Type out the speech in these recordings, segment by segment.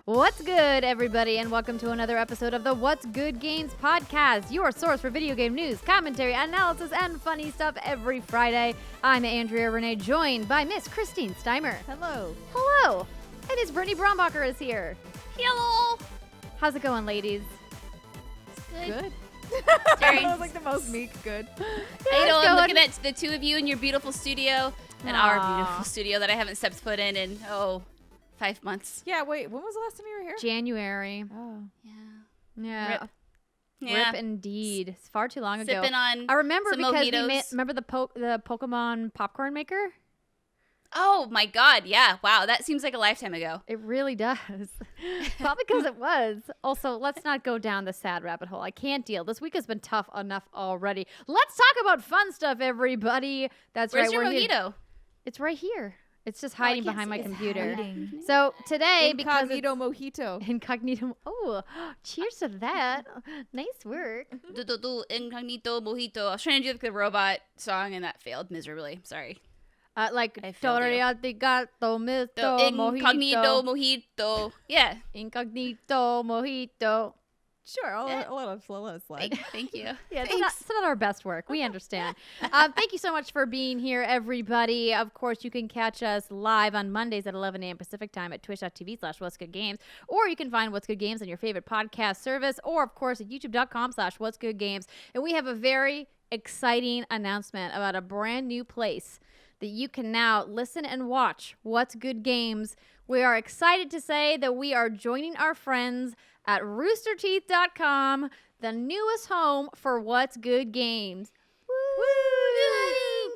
What's good, everybody, and welcome to another episode of the What's Good Games podcast, your source for video game news, commentary, analysis, and funny stuff every Friday. I'm Andrea Renee, joined by Miss Christine Steimer. Hello. Hello. And Miss Brittany Brombacher is here. Hello. How's it going, ladies? Good. Sorry. That was like the most meek good. I'm looking at the two of you in your beautiful studio and our beautiful studio that I haven't stepped foot in 5 months. Yeah, wait, when was the last time you were here? January. Oh. Yeah. Rip. Yeah. Rip indeed. It's far too long ago. Sipping on I remember some because mojitos. remember the Pokemon popcorn maker? Oh my god, yeah. Wow, that seems like a lifetime ago. It really does. Probably because it was. Also, let's not go down the sad rabbit hole. I can't deal. This week has been tough enough already. Let's talk about fun stuff, everybody. That's Where's right. your we're mojito? Here. It's right here. It's just hiding can't behind my see it. computer. Hiding. So today, Incognito because mojito. it's incognito. Oh, cheers to that. Nice work. Incognito mojito. I was trying to do the robot song and that failed miserably. Sorry. Like I failed you. Toriatigato The incognito mojito. mojito. Yeah. Incognito mojito. Sure, I'll let it slide. Thank you. Yeah, it's Thanks. not our best work. We understand. Thank you so much for being here, everybody. Of course, you can catch us live on Mondays at 11 a.m. Pacific time at twitch.tv/whatsgoodgames, or you can find What's Good Games on your favorite podcast service, or, of course, at youtube.com/whatsgoodgames. And we have a very exciting announcement about a brand new place that you can now listen and watch What's Good Games. We are excited to say that we are joining our friends at roosterteeth.com, the newest home for What's Good Games. Woo!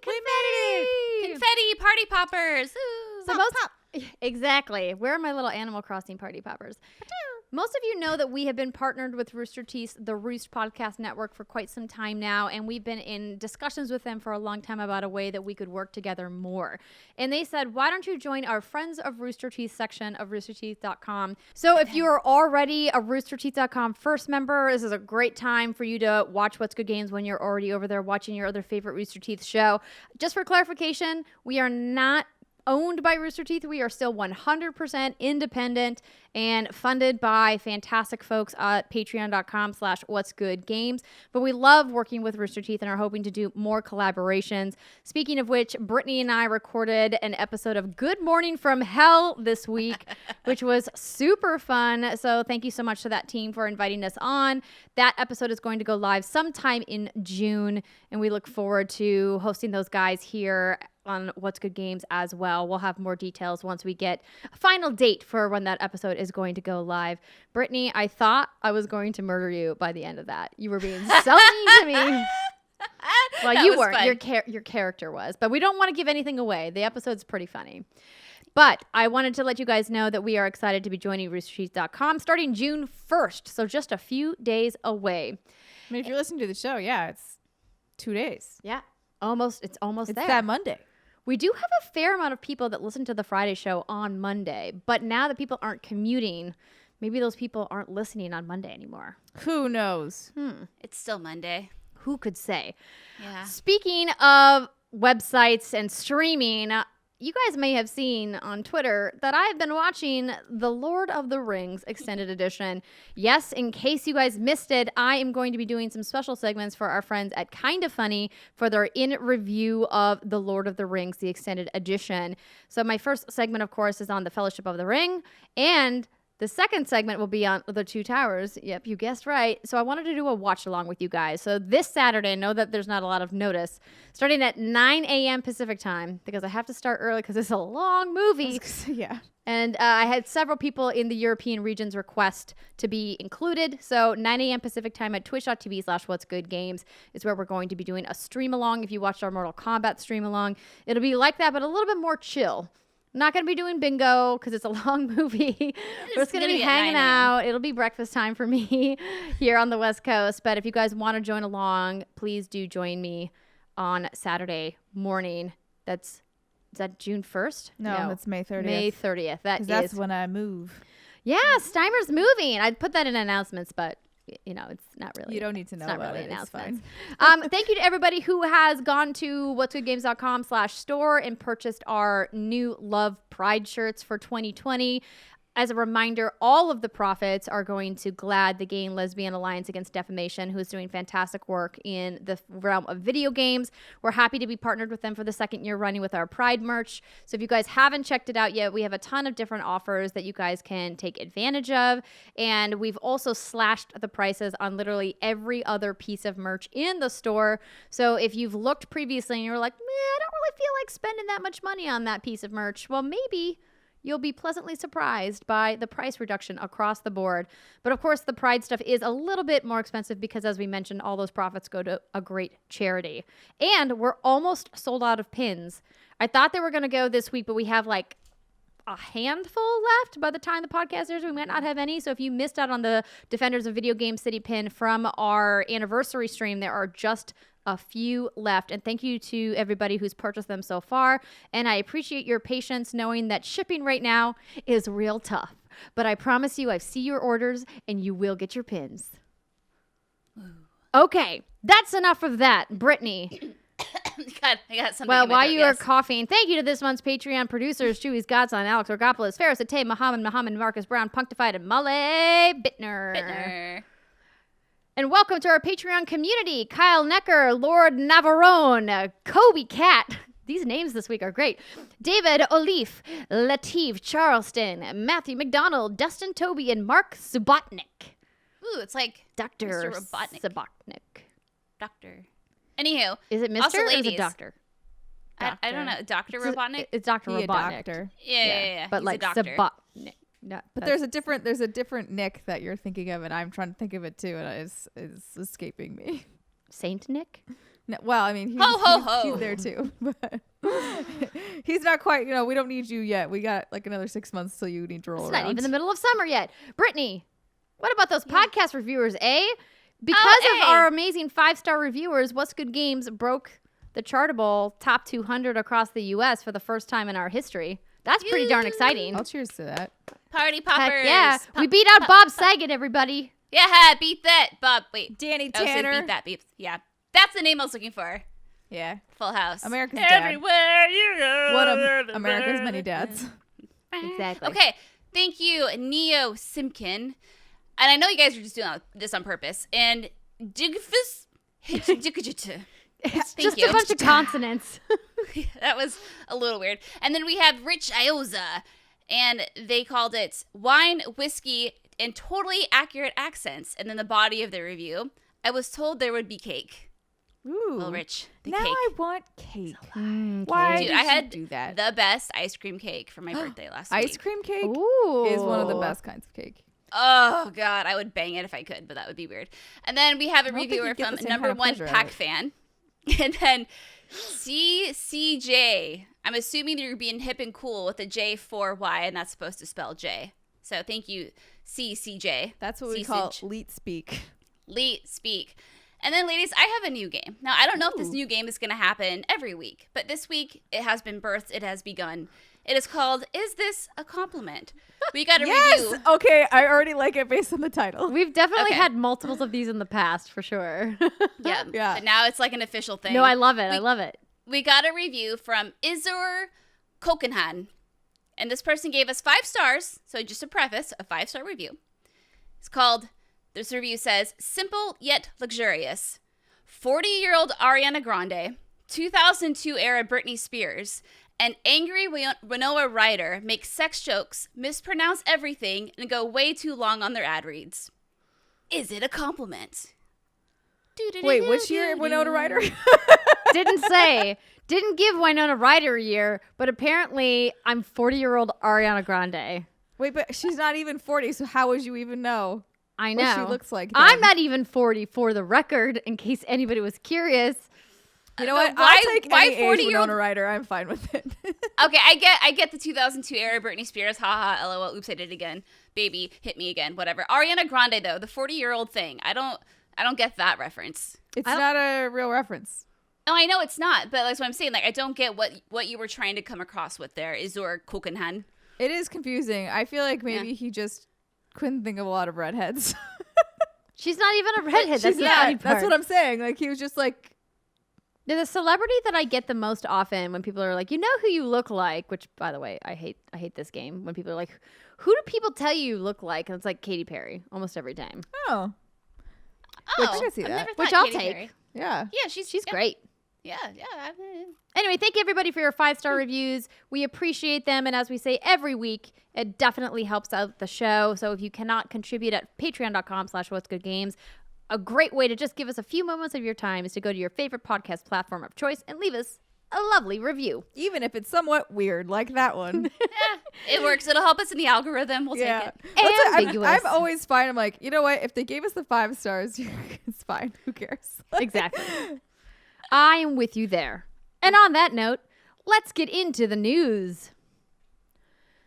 Confetti party poppers. Ooh. So exactly. Where are my little Animal Crossing party poppers? Most of you know that we have been partnered with Rooster Teeth, the Roost Podcast Network, for quite some time now, and we've been in discussions with them for a long time about a way that we could work together more. And they said, why don't you join our Friends of Rooster Teeth section of roosterteeth.com? So if you are already a roosterteeth.com first member, this is a great time for you to watch What's Good Games when you're already over there watching your other favorite Rooster Teeth show. Just for clarification, we are not owned by Rooster Teeth. We are still 100% independent and funded by fantastic folks at patreon.com/whatsgoodgames. But we love working with Rooster Teeth and are hoping to do more collaborations. Speaking of which, Brittany and I recorded an episode of Good Morning from Hell this week, which was super fun. So thank you so much to that team for inviting us on. That episode is going to go live sometime in June, and we look forward to hosting those guys here on What's Good Games as well. We'll have more details once we get a final date for when that episode is going to go live. Brittany, I thought I was going to murder you by the end of that. You were being so mean to me. Well, you weren't. Your character was. But we don't want to give anything away. The episode's pretty funny. But I wanted to let you guys know that we are excited to be joining roosterteeth.com starting June 1st. So just a few days away. I mean, if you're listening to the show, yeah, it's 2 days. Yeah. It's almost It's there. that Monday. We do have a fair amount of people that listen to the Friday show on Monday, but now that people aren't commuting, maybe those people aren't listening on Monday anymore. Who knows? It's still Monday. Who could say? Yeah. Speaking of websites and streaming, you guys may have seen on Twitter that I've been watching The Lord of the Rings Extended Edition. Yes, in case you guys missed it, I am going to be doing some special segments for our friends at Kinda Funny for their in-review of The Lord of the Rings, the Extended Edition. So my first segment, of course, is on The Fellowship of the Ring, and the second segment will be on The Two Towers. Yep, you guessed right. So I wanted to do a watch along with you guys. So this Saturday, know that there's not a lot of notice, starting at 9 a.m. Pacific time, because I have to start early because it's a long movie. Yeah. And I had several people in the European regions request to be included. So 9 a.m. Pacific time at twitch.tv/whatsgoodgames is where we're going to be doing a stream along. If you watched our Mortal Kombat stream along, it'll be like that, but a little bit more chill. Not going to be doing bingo because it's a long movie. We're just going to be hanging out. It'll be breakfast time for me here on the West Coast. But if you guys want to join along, please do join me on Saturday morning. Is that June 1st? No, that's May 30th. May 30th. That's when I move. Yeah, Steimer's moving. I'd put that in announcements, but you know, it's not really. You don't need to know about it. It's fine. Thank you to everybody who has gone to whatsgoodgames.com/store and purchased our new Love Pride shirts for 2020. As a reminder, all of the profits are going to GLAAD, the Gay and Lesbian Alliance Against Defamation, who is doing fantastic work in the realm of video games. We're happy to be partnered with them for the second year running with our Pride merch. So if you guys haven't checked it out yet, we have a ton of different offers that you guys can take advantage of. And we've also slashed the prices on literally every other piece of merch in the store. So if you've looked previously and you're like, I don't really feel like spending that much money on that piece of merch, well, maybe you'll be pleasantly surprised by the price reduction across the board. But of course, the Pride stuff is a little bit more expensive because, as we mentioned, all those profits go to a great charity. And we're almost sold out of pins. I thought they were going to go this week, but we have like a handful left by the time the podcast airs. We might not have any. So if you missed out on the Defenders of Video Game City pin from our anniversary stream, there are just a few left. And thank you to everybody who's purchased them so far. And I appreciate your patience knowing that shipping right now is real tough. But I promise you, I see your orders and you will get your pins. Okay, that's enough of that. Brittany. God, I got something. Well, in my while throat, you are yes. coughing, thank you to this month's Patreon producers, Chewy, Godson, Alex Rigopulus, Faris Attieh, Mohammed Mohammed, Marcus Brown, Punkdefied, and Mully Bittner. And welcome to our Patreon community. Kyle Necker, Lord Navarone, Kobe Cat. These names this week are great. David Olif, Latif Charleston, Matthew McDonald, Dustin Toby, and Mark Subotnik. Ooh, it's like Dr. Mr. Robotnik. Subotnik. Doctor. Anywho. Is it Mr. Also, or is ladies. it Doctor? I don't know. Dr. Robotnik? It's Dr. He a Robotnik. doctor. Yeah. But He's like a doctor. Subotnik. No, But there's a different Nick that you're thinking of, and I'm trying to think of it too, and it's escaping me. Saint Nick? No, well, I mean, he's, Ho, ho, ho. he's there too, but he's not quite. We don't need you yet. We got like another 6 months till you need to roll It's around. not even the middle of summer yet. Brittany, what about those podcast reviewers, eh? Because of hey. our amazing 5-star reviewers, What's Good Games broke the Chartable top 200 across the U.S. for the first time in our history. That's pretty darn exciting. I'll cheers to that. Party poppers. Heck yeah. We beat out Bob Saget, everybody. Yeah, beat that. Bob, wait. Danny I was saying Tanner. beat that. Beat. Yeah. That's the name I was looking for. Yeah, Full House. America's dad. Everywhere you go. One of America's many dads. Exactly. Okay. Thank you, Neo Simkin. And I know you guys are just doing this on purpose. And Digfus. It's Thank just you. a bunch of consonants. That was a little weird. And then we have Rich Ioza, and they called it Wine, Whiskey, and Totally Accurate Accents. And then the body of the review, I was told there would be cake. Ooh. Well, Rich, the now cake. I want cake. Why Dude, did I you had do that? the best ice cream cake for my birthday last week. Ice cream cake Ooh. is one of the best kinds of cake. Oh, God, I would bang it if I could, but that would be weird. And then we have a don't think reviewer you'd get from the same number kind of one pleasure out of Pack it. fan. And then CCJ. I'm assuming you're being hip and cool with a J4Y, and that's supposed to spell J. So thank you, CCJ. That's what we call leet speak. Leet speak. And then, ladies, I have a new game. Now, I don't know if this Ooh. new game is going to happen every week, but this week it has been birthed. It has begun. It is called Is This a Compliment? We got a review. Okay, I already like it based on the title. We've definitely Okay. had multiples of these in the past, for sure. Yeah. Yeah. But now it's like an official thing. No, I love it. I love it. We got a review from Izur Kokenhan. And this person gave us 5 stars. So just a preface, a 5-star review. It's called, this review says, Simple yet luxurious. 40-year-old Ariana Grande, 2002 era Britney Spears, and angry Winona Ryder make sex jokes, mispronounce everything, and go way too long on their ad reads. Is it a compliment? Wait, which year Winona Ryder? Didn't say. Didn't give Winona Ryder a year, but apparently I'm 40-year-old Ariana Grande. Wait, but she's not even 40, so how would you even know I know. what she looks like? I'm then? not even 40 for the record, in case anybody was curious. You know what? why- I'll take why any age 40-year-old Winona Ryder. I'm fine with it. Okay, I get the 2002 era Britney Spears, haha, lol, oops, I did it again. Baby, hit me again, whatever. Ariana Grande though, the 40-year-old thing. I don't get that reference. It's not a real reference. Oh, I know it's not, but that's what I'm saying. Like, I don't get what you were trying to come across with there. Izur Kokenhan. It is confusing. I feel like maybe Yeah. he just couldn't think of a lot of redheads. She's not even a redhead. That's She's the not. funny part. That's what I'm saying. Like he was just like, The celebrity that I get the most often when people are like, you know who you look like, which by the way, I hate this game when people are like, who do people tell you look like? And it's like Katy Perry almost every time. Oh. Oh, I can see I've that. never thought Which I'll Katy take. Perry. Yeah. Yeah, she's Great. Yeah. Anyway, thank you everybody for your 5-star reviews. We appreciate them. And as we say every week, it definitely helps out the show. So if you cannot contribute at patreon.com/whatsgoodgames, a great way to just give us a few moments of your time is to go to your favorite podcast platform of choice and leave us a lovely review. Even if it's somewhat weird, like that one. It works. It'll help us in the algorithm. We'll take it. Ambiguous. I'm always fine. I'm like, you know what? If they gave us the 5 stars, it's fine. Who cares? Exactly. I am with you there. And on that note, let's get into the news.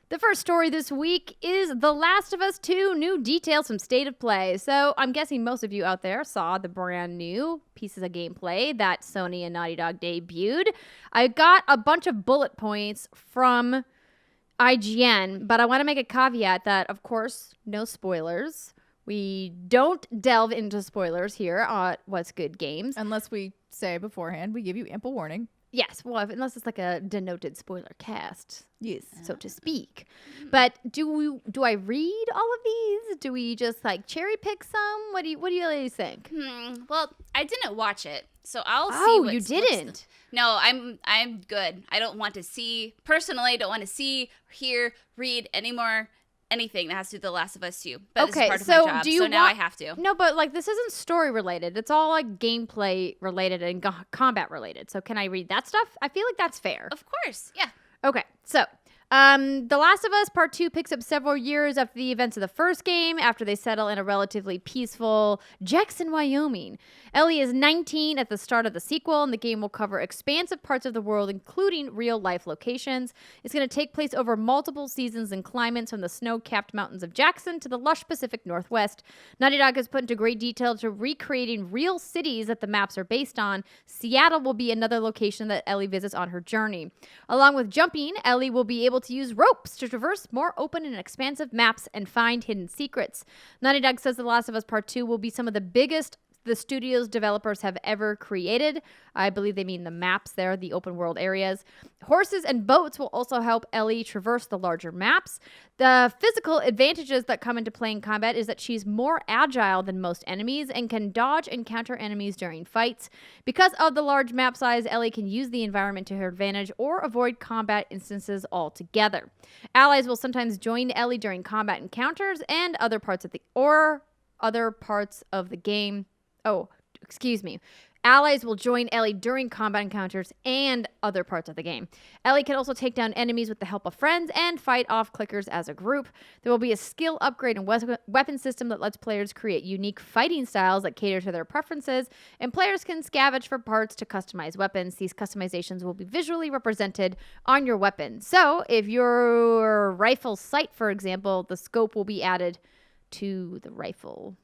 The first story this week is The Last of Us 2 new details from State of Play. So I'm guessing most of you out there saw the brand new pieces of gameplay that Sony and Naughty Dog debuted. I got a bunch of bullet points from IGN, but I want to make a caveat that, of course, no spoilers. We don't delve into spoilers here on What's Good Games. Unless we say beforehand, we give you ample warning. Yes, well, unless it's like a denoted spoiler cast, Yes. so to speak. But do I read all of these? Do we just like cherry pick some? What do you ladies think? Well, I didn't watch it, so I'll see. Oh, you didn't? No, I'm good. I don't want to see personally. Don't want to see, hear, read anymore. Anything that has to do with The Last of Us 2. But Okay, this is part so of my job, do you so now I have to. No, but like this isn't story related. It's all like gameplay related and combat related. So can I read that stuff? I feel like that's fair. Of course, yeah. Okay, so The Last of Us Part 2 picks up several years after the events of the first game, after they settle in a relatively peaceful Jackson, Wyoming. Ellie is 19 at the start of the sequel, and the game will cover expansive parts of the world, including real-life locations. It's going to take place over multiple seasons and climates, from the snow-capped mountains of Jackson to the lush Pacific Northwest. Naughty Dog has put into great detail to recreating real cities that the maps are based on. Seattle will be another location that Ellie visits on her journey. Along with jumping, Ellie will be able to use ropes to traverse more open and expansive maps and find hidden secrets. Naughty Dog says The Last of Us Part 2 will be some of the biggest the studio's developers have ever created. I believe they mean the maps there, the open world areas. Horses and boats will also help Ellie traverse the larger maps. The physical advantages that come into playing combat is that she's more agile than most enemies and can dodge and counter enemies during fights. Because of the large map size, Ellie can use the environment to her advantage or avoid combat instances altogether. Allies will sometimes join Ellie during combat encounters and other parts of the game. Oh, excuse me. Allies will join Ellie during combat encounters and other parts of the game. Ellie can also take down enemies with the help of friends and fight off clickers as a group. There will be a skill upgrade and weapon system that lets players create unique fighting styles that cater to their preferences, and players can scavenge for parts to customize weapons. These customizations will be visually represented on your weapon. So if your rifle sight, for example, the scope will be added to the rifle.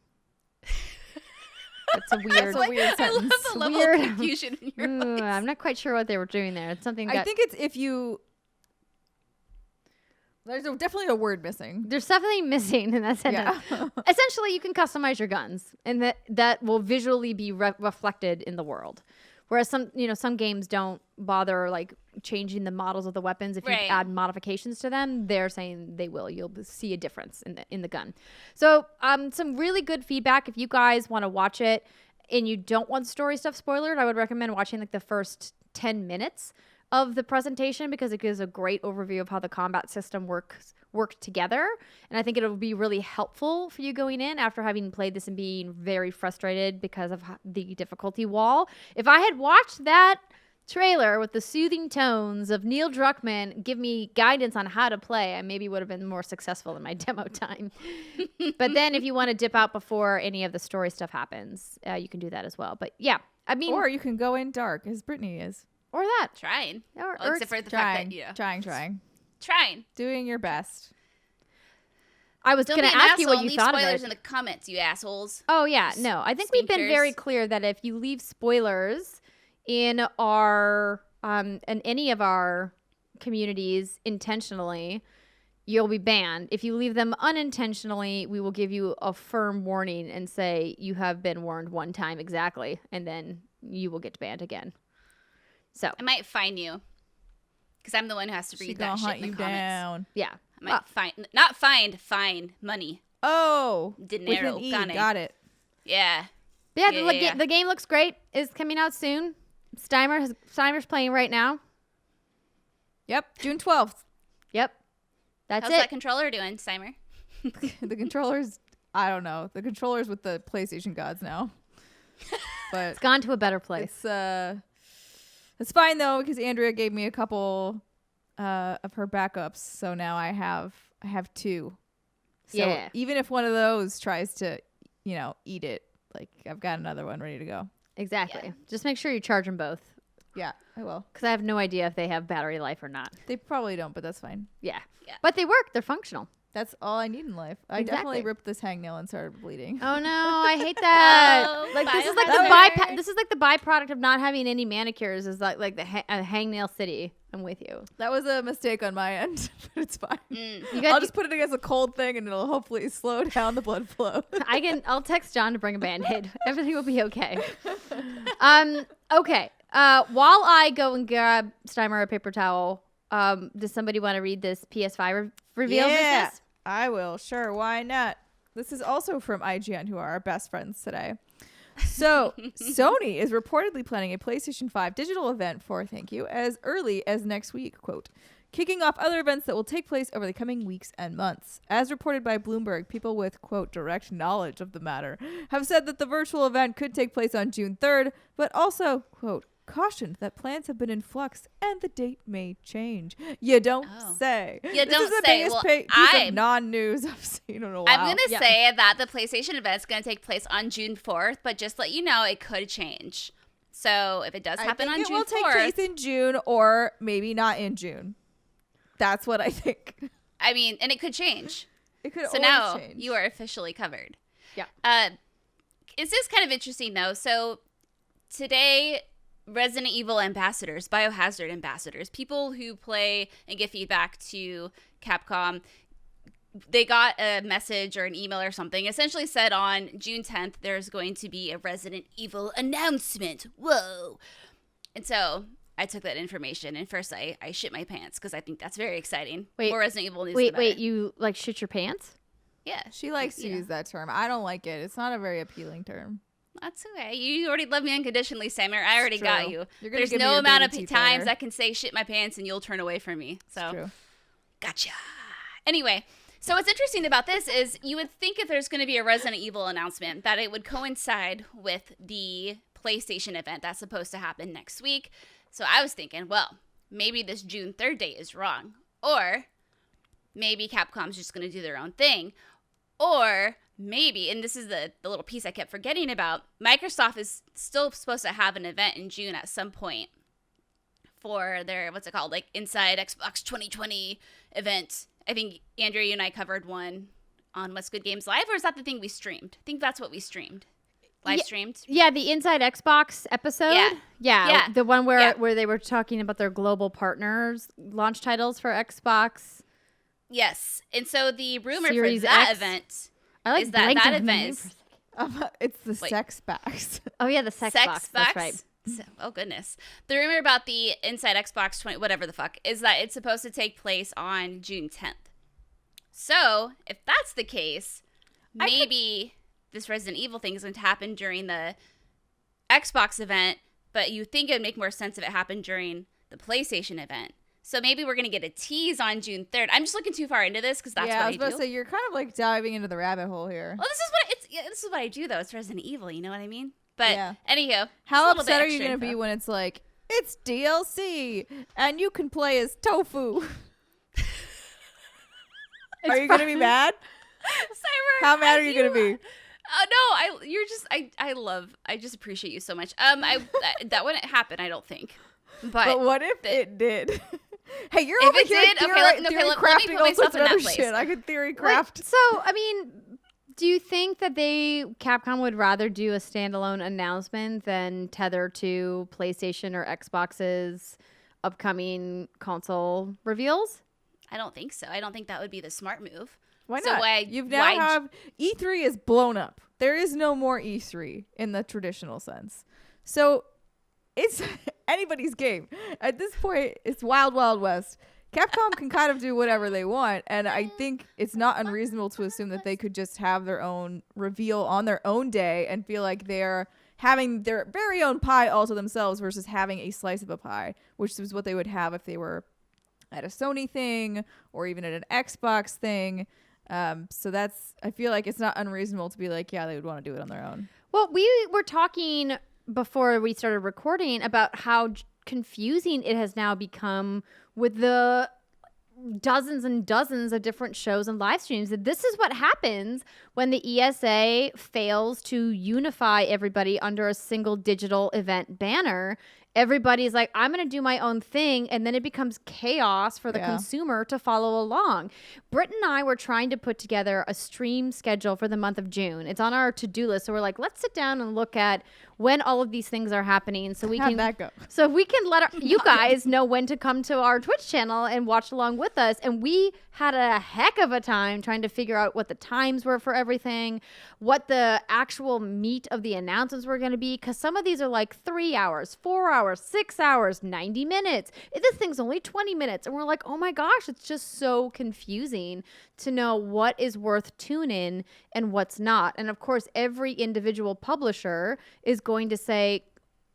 That's a weird sentence. I love the level of confusion in your voice. I'm not quite sure what they were doing there. It's something I think it's if you... There's definitely a word missing. There's definitely missing in that sentence. Yeah. Essentially, you can customize your guns, and that will visually be reflected in the world. Whereas some games don't bother like changing the models of the weapons. If you add modifications to them, they're saying they will. You'll see a difference in the gun. So some really good feedback. If you guys want to watch it and you don't want story stuff spoiled, I would recommend watching like the first 10 minutes of the presentation, because it gives a great overview of how the combat system work together. And I think it'll be really helpful for you going in after having played this and being very frustrated because of the difficulty wall. If I had watched that trailer with the soothing tones of Neil Druckmann give me guidance on how to play, I maybe would have been more successful in my demo time. But then if you want to dip out before any of the story stuff happens, you can do that as well. But yeah, I mean... Or you can go in dark, as Brittany is. Or that. Trying. Or except for the fact that, Trying. Doing your best. I was going to ask you what you thought of it. Leave spoilers in the comments, you assholes. Oh, yeah. No, I think we've been very clear that if you leave spoilers in any of our communities intentionally, you'll be banned. If you leave them unintentionally, we will give you a firm warning and say you have been warned one time exactly, and then you will get banned again. So I might fine you because I'm the one who has to read that shit hunt in the you comments. down. yeah. I might fine money. Oh, Dinero, with an E. gane. Got it. Yeah. Yeah, Yeah. the game looks great. It's coming out soon. Steimer's playing right now. Yep, June 12th. Yep. That's How's it. that controller doing, Steimer? The controllers, I don't know. The controllers with the PlayStation gods now. But It's gone to a better place. it's fine though because Andrea gave me a couple of her backups, so now I have 2. So Yeah. even if one of those tries to, eat it, like I've got another one ready to go. Exactly. Yeah. Just make sure you charge them both. Yeah, I will. Because I have no idea if they have battery life or not. They probably don't, but that's fine. Yeah. Yeah. But they work. They're functional. That's all I need in life. I Exactly. definitely ripped this hangnail and started bleeding. Oh no, I hate that. Oh, like this is like biohazard. this is like the byproduct of not having any manicures. Is like the hangnail city. I'm with you. That was a mistake on my end, but it's fine. You I'll got. just put it against a cold thing and it'll hopefully slow down the blood flow. I'll text John to bring a Band-Aid. Everything will be okay. Okay. While I go and grab Steimer a paper towel, does somebody want to read this PS5 reveal Yeah, business? I will. Sure, why not? This is also from IGN, who are our best friends today. So, Sony is reportedly planning a PlayStation 5 digital event for, as early as next week, quote, kicking off other events that will take place over the coming weeks and months. As reported by Bloomberg, people with, quote, direct knowledge of the matter have said that the virtual event could take place on June 3rd, but also, quote, cautioned that plans have been in flux and the date may change. You don't say. You This don't is the say. biggest Well, piece of non-news I've seen in a while. I'm going to Yeah. say that the PlayStation event's going to take place on June 4th, but just let you know, it could change. So if it does happen on it June will 4th, take place in June or maybe not in June. That's what I think. I mean, and it could change. It could So always now change. you are officially covered. Yeah. This is kind of interesting, though. So today, Resident Evil ambassadors, Biohazard ambassadors, people who play and give feedback to Capcom, they got a message or an email or something. Essentially said on June 10th, there's going to be a Resident Evil announcement. Whoa. And so I took that information, and first I shit my pants because I think that's very exciting. Wait, More Resident Evil news. Wait, you like shit your pants? Yeah. She likes to Yeah. use that term. I don't like it. It's not a very appealing term. That's okay. You already love me unconditionally, Steimer. I already got true. you. You're gonna There's give me no your amount of baby teeth times later. I can say shit my pants and you'll turn away from me. So, True. gotcha. Anyway, so what's interesting about this is you would think if there's going to be a Resident Evil announcement that it would coincide with the PlayStation event that's supposed to happen next week. So I was thinking, well, maybe this June 3rd date is wrong. Or maybe Capcom's just going to do their own thing. Or maybe, and this is the little piece I kept forgetting about, Microsoft is still supposed to have an event in June at some point for their, what's it called, like Inside Xbox 2020 event. I think, Andrea, you and I covered one on What's Good Games Live, or is that the thing we streamed? I think that's what we streamed. Live streamed. Yeah, the Inside Xbox episode. Yeah. Yeah. The one where Yeah. where they were talking about their global partners launch titles for Xbox. Yes. And so the rumor Series for that X. event I like is that blanked that on the event name is for a second. It's the Wait. sex box. Oh yeah, the sex box. That's right. Oh goodness. The rumor about the Inside Xbox 20 whatever the fuck is that it's supposed to take place on June 10th. So, if that's the case, maybe this Resident Evil thing is going to happen during the Xbox event, but you think it would make more sense if it happened during the PlayStation event. So maybe we're going to get a tease on June 3rd. I'm just looking too far into this because that's yeah, what I was about do. to say you're kind of like diving into the rabbit hole here. Well, this is what I do though. It's Resident Evil, you know what I mean? But Yeah. anyhow, How just a little upset bit are you extra going to be info. when it's like, it's DLC and you can play as Tofu? Are you going to be mad? Cyber, How mad are you going to be? No, I just appreciate you so much. That wouldn't happen, I don't think. But what if it did? Hey, you're If over it here did, okay, let me theory put crafting all myself sorts of in that other place. shit. I could theory Like, craft. so, I mean, do you think that Capcom would rather do a standalone announcement than tether to PlayStation or Xbox's upcoming console reveals? I don't think so. I don't think that would be the smart move. Why So not? why- You've now why- have E3 is blown up. There is no more E3 in the traditional sense. So it's anybody's game. At this point, it's wild, wild west. Capcom can kind of do whatever they want, and I think it's not unreasonable to assume that they could just have their own reveal on their own day and feel like they're having their very own pie all to themselves versus having a slice of a pie, which is what they would have if they were at a Sony thing or even at an Xbox thing. So I feel like it's not unreasonable to be like, yeah, they would want to do it on their own. Well, we were talking before we started recording about how confusing it has now become with the dozens and dozens of different shows and live streams. This is what happens when the ESA fails to unify everybody under a single digital event banner. Everybody's like, I'm going to do my own thing. And then it becomes chaos for the consumer to follow along. Britt and I were trying to put together a stream schedule for the month of June. It's on our to-do list. So we're like, let's sit down and look at when all of these things are happening. So we How'd can that go? So we can let you guys know when to come to our Twitch channel and watch along with us. And we had a heck of a time trying to figure out what the times were for everything, what the actual meat of the announcements were going to be. Because some of these are like 3 hours, 4 hours, 6 hours, 90 minutes. This thing's only 20 minutes. And we're like, oh my gosh, it's just so confusing to know what is worth tuning and what's not. And of course, every individual publisher is going to say,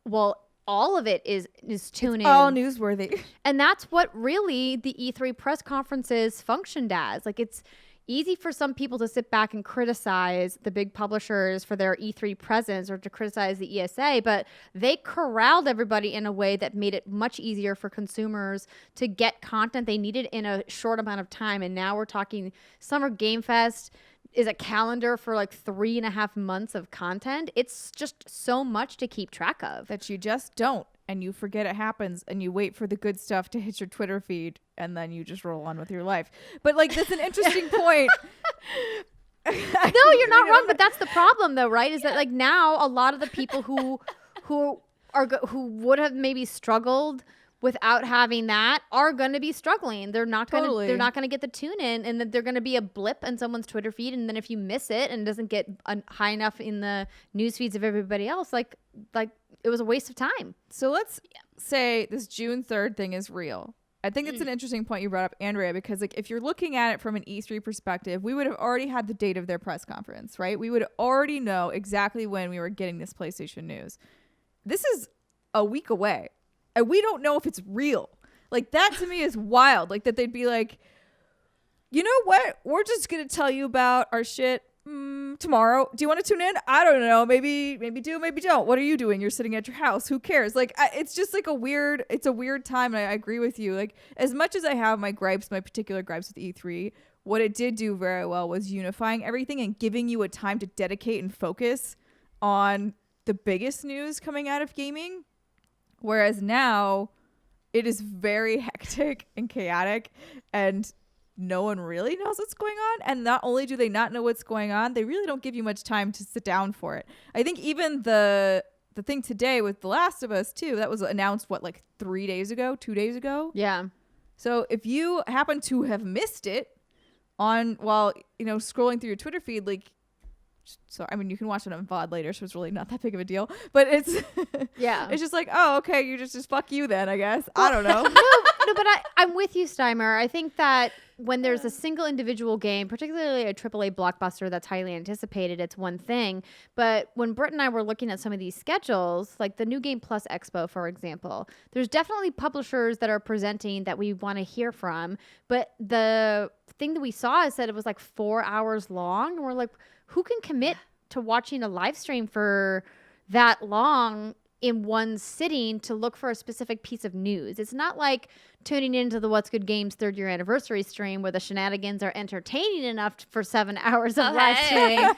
well, all of it is tune in. All newsworthy. And that's what really the E3 press conferences functioned as. Like, it's easy for some people to sit back and criticize the big publishers for their E3 presence or to criticize the ESA, but they corralled everybody in a way that made it much easier for consumers to get content they needed in a short amount of time. And now we're talking Summer Game Fest is a calendar for like 3.5 months of content. It's just so much to keep track of. That you just don't, and you forget it happens, and you wait for the good stuff to hit your Twitter feed, and then you just roll on with your life. But like, that's an interesting point. No, you're not wrong, but that's the problem though, right? Is that like now a lot of the people who would have maybe struggled without having that are going to be struggling. They're not going to they're not going to get the tune in, and that they're going to be a blip in someone's Twitter feed, and then if you miss it and it doesn't get high enough in the news feeds of everybody else, like it was a waste of time. So let's say this June 3rd thing is real. I think it's an interesting point you brought up, Andrea, because like if you're looking at it from an E3 perspective, we would have already had the date of their press conference, right? We would already know exactly when we were getting this PlayStation news. This is a week away. And we don't know if it's real. Like, that to me is wild. Like, that they'd be like, you know what? We're just going to tell you about our shit tomorrow. Do you want to tune in? I don't know. Maybe do, maybe don't. What are you doing? You're sitting at your house. Who cares? Like, it's just like it's a weird time. And I agree with you. Like, as much as I have my particular gripes with E3, what it did do very well was unifying everything and giving you a time to dedicate and focus on the biggest news coming out of gaming. Whereas now it is very hectic and chaotic, and no one really knows what's going on. And not only do they not know what's going on, they really don't give you much time to sit down for it. I think even the thing today with The Last of Us 2, that was announced, like 2 days ago? Yeah. So if you happen to have missed it while scrolling through your Twitter feed, like, so I mean, you can watch it on VOD later, so it's really not that big of a deal. But it's it's just like, oh, okay, you just fuck you then, I guess. I don't know. no, but I'm with you, Steimer. I think that when there's a single individual game, particularly a AAA blockbuster that's highly anticipated, it's one thing. But when Britt and I were looking at some of these schedules, like the New Game Plus Expo, for example, there's definitely publishers that are presenting that we want to hear from. But the thing that we saw is that it was like 4 hours long. And we're like, who can commit to watching a live stream for that long in one sitting to look for a specific piece of news? It's not like tuning into the What's Good Games 3rd year anniversary stream where the shenanigans are entertaining enough for 7 hours of live streaming.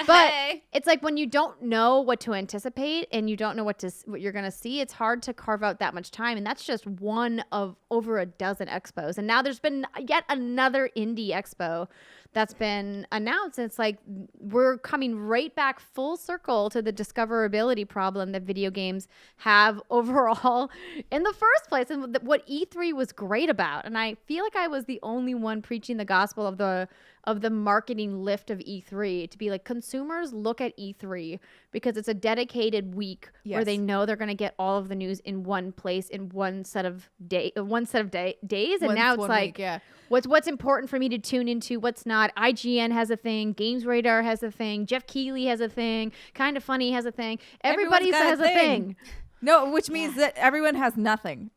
But it's like when you don't know what to anticipate and you don't know what you're going to see, it's hard to carve out that much time. And that's just one of over a dozen expos. And now there's been yet another indie expo that's been announced. And it's like we're coming right back full circle to the discoverability problem that video games have overall in the first place. And what E3 E3 was great about. And I feel like I was the only one preaching the gospel of the marketing lift of E3 to be like, consumers look at E3 because it's a dedicated week where they know they're going to get all of the news in one place in one set of days. And now it's like, what's important for me to tune into, what's not. IGN has a thing, Games Radar has a thing, Jeff Keighley has a thing, Kind of Funny has a thing. Everybody has a thing. No, which means that everyone has nothing.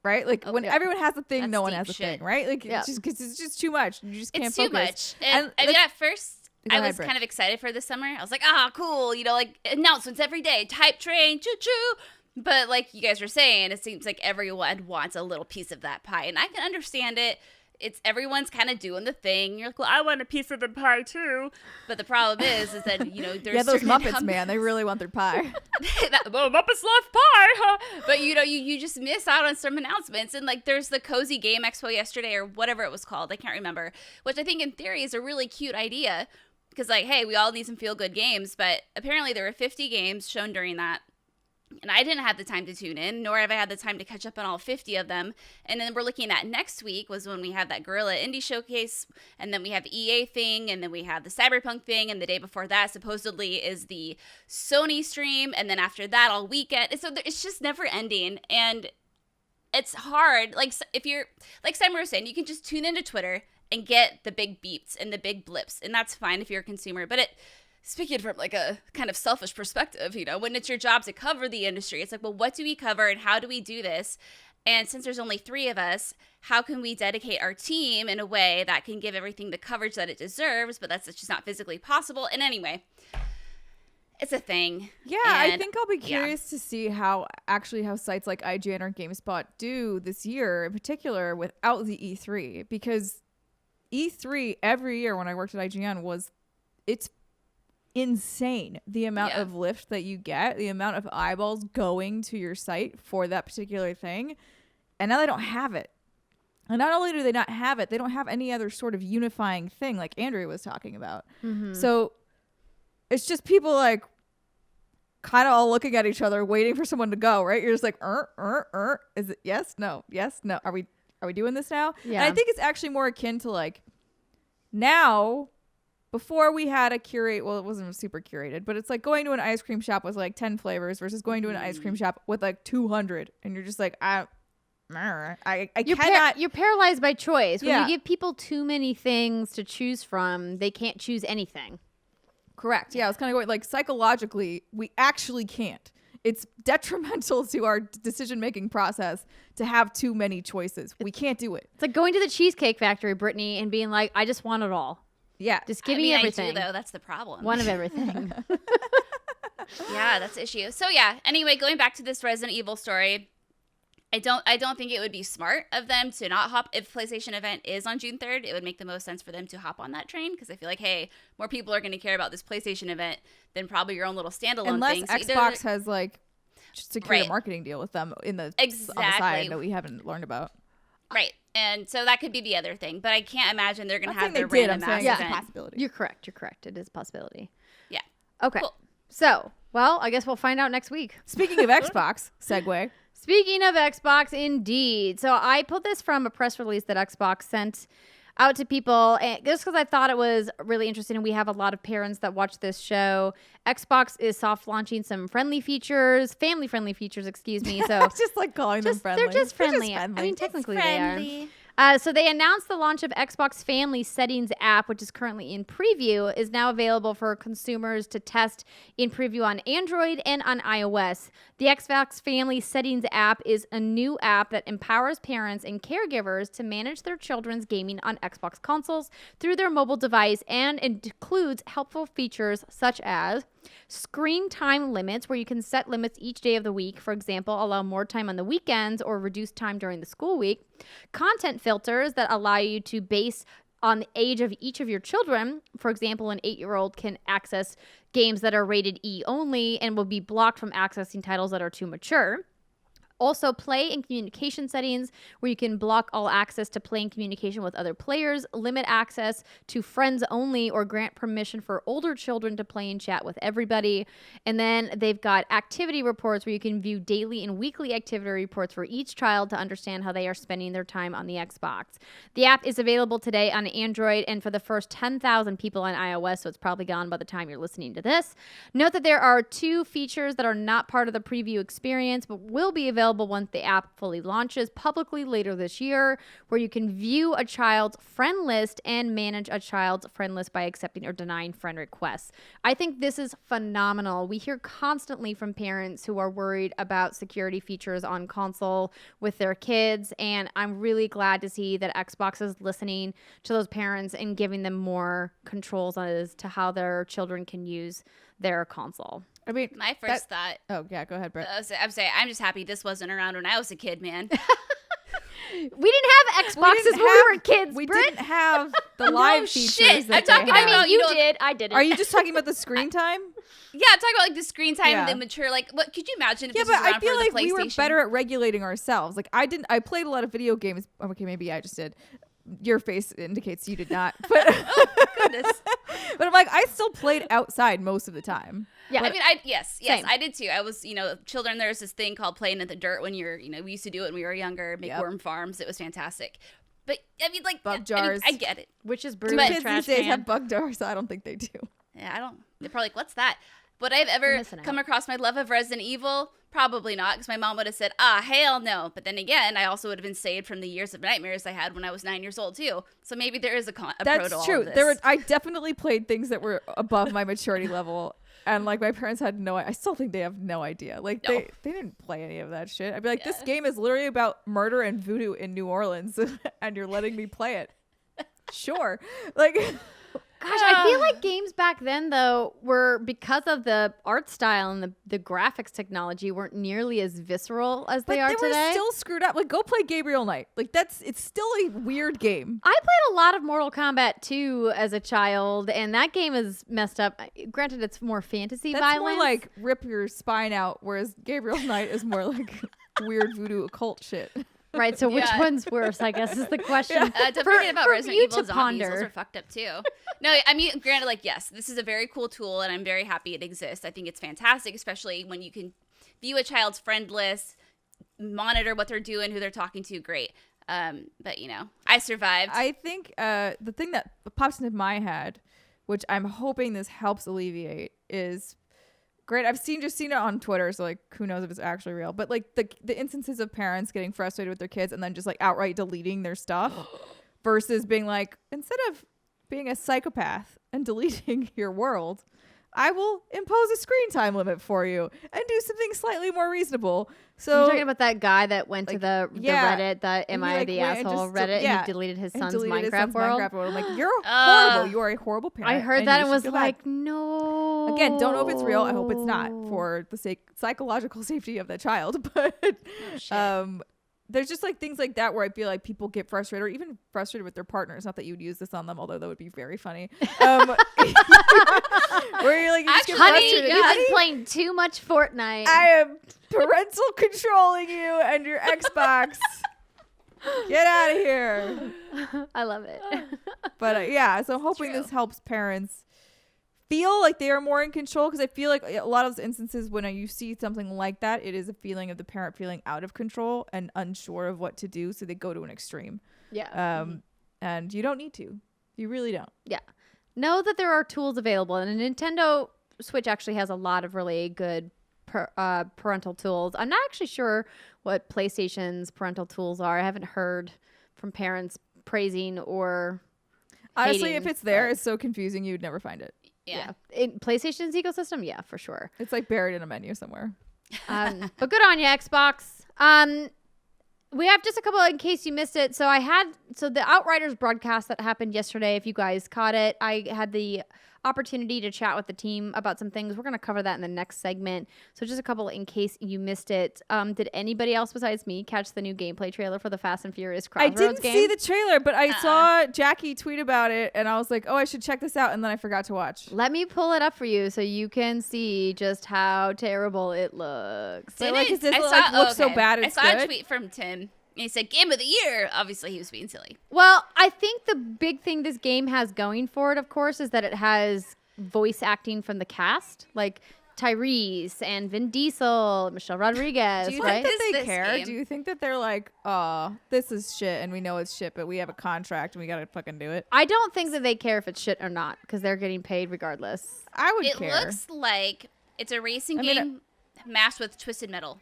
Right? Like when everyone has a thing, no one has a thing, right? Like it's just because it's just too much. You just can't focus. It's too much. And I mean, at first, I was kind of excited for this summer. I was like, cool. You know, like announcements every day, hype train, choo choo. But like you guys were saying, it seems like everyone wants a little piece of that pie, and I can understand it. It's everyone's kind of doing the thing. You're like, well, I want a piece of the pie too. But the problem is that, you know, there's those Muppets, man, they really want their pie. Well, Muppets love pie, huh? But you know, you just miss out on some announcements. And like, there's the Cozy Game Expo yesterday or whatever it was called. I can't remember. Which I think in theory is a really cute idea because like, hey, we all need some feel good games. But apparently there were 50 games shown during that. And I didn't have the time to tune in, nor have I had the time to catch up on all 50 of them. And then we're looking at next week was when we have that Guerrilla Indie Showcase, and then we have the EA thing, and then we have the Cyberpunk thing, and the day before that supposedly is the Sony stream, and then after that all weekend. And so it's just never ending, and it's hard. Like if you're, like Steimer was saying, you can just tune into Twitter and get the big beeps and the big blips, and that's fine if you're a consumer, but speaking from like a kind of selfish perspective, you know, when it's your job to cover the industry, it's like, well, what do we cover and how do we do this? And since there's only 3 of us, how can we dedicate our team in a way that can give everything the coverage that it deserves? But that's just not physically possible. And anyway, it's a thing. Yeah, I think I'll be curious to see how sites like IGN or GameSpot do this year, in particular without the E3, because E3 every year when I worked at IGN it's insane the amount of lift that you get, the amount of eyeballs going to your site for that particular thing. And now they don't have it. And not only do they not have it, they don't have any other sort of unifying thing like Andrea was talking about. Mm-hmm. So it's just people like kind of all looking at each other waiting for someone to go, right? You're just like, is it yes, no, are we doing this now? Yeah. And I think it's actually more akin to like now. Before we had a curate, well, it wasn't super curated, but it's like going to an ice cream shop with like 10 flavors versus going to an ice cream shop with like 200. And you're just like, I cannot. You're paralyzed by choice. When you give people too many things to choose from, they can't choose anything. Correct. Yeah, I was kind of going like psychologically, we actually can't. It's detrimental to our decision-making process to have too many choices. We can't do it. It's like going to the Cheesecake Factory, Brittany, and being like, I just want it all. Yeah. Just give me everything. I do, though. That's the problem. One of everything. Yeah, that's the issue. So yeah, anyway, going back to this Resident Evil story, I don't think it would be smart of them to not hop. If PlayStation event is on June 3rd, it would make the most sense for them to hop on that train because I feel like, hey, more people are going to care about this PlayStation event than probably your own little standalone thing. Unless Xbox has like secured a marketing deal with them on the side that we haven't learned about. Right. And so that could be the other thing. But I can't imagine they're going to have their random mass event. It's a possibility. You're correct. It is a possibility. Yeah. Okay. Cool. So, well, I guess we'll find out next week. Speaking of Xbox, segue. Speaking of Xbox, indeed. So I pulled this from a press release that Xbox sent out to people, and just because I thought it was really interesting, and we have a lot of parents that watch this show. Xbox is soft launching some family-friendly features, excuse me. So just like calling them friendly. They're just friendly. I mean, technically they are. So they announced the launch of Xbox Family Settings app, which is currently in preview, is now available for consumers to test in preview on Android and on iOS. The Xbox Family Settings app is a new app that empowers parents and caregivers to manage their children's gaming on Xbox consoles through their mobile device, and includes helpful features such as screen time limits, where you can set limits each day of the week. For example, allow more time on the weekends or reduce time during the school week. Content filters that allow you to base on the age of each of your children. For example, an 8-year-old can access games that are rated E only and will be blocked from accessing titles that are too mature. Also, play and communication settings where you can block all access to play and communication with other players, limit access to friends only, or grant permission for older children to play and chat with everybody. And then they've got activity reports where you can view daily and weekly activity reports for each child to understand how they are spending their time on the Xbox. The app is available today on Android and for the first 10,000 people on iOS, so it's probably gone by the time you're listening to this. Note that there are 2 features that are not part of the preview experience, but will be available once the app fully launches publicly later this year, where you can view a child's friend list and manage a child's friend list by accepting or denying friend requests. I think this is phenomenal. We hear constantly from parents who are worried about security features on console with their kids, and I'm really glad to see that Xbox is listening to those parents and giving them more controls as to how their children can use their console. I mean, My first thought. Oh yeah, go ahead, Britt. I'm saying I'm just happy this wasn't around when I was a kid, man. We didn't have Xboxes when we were kids, We Britt. didn't have the live features. shit. That I'm talking they I have. mean, about, you you know, did. I didn't. Are you just talking about the screen time? Yeah, I'm talking about like the screen time Yeah. and the mature. Like, what could you imagine if Yeah, this was but around I feel for like the PlayStation? we were better at regulating ourselves. Like I played a lot of video games. Okay, maybe I just did. Your face indicates you did not. But Goodness. but I'm like, I still played outside most of the time. Yeah. I mean, yes, Same. I did too. I was, children. There's this thing called playing in the dirt when you're, we used to do it when we were younger, make Yep. worm farms. It was fantastic. But I mean, like, Bug I mean, jars. I get it. Which is Do brewing kids trash these days can. have bug jars? I don't think they do. Yeah, I don't. They're probably like, what's that? Would I have We're ever missing out. come across my love of Resident Evil? Probably not, because my mom would have said, hell no. But then again, I also would have been saved from the years of nightmares I had when I was 9 years old, too. So maybe there is a pro to That's all true. of this. I definitely played things that were above my maturity level. And like my parents had I still think they have no idea. Like No. they didn't play any of that shit. I'd be like, this Yeah. game is literally about murder and voodoo in New Orleans and you're letting me play it. Sure. Like Gosh, I feel like games back then, though, were, because of the art style and the graphics technology, weren't nearly as visceral as they are they today. were still screwed up. Like, go play Gabriel Knight. Like, it's still a weird game. I played a lot of Mortal Kombat 2 as a child, and that game is messed up. Granted, it's more fantasy That's violence. more like rip your spine out, whereas Gabriel Knight is more like weird voodoo occult shit. Right, so which Yeah. one's worse, I guess, is the question. Don't forget about for Resident you Evil to zombies. ponder. Those are fucked up too. No, I mean, granted, like, yes, this is a very cool tool, and I'm very happy it exists. I think it's fantastic, especially when you can view a child's friend list, monitor what they're doing, who they're talking to. Great. But I survived. I think the thing that pops into my head, which I'm hoping this helps alleviate, is great. I've seen it on Twitter, so like who knows if it's actually real. But like the instances of parents getting frustrated with their kids and then just like outright deleting their stuff versus being like, instead of being a psychopath and deleting your world, I will impose a screen time limit for you and do something slightly more reasonable. So You're talking about that guy that went to like, the yeah. Reddit, the And Am he, I like, the went and Asshole just Reddit, yeah, and he deleted his and son's deleted his Minecraft son's world? Minecraft world. I'm like, you're horrible. You are a horrible parent. I heard and that you and should was go back. like, no. Again, don't know if it's real. I hope it's not for the psychological safety of the child. But there's just like things like that where I feel like people get frustrated or even frustrated with their partners. Not that you would use this on them, although that would be very funny. Where you're like, you just get Honey, frustrated. you've Honey, been playing too much Fortnite. I am parental controlling you and your Xbox. Get out of here. I love it. But yeah, so I'm hoping true. this helps parents feel like they are more in control, because I feel like a lot of those instances when you see something like that, it is a feeling of the parent feeling out of control and unsure of what to do, so they go to an extreme. Yeah. And you don't need to. You really don't. Yeah. Know that there are tools available, and a Nintendo Switch actually has a lot of really good parental tools. I'm not actually sure what PlayStation's parental tools are. I haven't heard from parents praising or Honestly, hating, if it's there, but- it's so confusing you'd never find it. yeah. In PlayStation's ecosystem, yeah, for sure. It's like buried in a menu somewhere. But good on you, Xbox. We have just a couple in case you missed it. So the Outriders broadcast that happened yesterday, if you guys caught it, I had the opportunity to chat with the team about some things. We're going to cover that in the next segment. So just a couple in case you missed it. Did anybody else besides me catch the new gameplay trailer for the Fast and Furious Crossroads I didn't game? see the trailer, but I saw Jackie tweet about it, and I was like, oh, I should check this out, and then I forgot to watch. Let me pull it up for you so you can see just how terrible it looks. So, like, looks so bad it's I saw good? a tweet from Tim. And he said, Game of the Year. Obviously, he was being silly. Well, I think the big thing this game has going for it, of course, is that it has voice acting from the cast, like Tyrese and Vin Diesel, Michelle Rodriguez, Do you right? think that they This care? game. Do you think that they're like, oh, this is shit, and we know it's shit, but we have a contract, and we gotta fucking do it? I don't think that they care if it's shit or not because they're getting paid regardless. I would It care. looks like it's a racing game masked with twisted metal.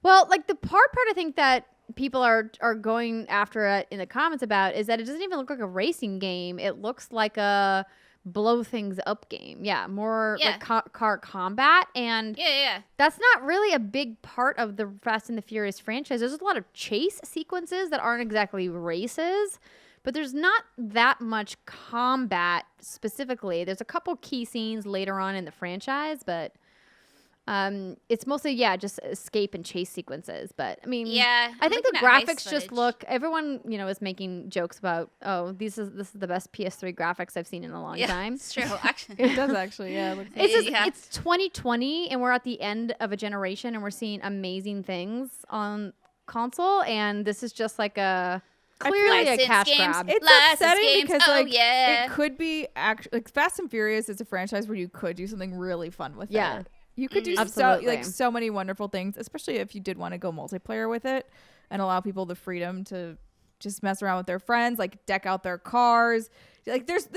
Well, like the part I think that people are going after it in the comments about is that it doesn't even look like a racing game. It looks like a blow things up game. Yeah, more like car combat. And Yeah. that's not really a big part of the Fast and the Furious franchise. There's a lot of chase sequences that aren't exactly races, but there's not that much combat specifically. There's a couple key scenes later on in the franchise, but it's mostly just escape and chase sequences. But I mean, I think the graphics just look. Everyone is making jokes about, oh, this is the best PS3 graphics I've seen in a long time. It's true. Actually, It does actually, yeah. It looks It's 2020 and we're at the end of a generation and we're seeing amazing things on console, and this is just like a clearly a License cash games. grab. It's License upsetting games. because Oh, like yeah. it could be like Fast and Furious is a franchise where you could do something really fun with Yeah. it. You could do Absolutely. so many wonderful things, especially if you did want to go multiplayer with it and allow people the freedom to just mess around with their friends, like deck out their cars. Like this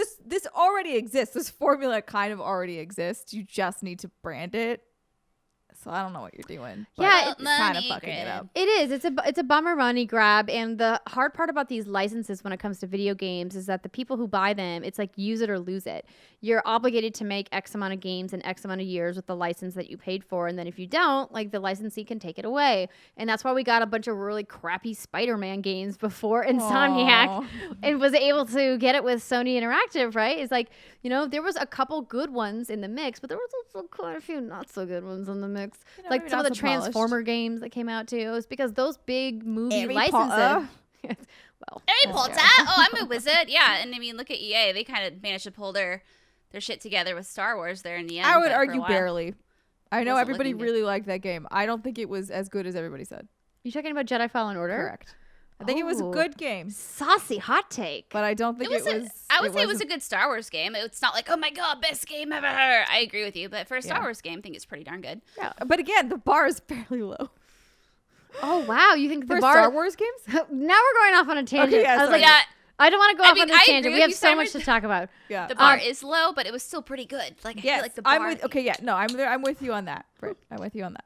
already exists. This formula kind of already exists. You just need to brand it. So I don't know what you're doing. But Yeah, it's kind of money fucking it grab. up. It is. It's a bummer money grab, and the hard part about these licenses when it comes to video games is that the people who buy them, it's like use it or lose it. You're obligated to make X amount of games in X amount of years with the license that you paid for, and then if you don't, like the licensee can take it away. And that's why we got a bunch of really crappy Spider-Man games before Insomniac Aw. and was able to get it with Sony Interactive, right? It's like, there was a couple good ones in the mix, but there was also quite a few not so good ones in the mix. Like maybe some of not the so polished. Transformer games that came out too. It was because those big movie Harry licenses. Potter. Well, Harry that's Potter. true. Oh, I'm a wizard. Yeah, and I mean, look at EA. They kind of managed to pull their shit together with Star Wars there in the end. I would but for a argue while- barely. I know wasn't everybody looking good. really liked that game. I don't think it was as good as everybody said. You talking about Jedi Fallen Order? Correct. I think it was a Oh. good game, Saucy hot take. but I don't think it was. I would say it was wasn't- a good Star Wars game. It's not like, oh my god, best game ever. I agree with you, but for a Star Yeah. Wars game, I think it's pretty darn good. Yeah, but again, the bar is fairly low Oh wow, you think the for bar? Star Wars games. Now we're going off on a tangent. Okay, yeah, I was sorry. like, Yeah, I don't want to go I off mean, on a I tangent. agree We with have you, so much Steimer. to talk about. Yeah, the bar is low, but it was still pretty good. Like I feel like the bar. I'm with. Okay, yeah, no, I'm with you on that. Britt. I'm with you on that.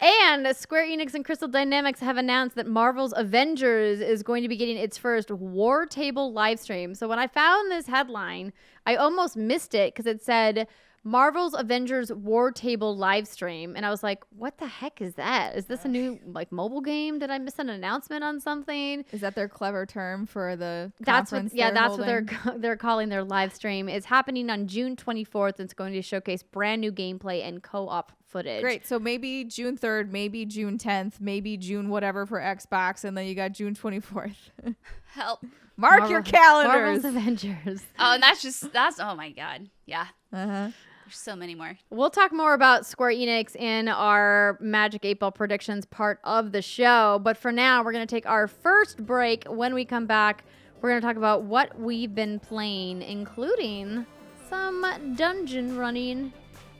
And Square Enix and Crystal Dynamics have announced that Marvel's Avengers is going to be getting its first War Table live stream. So when I found this headline, I almost missed it because it said Marvel's Avengers War Table live stream. And I was like, what the heck is that? Is this a new mobile game? Did I miss an announcement on something? Is that their clever term for the That's conference? what that's holding? what they're calling their live stream. It's happening on June 24th. It's going to showcase brand new gameplay and co-op footage. Great. So maybe June 3rd, maybe June 10th, maybe June whatever for Xbox, and then you got June 24th. Help. Mark your calendars. Marvel's Avengers. Oh, and that's oh my god. Yeah. Uh-huh. There's so many more. We'll talk more about Square Enix in our Magic 8 Ball predictions part of the show. But for now, we're going to take our first break. When we come back, we're going to talk about what we've been playing, including some dungeon running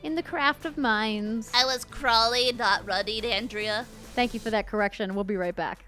in the Craft of Mines. I was crawling, not running, Andrea. Thank you for that correction. We'll be right back.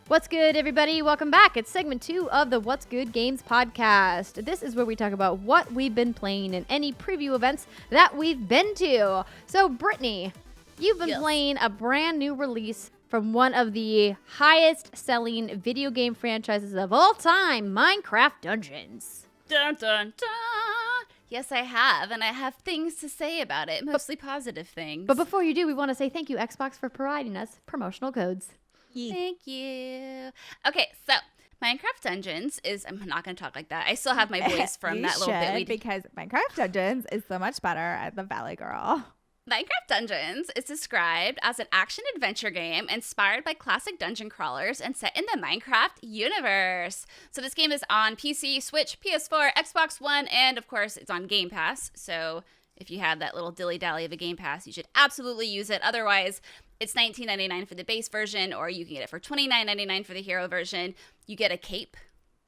What's good, everybody? Welcome back. It's segment 2 of the What's Good Games podcast. This is where we talk about what we've been playing and any preview events that we've been to. So, Brittany, you've been Yes. playing a brand new release from one of the highest selling video game franchises of all time, Minecraft Dungeons. Dun, dun, dun. Yes, I have, and I have things to say about it, mostly positive things. But before you do, we want to say thank you, Xbox, for providing us promotional codes. Thank you. Okay, so Minecraft Dungeons is... I'm not going to talk like that. I still have my voice from that little bit we did. Because Minecraft Dungeons is so much better at the Valley Girl. Minecraft Dungeons is described as an action-adventure game inspired by classic dungeon crawlers and set in the Minecraft universe. So this game is on PC, Switch, PS4, Xbox One, and of course it's on Game Pass. So if you have that little dilly-dally of a Game Pass, you should absolutely use it. Otherwise, it's $19.99 for the base version, or you can get it for $29.99 for the hero version. You get a cape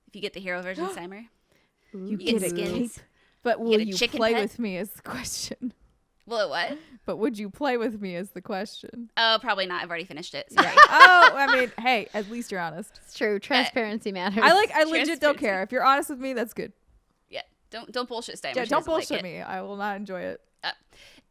if you get the hero version, Steimer. You get a cape. But will you play with me is the question. Will it what? But would you play with me is the question. Oh, probably not. I've already finished it. Sorry. I mean, hey, at least you're honest. It's true. Transparency matters. I legit don't care. If you're honest with me, that's good. Yeah. Don't bullshit Steimer. Yeah, don't bullshit me. I will not enjoy it.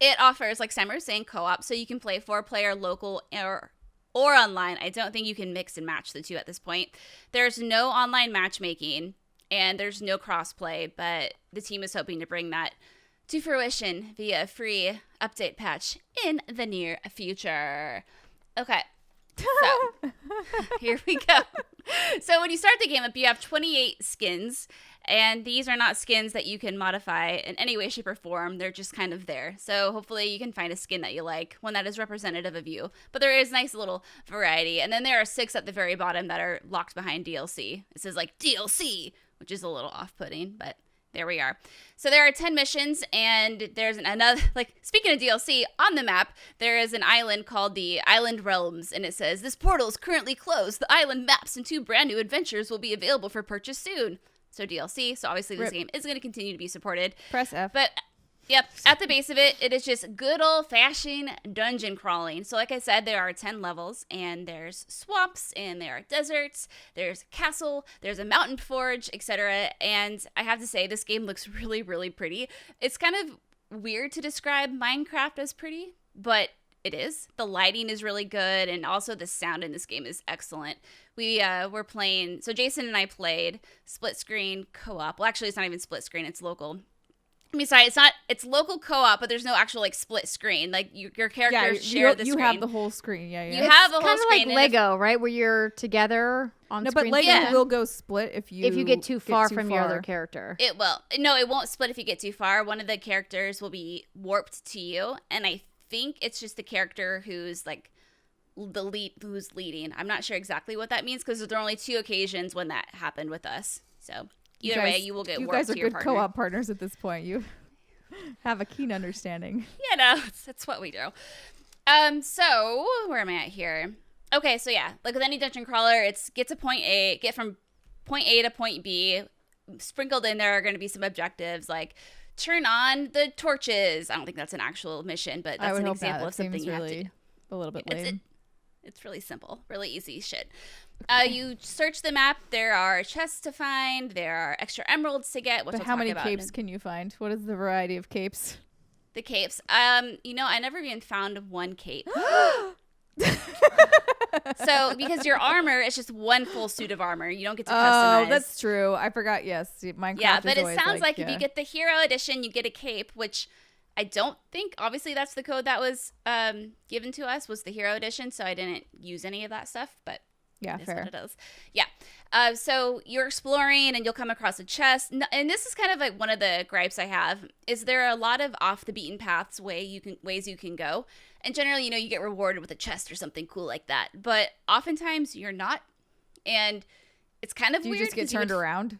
It offers, like Steimer was saying, co-op, so you can play 4-player local or online. I don't think you can mix and match the two at this point. There's no online matchmaking, and there's no cross-play, but the team is hoping to bring that to fruition via a free update patch in the near future. Okay, so here we go. So when you start the game up, you have 28 skins, and these are not skins that you can modify in any way, shape, or form. They're just kind of there. So hopefully you can find a skin that you like, one that is representative of you. But there is nice little variety. And then there are 6 at the very bottom that are locked behind DLC. It says like DLC, which is a little off-putting, but there we are. So there are 10 missions, and there's another, like, speaking of DLC, on the map, there is an island called the Island Realms, and it says, this portal is currently closed. The island maps and 2 brand new adventures will be available for purchase soon. So DLC, so obviously this game is going to continue to be supported. Press F. But, yep, at the base of it, it is just good old-fashioned dungeon crawling. So like I said, there are 10 levels, and there's swamps, and there are deserts, there's a castle, there's a mountain forge, etc. And I have to say, this game looks really, really pretty. It's kind of weird to describe Minecraft as pretty, but it is. The lighting is really good, and also the sound in this game is excellent. We were playing, so Jason and I played split screen co-op. Well, actually, it's not even split screen, it's local. I mean, sorry, it's local co-op, but there's no actual, like, split screen. Like, your characters share the screen. You have the whole screen, yeah. You have the whole screen. Kind of like Lego, right? Where you're together on screen. No, but Lego will go split if you get too far from your other character. It will. No, it won't split if you get too far. One of the characters will be warped to you, and I think it's just the character who's, like, the lead, who's leading. I'm not sure exactly what that means, because there are only 2 occasions when that happened with us. So either way, you will get warped to your partner. You guys are good co-op partners at this point. You have a keen understanding. You know, that's what we do. So where am I at here? Okay, so yeah, like with any dungeon crawler, it's get from point A to point B. Sprinkled in there are going to be some objectives like turn on the torches. I don't think that's an actual mission, but that's an example of something you have to do. A little bit lame. It's really simple, really easy shit. You search the map. There are chests to find. There are extra emeralds to get. Which but how many capes can you find? What is the variety of capes? The capes. You know, I never even found one cape. So, because your armor is just one full suit of armor. You don't get to customize. Oh, that's true. I forgot. Yes, Minecraft. Yeah, but it sounds like if you get the hero edition, you get a cape, which I don't think, obviously that's the code that was given to us, was the hero edition, so I didn't use any of that stuff, but yeah, fair. What it is. Yeah. So you're exploring and you'll come across a chest, and this is kind of like one of the gripes I have, is there are a lot of off the beaten paths ways you can go, and generally, you know, you get rewarded with a chest or something cool like that, but oftentimes you're not, and it's kind of weird. You just get turned around?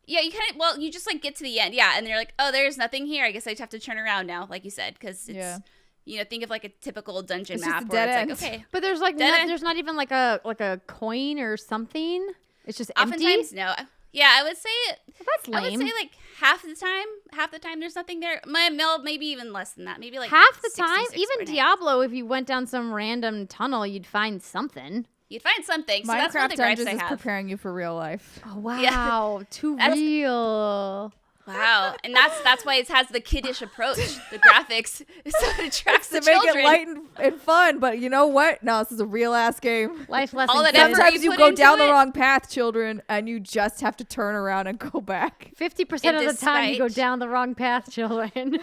Yeah, you just like get to the end, yeah, and they're like, oh, there's nothing here. I guess I just have to turn around now, like you said, because it's, you know, think of like a typical dungeon map where it's like, okay, but there's like there's not even like a coin or something. It's just empty. Oftentimes, no. Yeah, I would say that's lame. I would say like half the time there's nothing there. Maybe even less than that. Maybe like half the time. Even Diablo, if you went down some random tunnel, you'd find something. You'd find something. So Minecraft that's one of the gripes Dungeons I have. is preparing you for real life. Oh, wow. Too real. Wow, and that's why it has the kiddish approach, the graphics, so it attracts the to make children. it light and fun. But you know what? No, this is a real ass game. Life lesson. All that kids. effort Sometimes you you put go into down the it. wrong path, children, and you just have to turn around and go back. 50% of the time you go despite- down the wrong path, children. And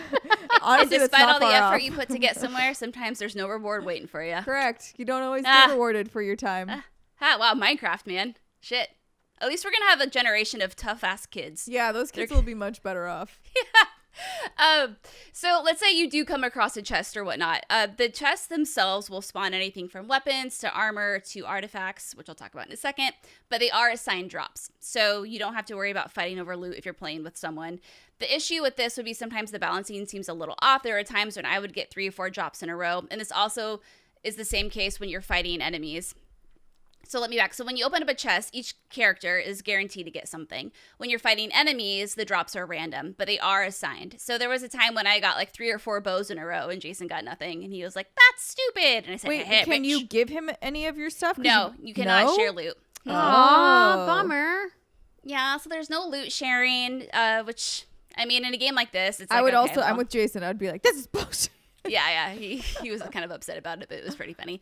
Honestly, that's despite not all the far effort off. you put to get somewhere, sometimes there's no reward waiting for you. Correct. You don't always Ah. get rewarded for your time. Wow, Minecraft, man. Shit. At least we're gonna have a generation of tough ass kids. Yeah, those kids will be much better off. So let's say you do come across a chest or whatnot. The chests themselves will spawn anything from weapons to armor to artifacts, which I'll talk about in a second, but they are assigned drops. So you don't have to worry about fighting over loot if you're playing with someone. The issue with this would be sometimes the balancing seems a little off. There are times when I would get 3 or 4 drops in a row, and this also is the same case when you're fighting enemies. So let me back. So when you open up a chest, each character is guaranteed to get something. When you're fighting enemies, the drops are random, but they are assigned. So there was a time when I got like 3 or 4 bows in a row and Jason got nothing. And he was like, that's stupid. And I said, Wait, hey, can bitch. you give him any of your stuff? 'Cause No, you cannot No? share loot. Aw, bummer. Yeah, so there's no loot sharing, which, I mean, in a game like this, it's like, I would okay, also, I'm well. with Jason. I'd be like, this is bullshit. Yeah, he was kind of upset about it, but it was pretty funny.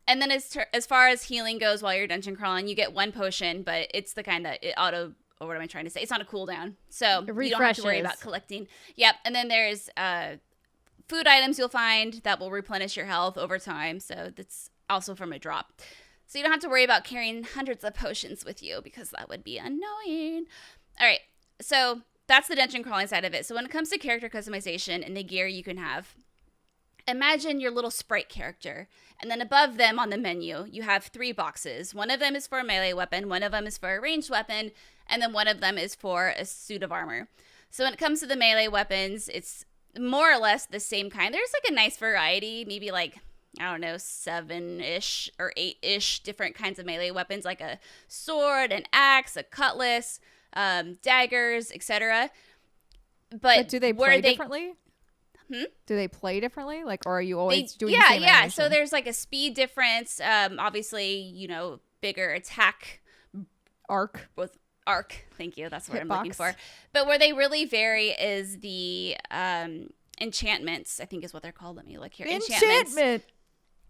And then as far as healing goes while you're dungeon crawling, you get 1 potion, but it's the kind that it auto, or what am I trying to say? It's on a cooldown, so you don't have to worry about refreshes. collecting. Yep, and then there's food items you'll find that will replenish your health over time, so that's also from a drop. So you don't have to worry about carrying hundreds of potions with you because that would be annoying. All right, so that's the dungeon crawling side of it. So when it comes to character customization and the gear you can have, imagine your little sprite character, and then above them on the menu, you have 3 boxes. One of them is for a melee weapon, one of them is for a ranged weapon, and then one of them is for a suit of armor. So when it comes to the melee weapons, it's more or less the same kind. There's like a nice variety, maybe like, I don't know, 7-ish or 8-ish different kinds of melee weapons, like a sword, an axe, a cutlass, daggers, etc. But do they play differently? Do they play differently? Like, or are you always doing the same Yeah. animation? So there's like a speed difference. Obviously, bigger attack arc. with arc. Thank you. That's what I'm looking Hitbox. for. But where they really vary is the enchantments, I think is what they're called. Let me look here. Enchantment.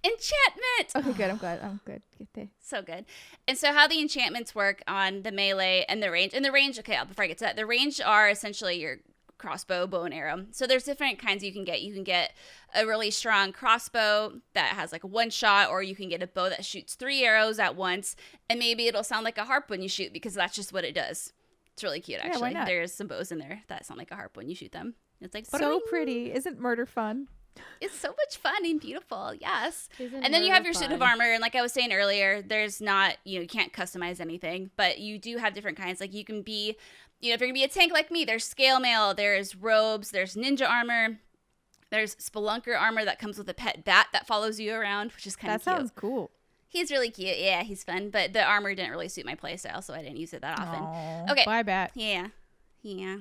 Enchantment. Okay, good. I'm good. Get there. So good. And so how the enchantments work on the melee and the range. And the range, okay, before I get to that, the range are essentially your crossbow, bow, and arrow. So there's different kinds you can get. You can get a really strong crossbow that has like a 1 shot, or you can get a bow that shoots 3 arrows at once, and maybe it'll sound like a harp when you shoot because that's just what it does. It's really cute, Yeah, why actually. not? There's some bows in there that sound like a harp when you shoot them. It's like So "Ba-ding." pretty. Isn't murder fun? It's so much fun and beautiful. Yes. Isn't And then you have your murder suit of fun? armor. And like I was saying earlier, there's not, you can't customize anything, but you do have different kinds. Like you can be, if you're going to be a tank like me, there's scale mail, there's robes, there's ninja armor, there's spelunker armor that comes with a pet bat that follows you around, which is kind of That cute. sounds cool. He's really cute. Yeah, he's fun. But the armor didn't really suit my playstyle, so I didn't use it that often. Aw, Okay. Bye, Bat. Yeah.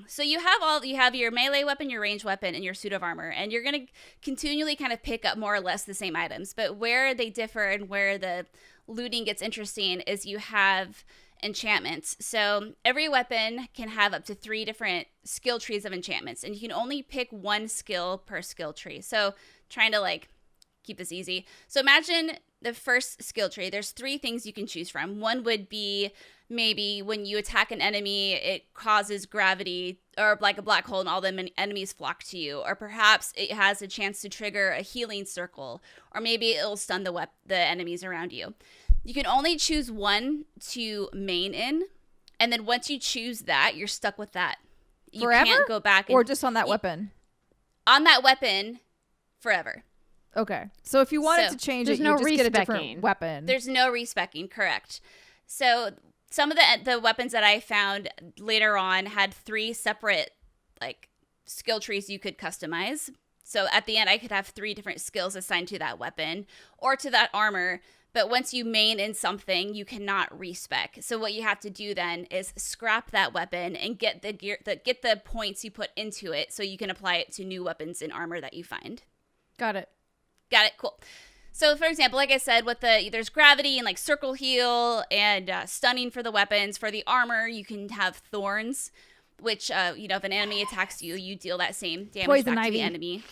So you have your melee weapon, your ranged weapon, and your suit of armor, and you're going to continually kind of pick up more or less the same items. But where they differ and where the looting gets interesting is you have enchantments. So every weapon can have up to 3 different skill trees of enchantments, and you can only pick 1 skill per skill tree. So trying to like keep this easy. So imagine the first skill tree. There's 3 things you can choose from. One would be maybe when you attack an enemy, it causes gravity or like a black hole and all the enemies flock to you. Or perhaps it has a chance to trigger a healing circle. Or maybe it'll stun the enemies around you. You can only choose 1 to main in. And then once you choose that, you're stuck with that. You Forever? can't go back. Or just on that weapon? On that weapon forever. Okay. So if you wanted So, to change there's it, no you just get a respecking. different weapon. There's no respecking, correct. So some of the weapons that I found later on had 3 separate like skill trees you could customize. So at the end, I could have 3 different skills assigned to that weapon or to that armor. But once you main in something, you cannot respec. So what you have to do then is scrap that weapon and get the gear, get the points you put into it, so you can apply it to new weapons and armor that you find. Got it. Got it. Cool. So, for example, like I said, with there's gravity and like circle heal and stunning for the weapons. For the armor, you can have thorns. which, if an enemy attacks you, you deal that same damage Poison back to ivy. the enemy.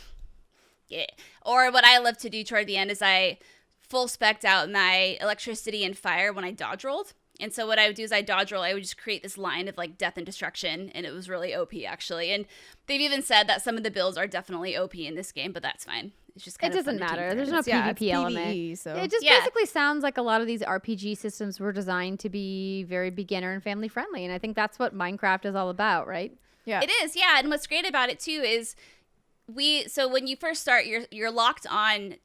Yeah. Or what I love to do toward the end is I full spec'd out my electricity and fire when I dodge rolled. And so what I would do is I dodge roll. I would just create this line of like death and destruction, and it was really OP actually. And they've even said that some of the builds are definitely OP in this game, but that's fine. It's just kind It of doesn't fun to team matter. There's things. no it's PvP element. PvE, so It just Yeah. basically sounds like a lot of these RPG systems were designed to be very beginner and family friendly, and I think that's what Minecraft is all about, right? yeah. It is, yeah. And what's great about it too is so when you first start, you're locked on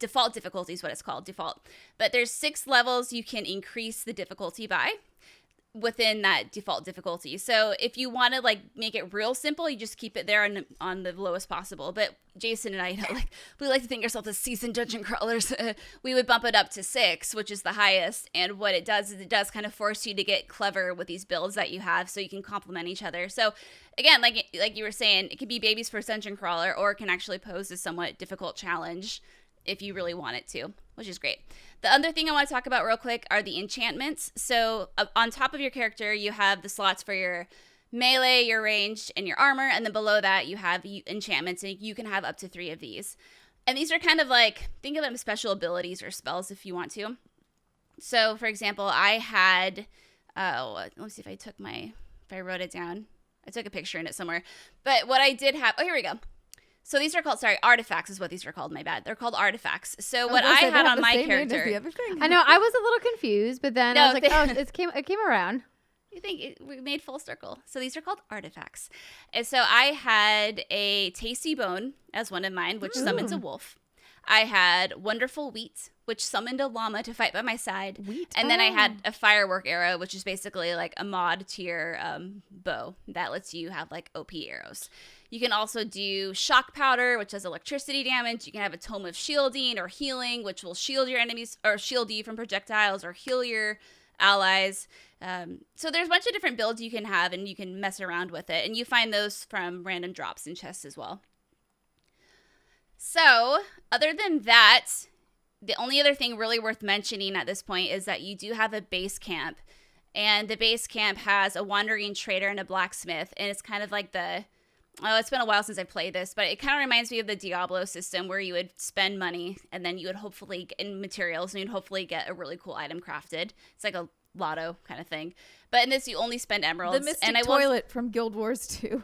default difficulty is what it's called, default. But there's 6 levels you can increase the difficulty by within that default difficulty. So if you want to like make it real simple, you just keep it there on the lowest possible. But Jason and I, we like to think ourselves as seasoned dungeon crawlers. We would bump it up to 6, which is the highest. And what it does is it does kind of force you to get clever with these builds that you have, so you can complement each other. So again, like you were saying, it could be baby's first dungeon crawler, or it can actually pose a somewhat difficult challenge if you really want it to, which is great. The other thing I want to talk about real quick are the enchantments. So on top of your character, you have the slots for your melee, your ranged, and your armor. And then below that, you have enchantments, and you can have up to 3 of these. And these are kind of like, think of them as special abilities or spells if you want to. So for example, I had, let me see if I wrote it down. I took a picture in it somewhere. But what I did have, here we go. So these are called, artifacts is what these are called, my bad. They're called artifacts. So what I had on my character. The other thing? I know, I was a little confused, but then I was like, it came around. You think we made full circle. So these are called artifacts. And so I had a tasty bone as one of mine, which summons a wolf. I had wonderful wheat, which summoned a llama to fight by my side. And then I had a firework arrow, which is basically like a mod to your bow that lets you have like OP arrows. You can also do shock powder, which does electricity damage. You can have a tome of shielding or healing, which will shield your enemies or shield you from projectiles or heal your allies. So there's a bunch of different builds you can have, and you can mess around with it. And you find those from random drops in chests as well. So other than that, the only other thing really worth mentioning at this point is that you do have a base camp. And the base camp has a wandering trader and a blacksmith. And it's kind of like it's been a while since I played this, but it kind of reminds me of the Diablo system where you would spend money and then you would hopefully get in materials and you'd hopefully get a really cool item crafted. It's like a lotto kind of thing. But in this, you only spend emeralds. The Mystic Toilet from Guild Wars 2.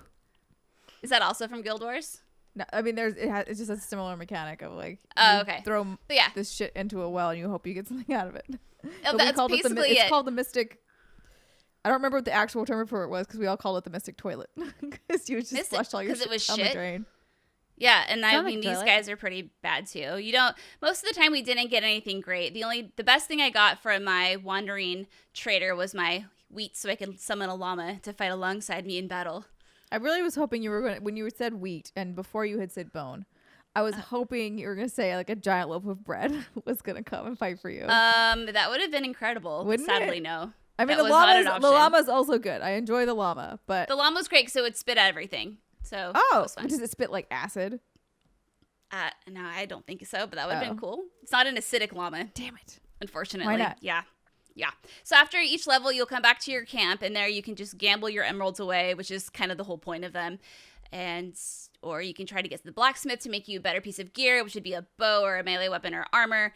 Is that also from Guild Wars? No, I mean, it's just a similar mechanic of like, okay. Throw this shit into a well and you hope you get something out of it. That's basically it. It's called the Mystic. I don't remember what the actual term for it was because we all called it the Mystic Toilet because you just flushed all your shit down the drain. Yeah, and I mean, toilet. these guys are pretty bad too. Most of the time we didn't get anything great. The best thing I got from my wandering trader was my wheat so I could summon a llama to fight alongside me in battle. I really was hoping you were going to, when you said wheat and before you had said bone, I was hoping you were going to say like a giant loaf of bread was going to come and fight for you. That would have been incredible. Wouldn't Sadly, it? no. I mean, That the was not an option. llama's also good. I enjoy the llama, but The llama was great because it would spit out everything. So that was fun. does it spit like acid? No, I don't think so, but that would have been cool. It's not an acidic llama. Damn it. Unfortunately. Why not? Yeah. So after each level, you'll come back to your camp, and there you can just gamble your emeralds away, which is kind of the whole point of them. Or you can try to get the blacksmith to make you a better piece of gear, which would be a bow or a melee weapon or armor.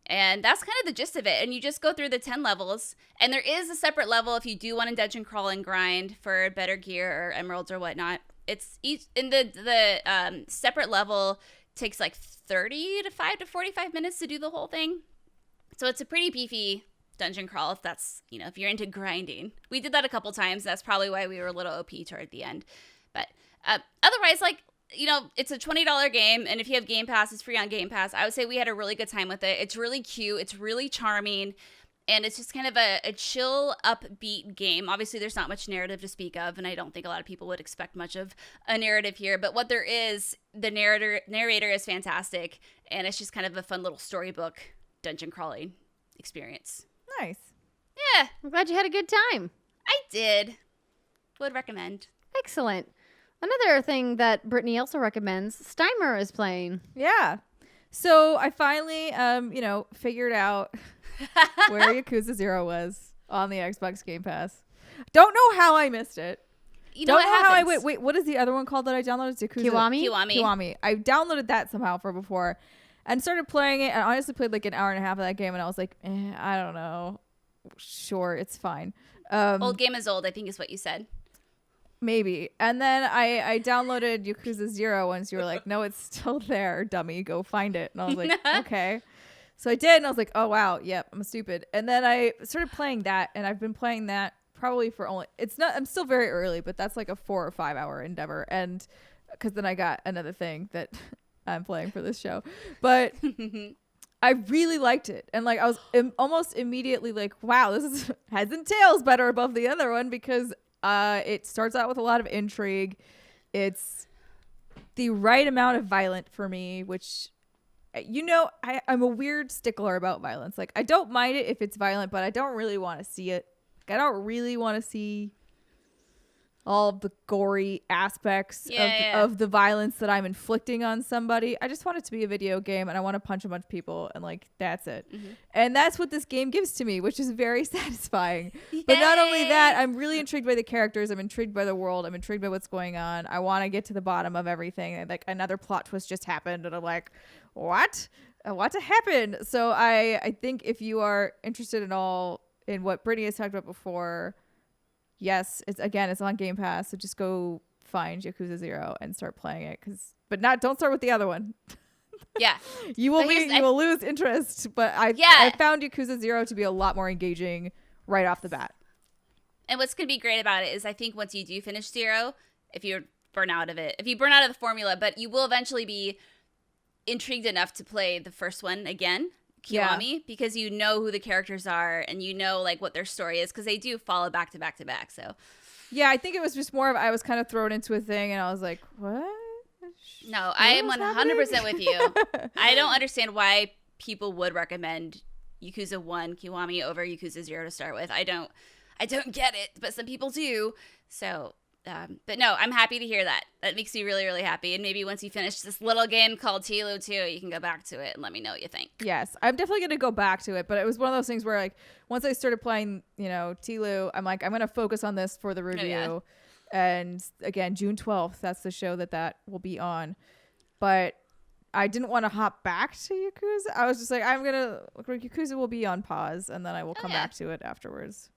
And that's kind of the gist of it. And you just go through the 10 levels. And there is a separate level if you do want to dungeon crawl and grind for better gear or emeralds or whatnot. It's each in the separate level takes like 35 to 45 minutes to do the whole thing. So it's a pretty beefy dungeon crawl if that's, if you're into grinding. We did that a couple times. That's probably why we were a little OP toward the end. But otherwise, it's a $20 game, and if you have Game Pass, it's free on Game Pass. I would say we had a really good time with it. It's really cute. It's really charming, and it's just kind of a chill, upbeat game. Obviously, there's not much narrative to speak of, and I don't think a lot of people would expect much of a narrative here. But what there is, the narrator is fantastic, and it's just kind of a fun little storybook dungeon crawling experience. Nice. Yeah, I'm glad you had a good time. I did. Would recommend. Excellent. Another thing that Brittany also recommends, Steimer is playing. Yeah. So I finally, figured out where Yakuza 0 was on the Xbox Game Pass. Don't know how I missed it. You know Don't what know how I happens? wait. What is the other one called that I downloaded? Yakuza. Kiwami? I downloaded that somehow from before, and started playing it. And I honestly played like an hour and a half of that game, and I was like, I don't know. Sure, it's fine. Old game is old, I think is what you said. Maybe. And then I downloaded Yakuza 0 once you were like, no, it's still there, dummy. Go find it. And I was like, okay. So I did, and I was like, oh, wow. Yep, I'm stupid. And then I started playing that, and I've been playing that probably for only, I'm still very early, but that's like a 4 or 5 hour endeavor. And because then I got another thing that I'm playing for this show. But I really liked it. And like I was almost immediately like, wow, this is heads and tails better above the other one, because it starts out with a lot of intrigue. It's the right amount of violent for me, which, I'm a weird stickler about violence. Like, I don't mind it if it's violent, but I don't really want to see it. Like, I don't really want to see all of the gory aspects of the violence that I'm inflicting on somebody. I just want it to be a video game, and I want to punch a bunch of people, and like, that's it. Mm-hmm. And that's what this game gives to me, which is very satisfying. Yay! But not only that, I'm really intrigued by the characters. I'm intrigued by the world. I'm intrigued by what's going on. I want to get to the bottom of everything. And like, another plot twist just happened, and I'm like, what happened? So I think if you are interested at all in what Brittany has talked about before, yes, it's on Game Pass, so just go find Yakuza 0 and start playing it. But don't start with the other one. Yeah, you will lose interest. But I found Yakuza 0 to be a lot more engaging right off the bat. And what's gonna be great about it is, I think once you do finish 0, if you burn out of the formula, but you will eventually be intrigued enough to play the first one again, Kiwami, because you know who the characters are, and you know like what their story is, because they do follow back to back to back. So yeah, I think it was just more of, I was kind of thrown into a thing, and I was like, what? No, I am 100% with you. I don't understand why people would recommend Yakuza 1 Kiwami over Yakuza 0 to start with. I don't get it, but some people do. So but no, I'm happy to hear that. That makes me really, really happy. And maybe once you finish this little game called Tilu 2, you can go back to it and let me know what you think. Yes, I'm definitely going to go back to it. But it was one of those things where, like, once I started playing, Tilu, I'm like, I'm going to focus on this for the review. Oh, yeah. And again, June 12th, that's the show that will be on. But I didn't want to hop back to Yakuza. I was just like, Yakuza will be on pause, and then I will come back to it afterwards.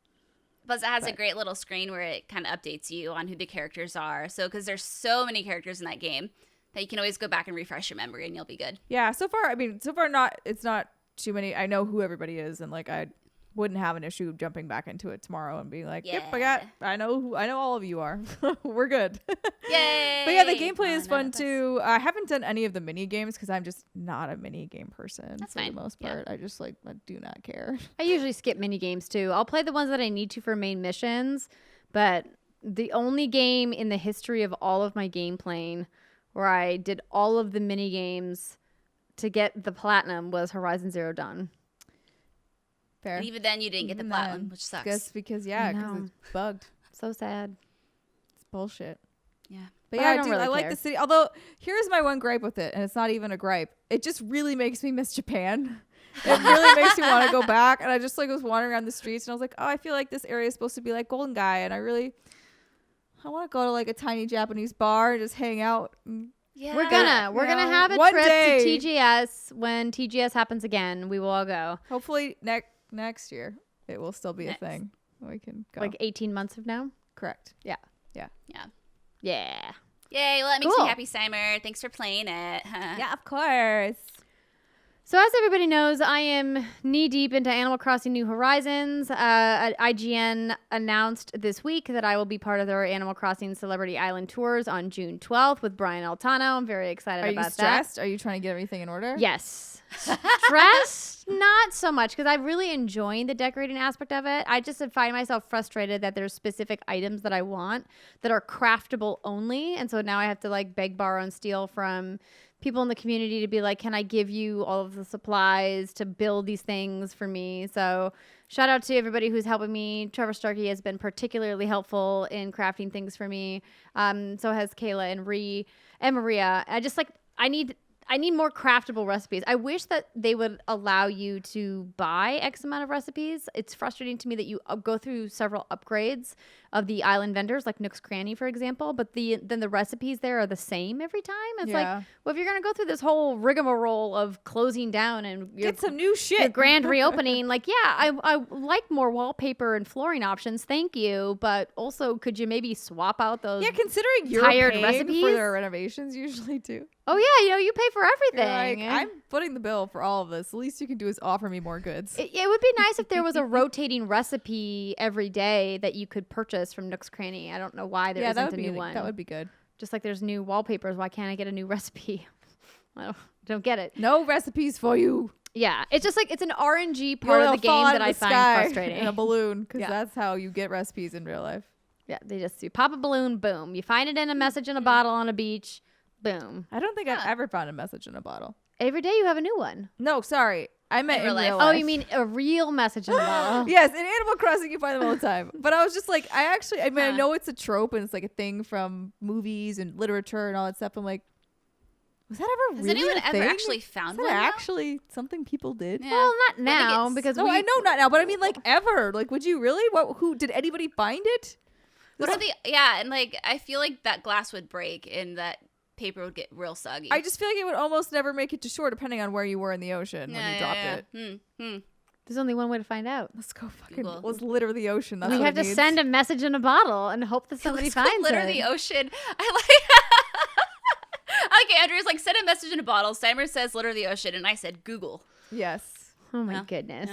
Plus, it has a great little screen where it kind of updates you on who the characters are. So, because there's so many characters in that game that you can always go back and refresh your memory, and you'll be good. Yeah. So far, it's not too many. I know who everybody is, and like, I wouldn't have an issue jumping back into it tomorrow and being like, yep, I know all of you are. We're good. Yay! But yeah, the gameplay is fun too. I haven't done any of the mini games because I'm just not a mini game person. That's for fine. The most part. I just I do not care. I usually skip mini games too. I'll play the ones that I need to for main missions, but the only game in the history of all of my game playing where I did all of the mini games to get the platinum was Horizon Zero Dawn. Fair. And even then, you didn't get the platinum, which sucks. Guess because it's bugged. So sad. It's bullshit. Yeah. But yeah, I like the city. Although, here's my one gripe with it, and it's not even a gripe. It just really makes me miss Japan. It really makes me want to go back. And I just was wandering around the streets, and I was like, oh, I feel like this area is supposed to be like Golden Guy, and I want to go to like a tiny Japanese bar and just hang out. Yeah. We're gonna have a trip to TGS when TGS happens again. We will all go. Hopefully next year it will still be a thing. We can go. Like 18 months from now? Correct. Yeah. Yay, well, that makes me happy, Steimer. Thanks for playing it. Yeah, of course. So as everybody knows, I am knee-deep into Animal Crossing New Horizons. IGN announced this week that I will be part of their Animal Crossing Celebrity Island Tours on June 12th with Brian Altano. I'm very excited about that. Are you stressed? Are you trying to get everything in order? Yes. Stressed? Not so much, because I really enjoy the decorating aspect of it. I just find myself frustrated that there's specific items that I want that are craftable only. And so now I have to beg, borrow, and steal from people in the community to be like, can I give you all of the supplies to build these things for me? So shout out to everybody who's helping me. Trevor Starkey has been particularly helpful in crafting things for me. So has Kayla and Maria. I I need more craftable recipes. I wish that they would allow you to buy X amount of recipes. It's frustrating to me that you go through several upgrades of the island vendors, like Nook's Cranny, for example, but then the recipes there are the same every time. It's like, well, if you're going to go through this whole rigmarole of closing down and get some new shit, your grand reopening, like, yeah, I like more wallpaper and flooring options. Thank you. But also, could you maybe swap out those considering you're tired paying recipes for their renovations usually too. Oh, yeah, you pay for everything. You're like, I'm footing the bill for all of this. The least you can do is offer me more goods. It would be nice if there was a rotating recipe every day that you could purchase from Nook's Cranny. I don't know why there isn't a new one. That would be good. Just like there's new wallpapers. Why can't I get a new recipe? I don't get it. No recipes for you. Yeah, it's just like it's an RNG part of the game that I find frustrating. In a balloon, because that's how you get recipes in real life. Yeah, they just do pop a balloon, boom. You find it in a message in a bottle on a beach, boom. I don't think I've ever found a message in a bottle. Every day you have a new one. No, sorry. I meant in real life. Oh, you mean a real message in a bottle? Yes, in Animal Crossing you find them all the time. But I was just like, I know it's a trope and it's like a thing from movies and literature and all that stuff. I'm like, was that ever really anyone a ever thing? actually found Is one? that actually something people did? Yeah. Well, not now because no, I know not now, but I mean like ever. Like, would you really? Who did anybody find it? What are the and like I feel like that glass would break and that paper would get real soggy. I just feel like it would almost never make it to shore depending on where you were in the ocean when you dropped it. There's only one way to find out. Let's go fucking let's litter the ocean. That's we what have to send a message in a bottle and hope that somebody finds it. Litter the ocean. Okay, Andrea's like, send a message in a bottle. Steimer says litter the ocean, and I said Google. Yes. Oh my goodness.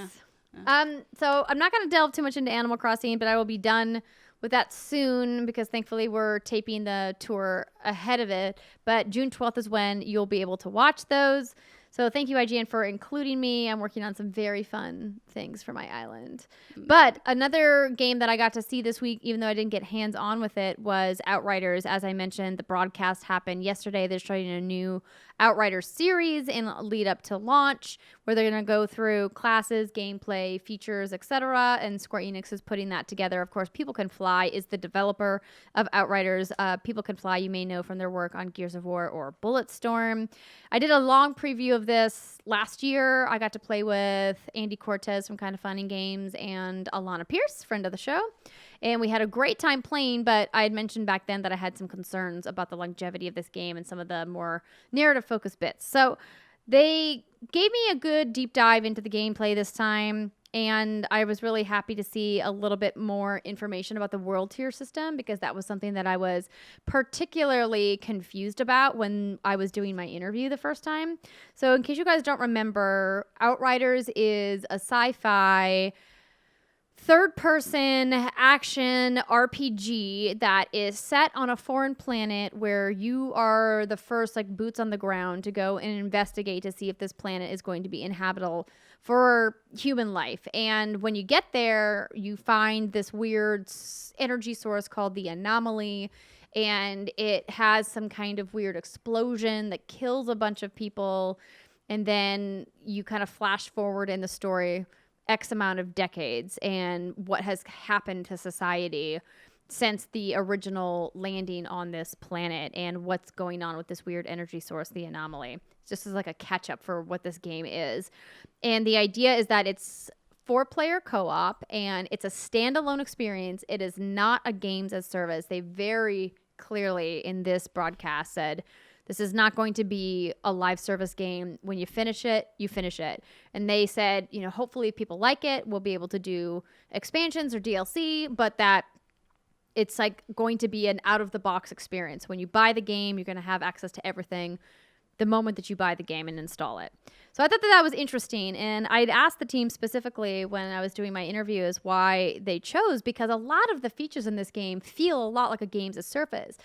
Yeah. So I'm not going to delve too much into Animal Crossing, but I will be done with that soon because thankfully we're taping the tour ahead of it. But June 12th is when you'll be able to watch those. So thank you, IGN, for including me. I'm working on some very fun things for my island. But another game that I got to see this week, even though I didn't get hands-on with it, was Outriders. As I mentioned, the broadcast happened yesterday. They're starting a new Outriders series in lead up to launch, where they're going to go through classes, gameplay, features, etc. And Square Enix is putting that together. Of course, People Can Fly is the developer of Outriders. People Can Fly, you may know from their work on Gears of War or Bulletstorm. I did a long preview of this last year. I got to play with Andy Cortez from Kind of Fun and Games and Alana Pierce, friend of the show. And we had a great time playing, but I had mentioned back then that I had some concerns about the longevity of this game and some of the more narrative-focused bits. So they gave me a good deep dive into the gameplay this time, and I was really happy to see a little bit more information about the world tier system because that was something that I was particularly confused about when I was doing my interview the first time. So in case you guys don't remember, Outriders is a sci-fi third-person action RPG that is set on a foreign planet where you are the first boots on the ground to go and investigate to see if this planet is going to be inhabitable for human life. And when you get there, you find this weird energy source called the Anomaly, and it has some kind of weird explosion that kills a bunch of people, and then you kind of flash forward in the story X amount of decades and what has happened to society since the original landing on this planet and what's going on with this weird energy source, the Anomaly. It's just as like a catch up for what this game is. And the idea is that it's 4-player co-op and it's a standalone experience. It is not a games as service. They very clearly in this broadcast said, this is not going to be a live service game. When you finish it, you finish it. And they said, hopefully if people like it, we'll be able to do expansions or DLC, but that it's going to be an out-of-the-box experience. When you buy the game, you're going to have access to everything the moment that you buy the game and install it. So I thought that was interesting. And I'd asked the team specifically when I was doing my interviews why they chose, because a lot of the features in this game feel a lot like a games as service.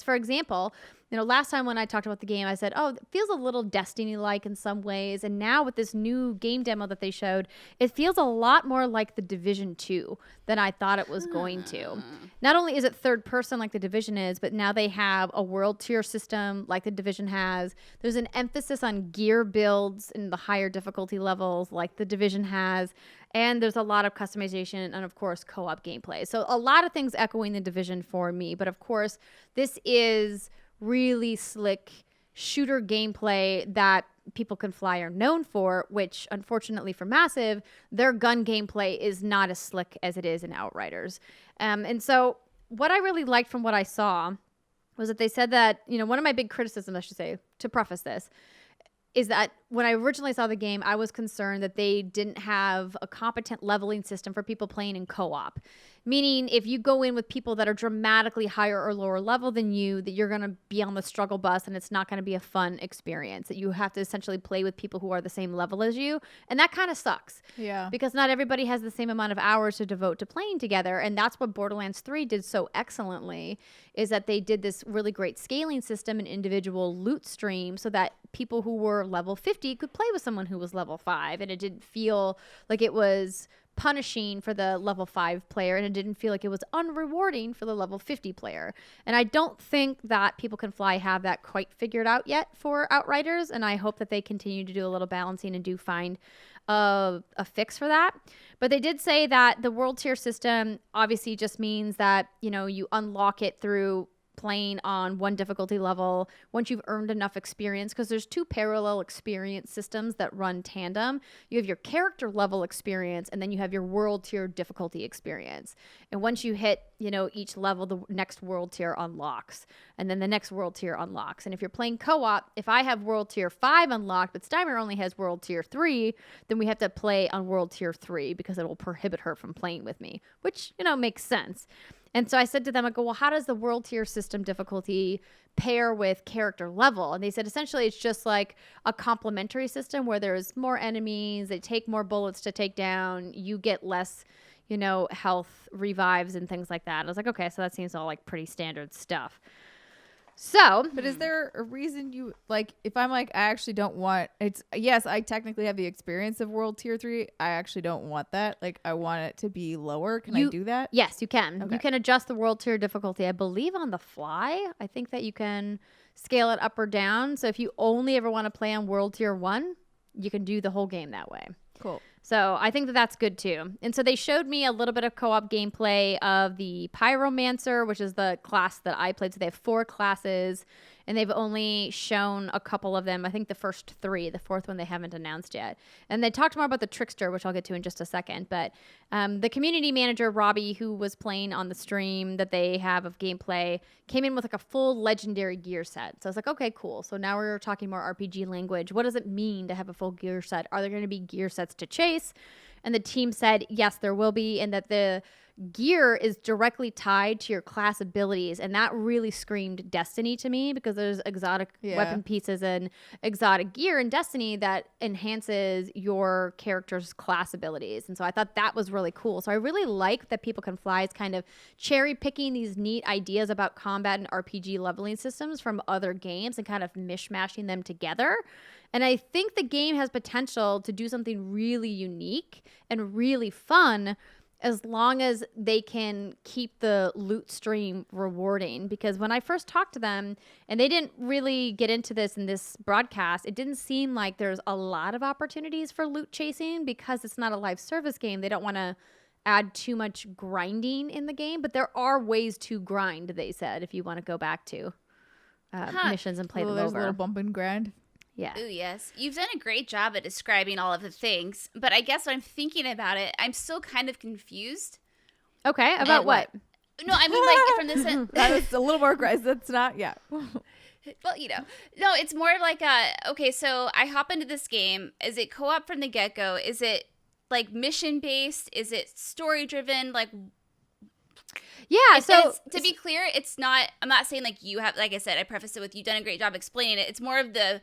For example, last time when I talked about the game, I said, it feels a little Destiny-like in some ways. And now with this new game demo that they showed, it feels a lot more like The Division 2 than I thought it was going to. Not only is it third person like The Division is, but now they have a world tier system like The Division has. There's an emphasis on gear builds in the higher difficulty levels like The Division has. And there's a lot of customization and, of course, co-op gameplay. So a lot of things echoing The Division for me. But, of course, this is really slick shooter gameplay that People Can Fly are known for, which unfortunately for Massive, their gun gameplay is not as slick as it is in Outriders. And so what I really liked from what I saw was that they said that, one of my big criticisms, I should say, to preface this, is that when I originally saw the game, I was concerned that they didn't have a competent leveling system for people playing in co-op. Meaning, if you go in with people that are dramatically higher or lower level than you, that you're going to be on the struggle bus and it's not going to be a fun experience. That you have to essentially play with people who are the same level as you. And that kind of sucks. Yeah. Because not everybody has the same amount of hours to devote to playing together. And that's what Borderlands 3 did so excellently, is that they did this really great scaling system and individual loot stream so that people who were level 50 could play with someone who was level 5. And it didn't feel like it was punishing for the level 5 player, and it didn't feel like it was unrewarding for the level 50 player. And I don't think that People Can Fly have that quite figured out yet for Outriders, and I hope that they continue to do a little balancing and do find a fix for that. But they did say that the world tier system obviously just means that, you unlock it through playing on one difficulty level once you've earned enough experience, because there's 2 parallel experience systems that run tandem. You have your character level experience, and then you have your world tier difficulty experience. And once you hit, each level, the next world tier unlocks, and then the next world tier unlocks. And if you're playing co-op, if I have world tier 5 unlocked, but Steimer only has world tier 3, then we have to play on world tier 3 because it will prohibit her from playing with me, which, makes sense. And so I said to them, I go, well, how does the world tier system difficulty pair with character level? And they said, essentially, it's just like a complementary system where there's more enemies, they take more bullets to take down, you get less, health revives and things like that. I was like, okay, so that seems all like pretty standard stuff. So, but is there a reason you like, if I'm like, I actually don't want yes, I technically have the experience of world tier 3. I actually don't want that. Like, I want it to be lower. Can I do that? Yes, you can. Okay. You can adjust the world tier difficulty, I believe, on the fly. I think that you can scale it up or down. So if you only ever want to play on world tier 1, you can do the whole game that way. Cool. So I think that that's good too. And so they showed me a little bit of co-op gameplay of the Pyromancer, which is the class that I played. So they have 4 classes, and they've only shown a couple of them. I think the first 3, the 4th one they haven't announced yet. And they talked more about the Trickster, which I'll get to in just a second. But the community manager, Robbie, who was playing on the stream that they have of gameplay, came in with like a full legendary gear set. So I was like, okay, cool. So now we're talking more RPG language. What does it mean to have a full gear set? Are there going to be gear sets to chase? And the team said, yes, there will be, and that the gear is directly tied to your class abilities. And that really screamed Destiny to me, because there's exotic weapon pieces and exotic gear in Destiny that enhances your character's class abilities. And so I thought that was really cool. So I really like that People Can Fly is kind of cherry picking these neat ideas about combat and RPG leveling systems from other games and kind of mishmashing them together. And I think the game has potential to do something really unique and really fun, as long as they can keep the loot stream rewarding. Because when I first talked to them, and they didn't really get into this in this broadcast, it didn't seem like there's a lot of opportunities for loot chasing, because it's not a live service game. They don't want to add too much grinding in the game, but there are ways to grind, they said, if you want to go back to missions and play them There's over. a little bump and grind. Yeah. Ooh, yes. You've done a great job at describing all of the things, but I guess when I'm thinking about it, I'm still kind of confused. Okay, about what? No, I mean, like, from this... That was a little more aggressive. That's not, yeah. Well, no, it's more like, okay, so I hop into this game. Is it co-op from the get-go? Is it, like, mission-based? Is it story-driven? Like... Yeah, so to be clear, it's not, I'm not saying like you have, like I said, I prefaced it with you've done a great job explaining it. It's more of the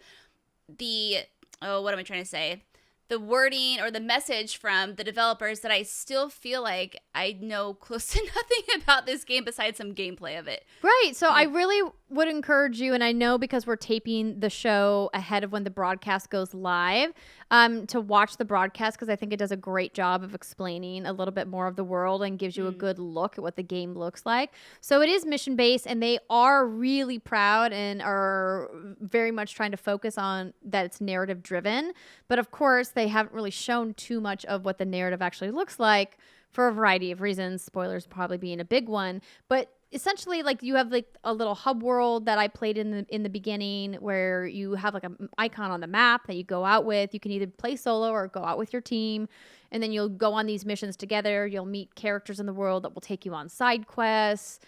what am I trying to say? The wording or the message from the developers that I still feel like I know close to nothing about this game besides some gameplay of it. Right. So I really would encourage you, and I know because we're taping the show ahead of when the broadcast goes live, to watch the broadcast, because I think it does a great job of explaining a little bit more of the world and gives you a good look at what the game looks like. So it is mission based, and they are really proud and are very much trying to focus on that it's narrative driven. But of course, they haven't really shown too much of what the narrative actually looks like for a variety of reasons, spoilers probably being a big one. But essentially, like, you have like a little hub world that I played in the beginning, where you have like an icon on the map that you go out with. You can either play solo or go out with your team, and then you'll go on these missions together. You'll meet characters in the world that will take you on side quests.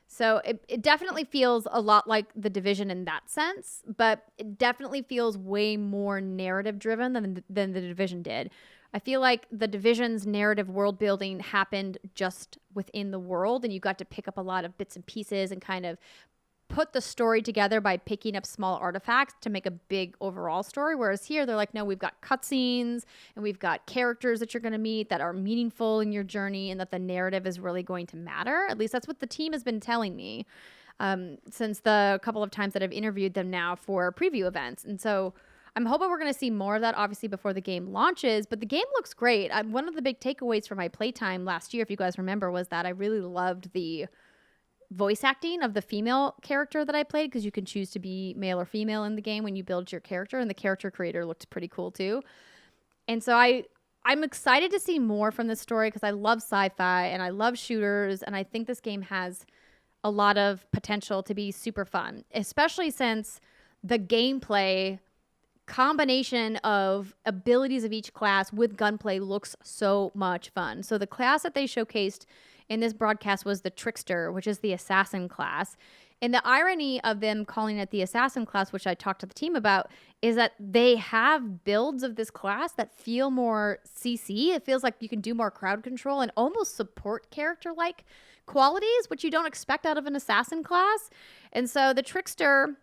So it definitely feels a lot like The Division in that sense, but it definitely feels way more narrative driven than The Division did. I feel like The Division's narrative world building happened just within the world, and you got to pick up a lot of bits and pieces and kind of put the story together by picking up small artifacts to make a big overall story. Whereas here, they're like, no, we've got cutscenes and we've got characters that you're going to meet that are meaningful in your journey, and that the narrative is really going to matter. At least that's what the team has been telling me since the couple of times that I've interviewed them now for preview events. And so I'm hoping we're going to see more of that, obviously, before the game launches. But the game looks great. One of the big takeaways from my playtime last year, if you guys remember, was that I really loved the voice acting of the female character that I played, because you can choose to be male or female in the game when you build your character, and the character creator looked pretty cool too. And so I'm excited to see more from this story, because I love sci-fi and I love shooters, and I think this game has a lot of potential to be super fun, especially since the gameplay combination of abilities of each class with gunplay looks so much fun. So the class that they showcased in this broadcast was the Trickster, which is the assassin class. And the irony of them calling it the assassin class, which I talked to the team about, is that they have builds of this class that feel more CC. It feels like you can do more crowd control and almost support character-like qualities, which you don't expect out of an assassin class. And so the Trickster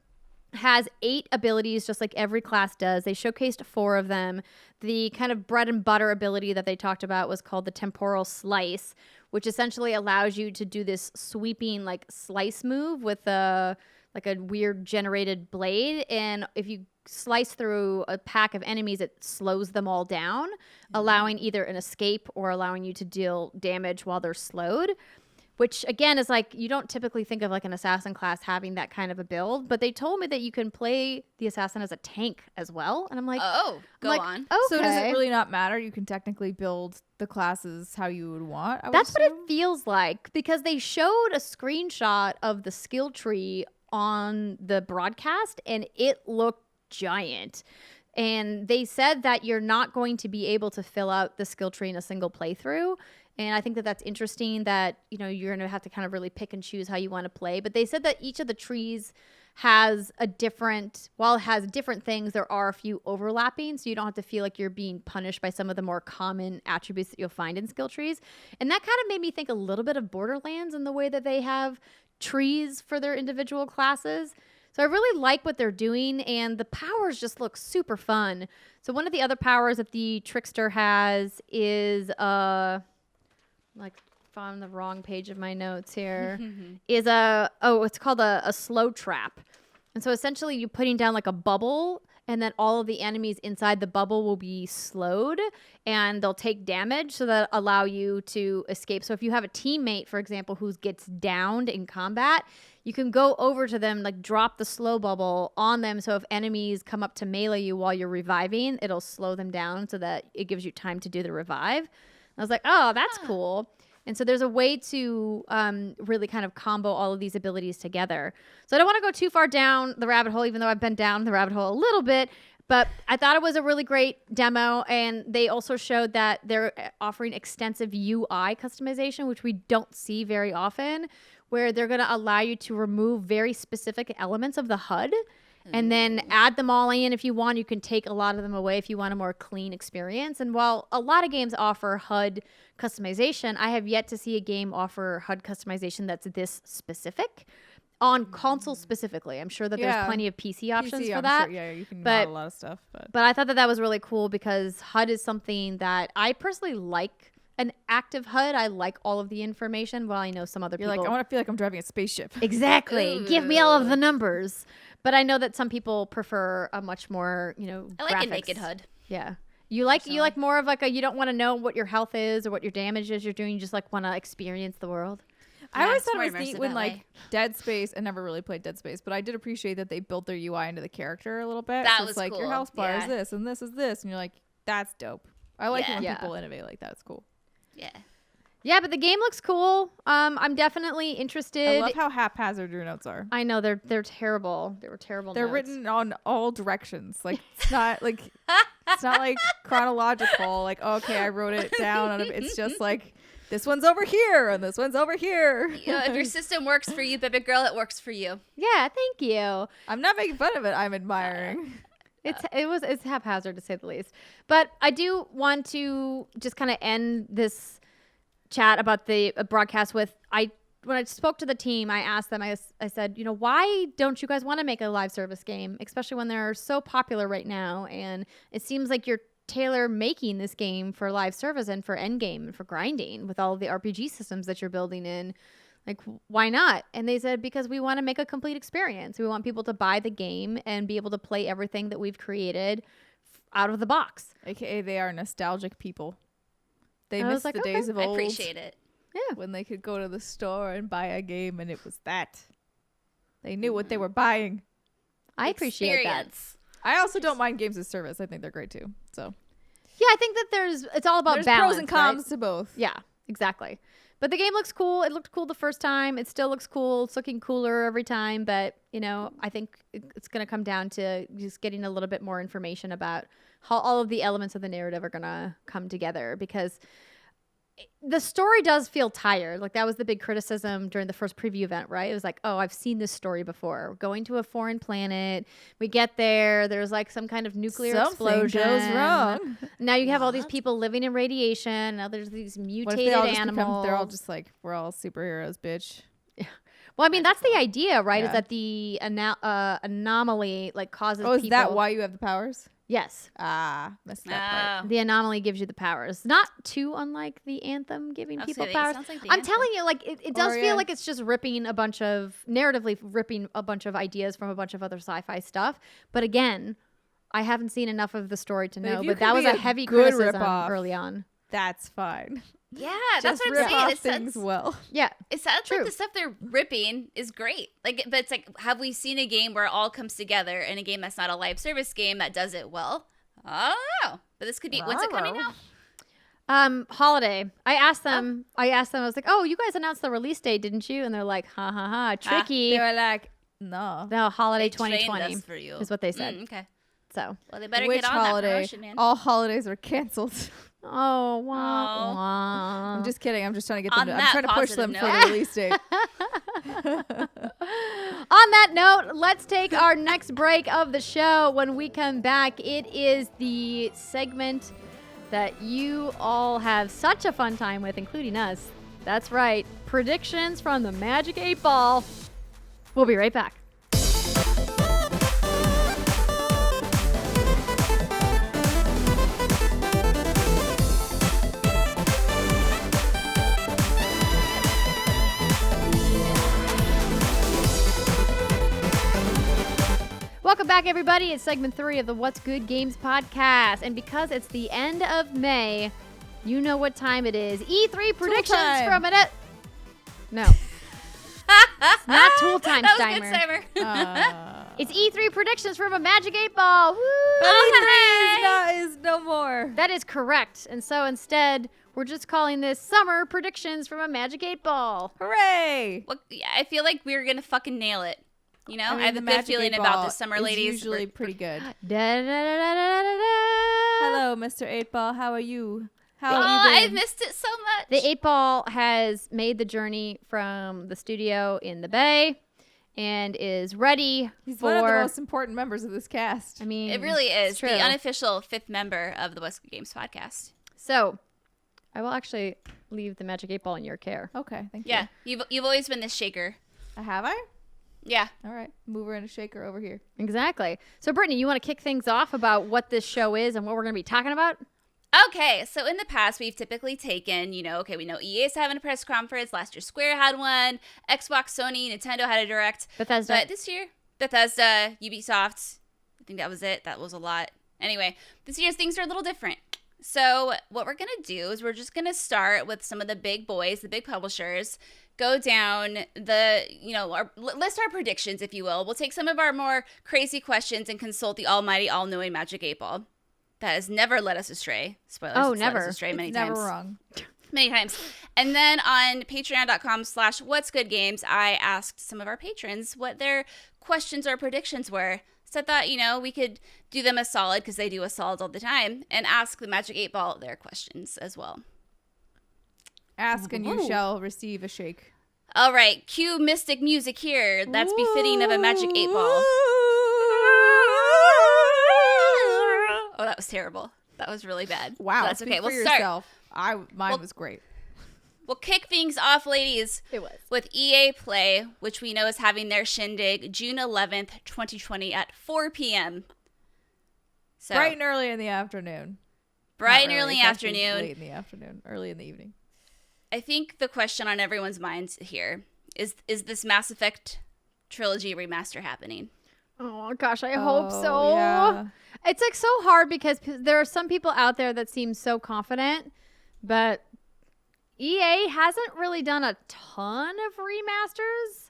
has 8 abilities, just like every class does. They showcased 4 of them. The kind of bread and butter ability that they talked about was called the Temporal Slice, which essentially allows you to do this sweeping like slice move with a weird generated blade. And if you slice through a pack of enemies, it slows them all down, allowing either an escape or allowing you to deal damage while they're slowed. Which, again, is like, you don't typically think of like an assassin class having that kind of a build, but they told me that you can play the assassin as a tank as well. And I'm like, oh, go on. Okay. So does it really not matter? You can technically build the classes how you would want, I would That's assume? what it feels like, because they showed a screenshot of the skill tree on the broadcast, and it looked giant. And they said that you're not going to be able to fill out the skill tree in a single playthrough. And I think that that's interesting, that, you know, you're going to have to kind of really pick and choose how you want to play. But they said that each of the trees has a different, while it has different things, there are a few overlapping. So you don't have to feel like you're being punished by some of the more common attributes that you'll find in skill trees. And that kind of made me think a little bit of Borderlands in the way that they have trees for their individual classes. So I really like what they're doing, and the powers just look super fun. So one of the other powers that the Trickster has is like found the wrong page of my notes here, is it's called a slow trap. And so essentially you're putting down like a bubble, and then all of the enemies inside the bubble will be slowed and they'll take damage, so that allow you to escape. So if you have a teammate, for example, who gets downed in combat, you can go over to them, like drop the slow bubble on them. So if enemies come up to melee you while you're reviving, it'll slow them down so that it gives you time to do the revive. I was like, oh, that's cool. And so there's a way to really kind of combo all of these abilities together. So I don't want to go too far down the rabbit hole, even though I've been down the rabbit hole a little bit. But I thought it was a really great demo. And they also showed that they're offering extensive UI customization, which we don't see very often, where they're going to allow you to remove very specific elements of the HUD and then add them all in if you want. You can take a lot of them away if you want a more clean experience. And while a lot of games offer HUD customization, I have yet to see a game offer HUD customization that's this specific on console specifically. I'm sure that there's plenty of PC options for that. Sure, yeah, you can mod a lot of stuff. But I thought that was really cool, because HUD is something that I personally like. An active HUD, I like all of the information. While I know some other people, like, I want to feel like I'm driving a spaceship. Exactly. Ooh. Give me all of the numbers. But I know that some people prefer a much more, I like graphics. a naked HUD. Yeah. You like more of like you don't want to know what your health is or what your damage is you're doing. You just like want to experience the world. I always it's thought more it was neat immersive when that like way. Dead Space. I never really played Dead Space, but I did appreciate that they built their UI into the character a little bit. That So was it's like your cool. health bar is Yeah. this and this is this, and you're like, that's dope. I like it when Yeah. people innovate like that. It's cool. Yeah. Yeah, but the game looks cool. I'm definitely interested. I love how haphazard your notes are. I know they're terrible. They were terrible. They're notes. written on all directions. Like it's not like chronological. Like okay, I wrote it down. It's just like this one's over here and this one's over here. If your system works for you, baby girl, it works for you. Yeah, thank you. I'm not making fun of it. I'm admiring. It's haphazard to say the least. But I do want to just kind of end this chat about the broadcast with when I spoke to the team, I asked them, I said, why don't you guys want to make a live service game, especially when they're so popular right now? And it seems like you're making this game for live service and for endgame and for grinding with all of the RPG systems that you're building in. Like, why not? And they said, because we want to make a complete experience. We want people to buy the game and be able to play everything that we've created out of the box. AKA they are nostalgic people. They I was miss like, the okay. days of I old. appreciate it. Yeah. When they could go to the store and buy a game and it was that. They knew what they were buying. I appreciate that. Experience. I also don't mind games as service. I think they're great too. So Yeah, I think that it's all about there's balance. pros and cons right? to both. Yeah, exactly. But the game looks cool. It looked cool the first time. It still looks cool. It's looking cooler every time. But, I think it's going to come down to just getting a little bit more information about how all of the elements of the narrative are going to come together, because the story does feel tired. Like, that was the big criticism during the first preview event, right? It was like, oh, I've seen this story before. We're going to a foreign planet. We get there. There's like some kind of nuclear explosion. Goes wrong. Now you have all these people living in radiation. Now there's these What if mutated they all just animals. they're all just like, we're all superheroes, bitch. Well, I mean, that's the idea, right? Yeah. Is that the anomaly causes Oh, is people. that why you have the powers? Yes. Missed that part. The anomaly gives you the powers. Not too unlike the Anthem giving people powers. Sounds like the I'm Anthem. telling you, it does Or, feel yeah. like it's just narratively ripping a bunch of ideas from a bunch of other sci-fi stuff. But again, I haven't seen enough of the story to But know. if you But can that was be a a heavy good criticism ripoff. early on. That's fine. Yeah, that's Just what I'm rip saying. off It things sounds, well. Yeah. it sounds True. like the stuff they're ripping is great. But it's like, have we seen a game where it all comes together in a game that's not a live service game that does it well? I don't know. But this could be, when's it coming out? Holiday. I asked them, I was like, oh, you guys announced the release date, didn't you? And they're like, ha ha ha, tricky. They were like, no. No, holiday They trained 2020 us for you. is what they said. Okay. So, Well, they better Which get on holiday? that promotion, man. All holidays are canceled. wah, Oh. wah. I'm just kidding. I'm just trying to get On them. I'm that trying to push positive them note. for the release date. On that note, let's take our next break of the show. When we come back, it is the segment that you all have such a fun time with, including us. That's right, predictions from the Magic 8 Ball. We'll be right back. Welcome back, everybody. It's segment 3 of the What's Good Games podcast. And because it's the end of May, you know what time it is. E3 predictions time. from it. No. It's not Tool time, That was Steimer. good, Steimer. It's E3 predictions from a Magic 8 Ball. Woo! Is no more. That is correct. And so instead, we're just calling this Summer Predictions from a Magic 8 Ball. Hooray! Well, yeah, I feel like we're going to fucking nail it. You know, I mean, I have the a good Magic feeling 8 about Ball the summer is ladies. usually pretty good. Da-da-da-da-da-da-da. Hello, Mr. 8 Ball. How are you? How Oh, have you I've been? missed it so much. The 8 Ball has made the journey from the studio in the Bay and is ready He's for... one of the most important members of this cast. I mean, It really is it's true. the unofficial 5th member of the West Good Games podcast. So, I will actually leave the Magic 8 Ball in your care. Okay, thank Yeah, you. you've always been this shaker. Have I? Yeah. All right. Mover and a shaker over here. Exactly. So, Brittany, you want to kick things off about what this show is and what we're going to be talking about? Okay, so in the past, we've typically taken, we know EA's having a press conference. Last year, Square had one. Xbox, Sony, Nintendo had a direct. Bethesda. But this year, Bethesda, Ubisoft, I think that was it. That was a lot. Anyway, this year's things are a little different. So what we're going to do is we're just going to start with some of the big boys, the big publishers, go down the, list our predictions, if you will. We'll take some of our more crazy questions and consult the almighty, all-knowing Magic 8 Ball. That has never led us astray. Spoilers. Oh, it's led never. us astray many It's times. never wrong. Many times. And then on patreon.com/whatsgoodgames, I asked some of our patrons what their questions or predictions were. So I thought, we could do them a solid, because they do us solids all the time, and ask the Magic 8 Ball their questions as well. Ask and you shall receive a shake. All right, cue mystic music here. That's befitting of a Magic 8 Ball. Oh, that was terrible. That was really bad. Wow. So that's okay. We'll start. Yourself. Mine was great. We'll kick things off, ladies. It was. With EA Play, which we know is having their shindig June 11th, 2020 at 4 p.m. So Bright and early in the afternoon. bright and Not early it's actually afternoon. Late in the afternoon. Early in the evening. I think the question on everyone's minds here is this Mass Effect trilogy remaster happening? Oh gosh, I hope so. Oh, yeah. It's like so hard because there are some people out there that seem so confident, but EA hasn't really done a ton of remasters.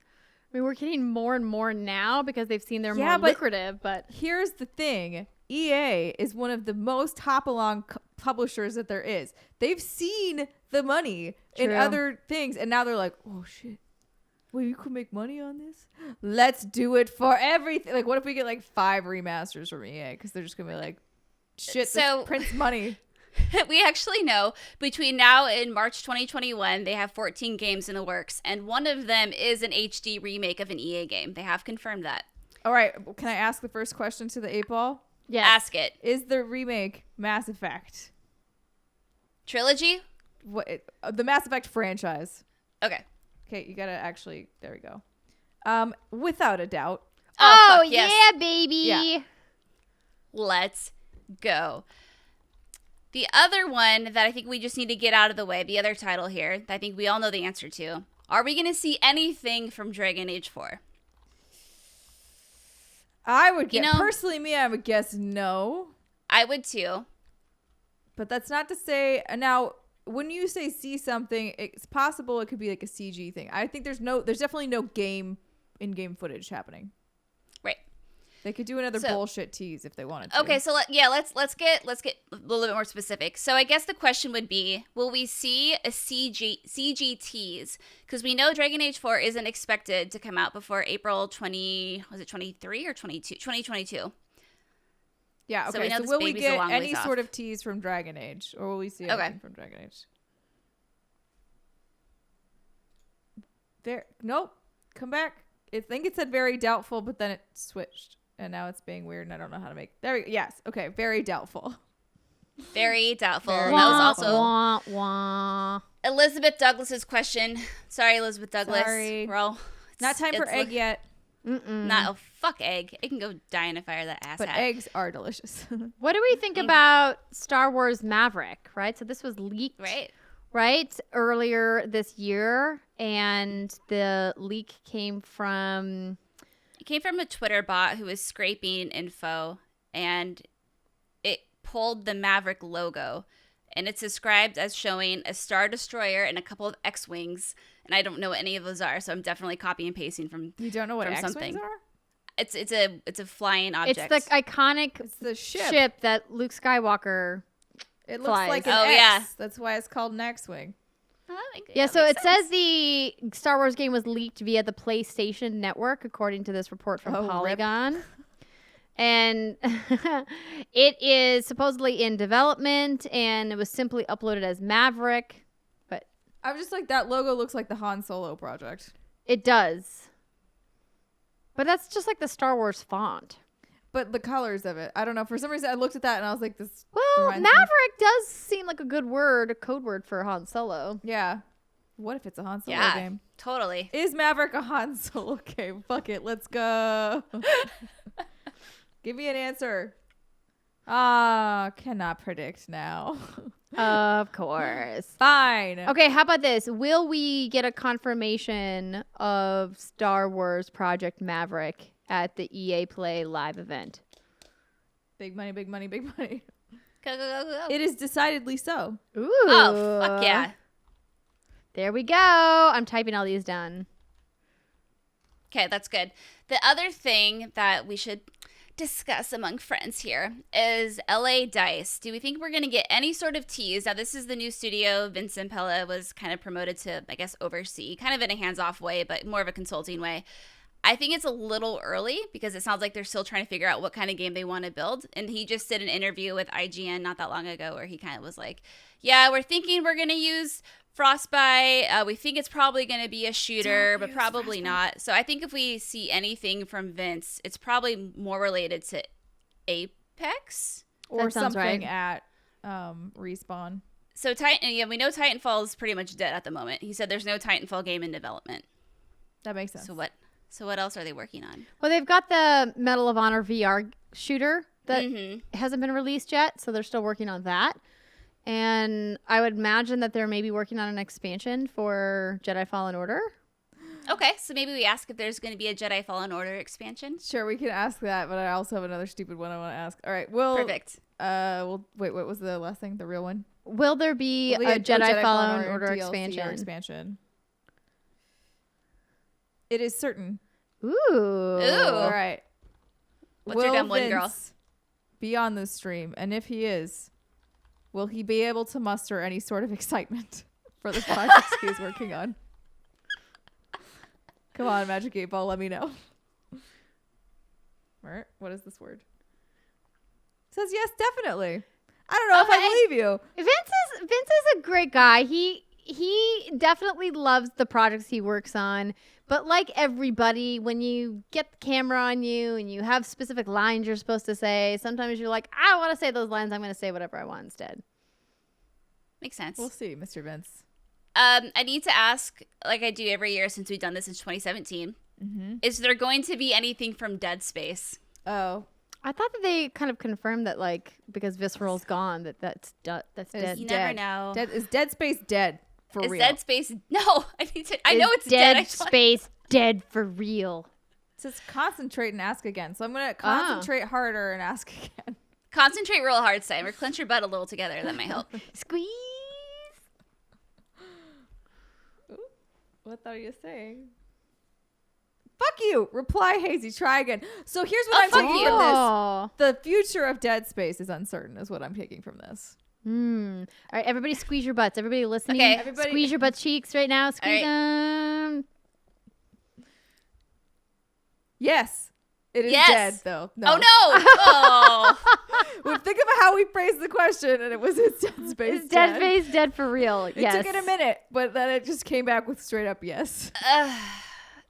I mean, we're getting more and more now because they've seen they're more lucrative, but here's the thing. EA is one of the most hop-along publishers that there is. They've seen the money in other things, and now they're like, oh, shit. Wait, you could make money on this? Let's do it for everything. Like, what if we get, 5 remasters from EA? Because they're just going to be like, shit, this prints money. We actually know between now and March 2021, they have 14 games in the works, and one of them is an HD remake of an EA game. They have confirmed that. All right. Can I ask the first question to the 8 Ball? yes. Ask it. Is the remake Mass Effect? Trilogy? The Mass Effect franchise. Okay. Okay, you gotta actually. There we go. Without a doubt. Oh, fuck, yes. yeah, baby. Yeah. Let's go. The other one that I think we just need to get out of the way, the other title here, that I think we all know the answer to. Are we going to see anything from Dragon Age 4? I would guess, personally, I would guess no. I would too. But that's not to say, now, when you say see something, it's possible it could be like a CG thing. I think there's definitely no in-game footage happening. Right. They could do another bullshit tease if they wanted to. Okay, so let's get a little bit more specific. So I guess the question would be, will we see a CG tease? Because we know Dragon Age 4 isn't expected to come out before April 23 or 2022. Yeah, okay. So, we know will we baby's a get long any ways sort off. of tease from Dragon Age? Or will we see anything from Dragon Age? Nope. Come back. I think it said very doubtful, but then it switched. And now it's being weird, and I don't know how to make. There we go. Yes. Okay. Very doubtful. Very doubtful. Very And that was doubtful. also Wah. Elizabeth Douglas's question. Sorry, Elizabeth Douglas. Sorry. We're all, Not time for egg yet. Not fuck egg. It can go die in a fire, that ass But hat. eggs are delicious. What do we think about Star Wars Maverick, right? So this was leaked. Right? Earlier this year. And the leak came from... It came from a Twitter bot who was scraping info, and it pulled the Maverick logo, and it's described as showing a Star Destroyer and a couple of X-Wings, and I don't know what any of those are, so I'm definitely copying and pasting from. You don't know what from X-Wings something. are? It's a flying object. It's the iconic the ship that Luke Skywalker It looks flies. like an Oh, X. yeah. That's why it's called an X-Wing. Yeah, so it says the Star Wars game was leaked via the PlayStation Network, according to this report from Polygon. And it is supposedly in development, and it was simply uploaded as Maverick. But I'm just like, that logo looks like the Han Solo project. it does. But that's just like the Star Wars font. But the colors of it, I don't know. For some reason, I looked at that and I was like, this. Well, reminds me- Maverick does seem like a good word, a code word for Han Solo. Yeah. What if it's a Han Solo Yeah, game? totally. Is Maverick a Han Solo game? Fuck it. Let's go. Give me an answer. Cannot predict now. Of course. Fine. Okay, how about this? Will we get a confirmation of Star Wars Project Maverick at the EA Play live event? Big money, big money, big money. Go, go, go, go. It is decidedly so. Ooh. Oh, fuck yeah. There we go. I'm typing all these down. Okay, that's good. The other thing that we should discuss among friends here is LA Dice. Do we think we're going to get any sort of tease? Now, this is the new studio Vincent Pella was kind of promoted to, I guess, oversee, kind of in a hands-off way, but more of a consulting way. I think it's a little early because it sounds like they're still trying to figure out what kind of game they want to build. And he just did an interview with IGN not that long ago where he kind of was like, yeah, we're thinking we're going to use Frostbite. We think it's probably going to be a shooter, but probably not. So I think if we see anything from Vince, it's probably more related to Apex or something right. at Respawn. So we know Titanfall is pretty much dead at the moment. He said there's no Titanfall game in development. That makes sense. So what else are they working on? Well, they've got the Medal of Honor VR shooter that hasn't been released yet, so they're still working on that. And I would imagine that they're maybe working on an expansion for Jedi Fallen Order. Okay, so maybe we ask if there's going to be a Jedi Fallen Order expansion. Sure, we can ask that, but I also have another stupid one I want to ask. All right, Perfect. Wait, what was the last thing? The real one? Will there be a Jedi Fallen Order expansion? It is certain. Ooh. All right. What's your dumb one, girl? Be on this stream, and if he is, will he be able to muster any sort of excitement for the projects he is working on? Come on, Magic 8 Ball, let me know. What is this word? It says yes, definitely. I don't know if I believe you. Vince is a great guy. He definitely loves the projects he works on. But like everybody, when you get the camera on you and you have specific lines you're supposed to say, sometimes you're like, I don't want to say those lines. I'm going to say whatever I want instead. Makes sense. We'll see, Mr. Vince. I need to ask, like I do every year since we've done this since 2017, is there going to be anything from Dead Space? Oh. I thought that they kind of confirmed that, like, because Visceral's gone, that's dead. You never know. Is Dead Space dead? For real? Is Dead Space? No, I know it's dead. Dead Space dead for real. It says concentrate and ask again. So I'm going to concentrate harder and ask again. Concentrate real hard, Steimer. Clench your butt a little together. That might help. Squeeze. Ooh, what are you saying? Fuck you. Reply hazy. Try again. So here's what I'm taking from this. The future of Dead Space is uncertain is what I'm taking from this. All right, everybody squeeze your butts. Everybody listening, okay, squeeze your butt cheeks right now. Squeeze them. Yes. It is dead, though. No. Oh, no. Oh. Well, think about how we phrased the question, and it was Dead Space Is Dead Space dead for real? Yes. It took it a minute, but then it just came back with straight up yes.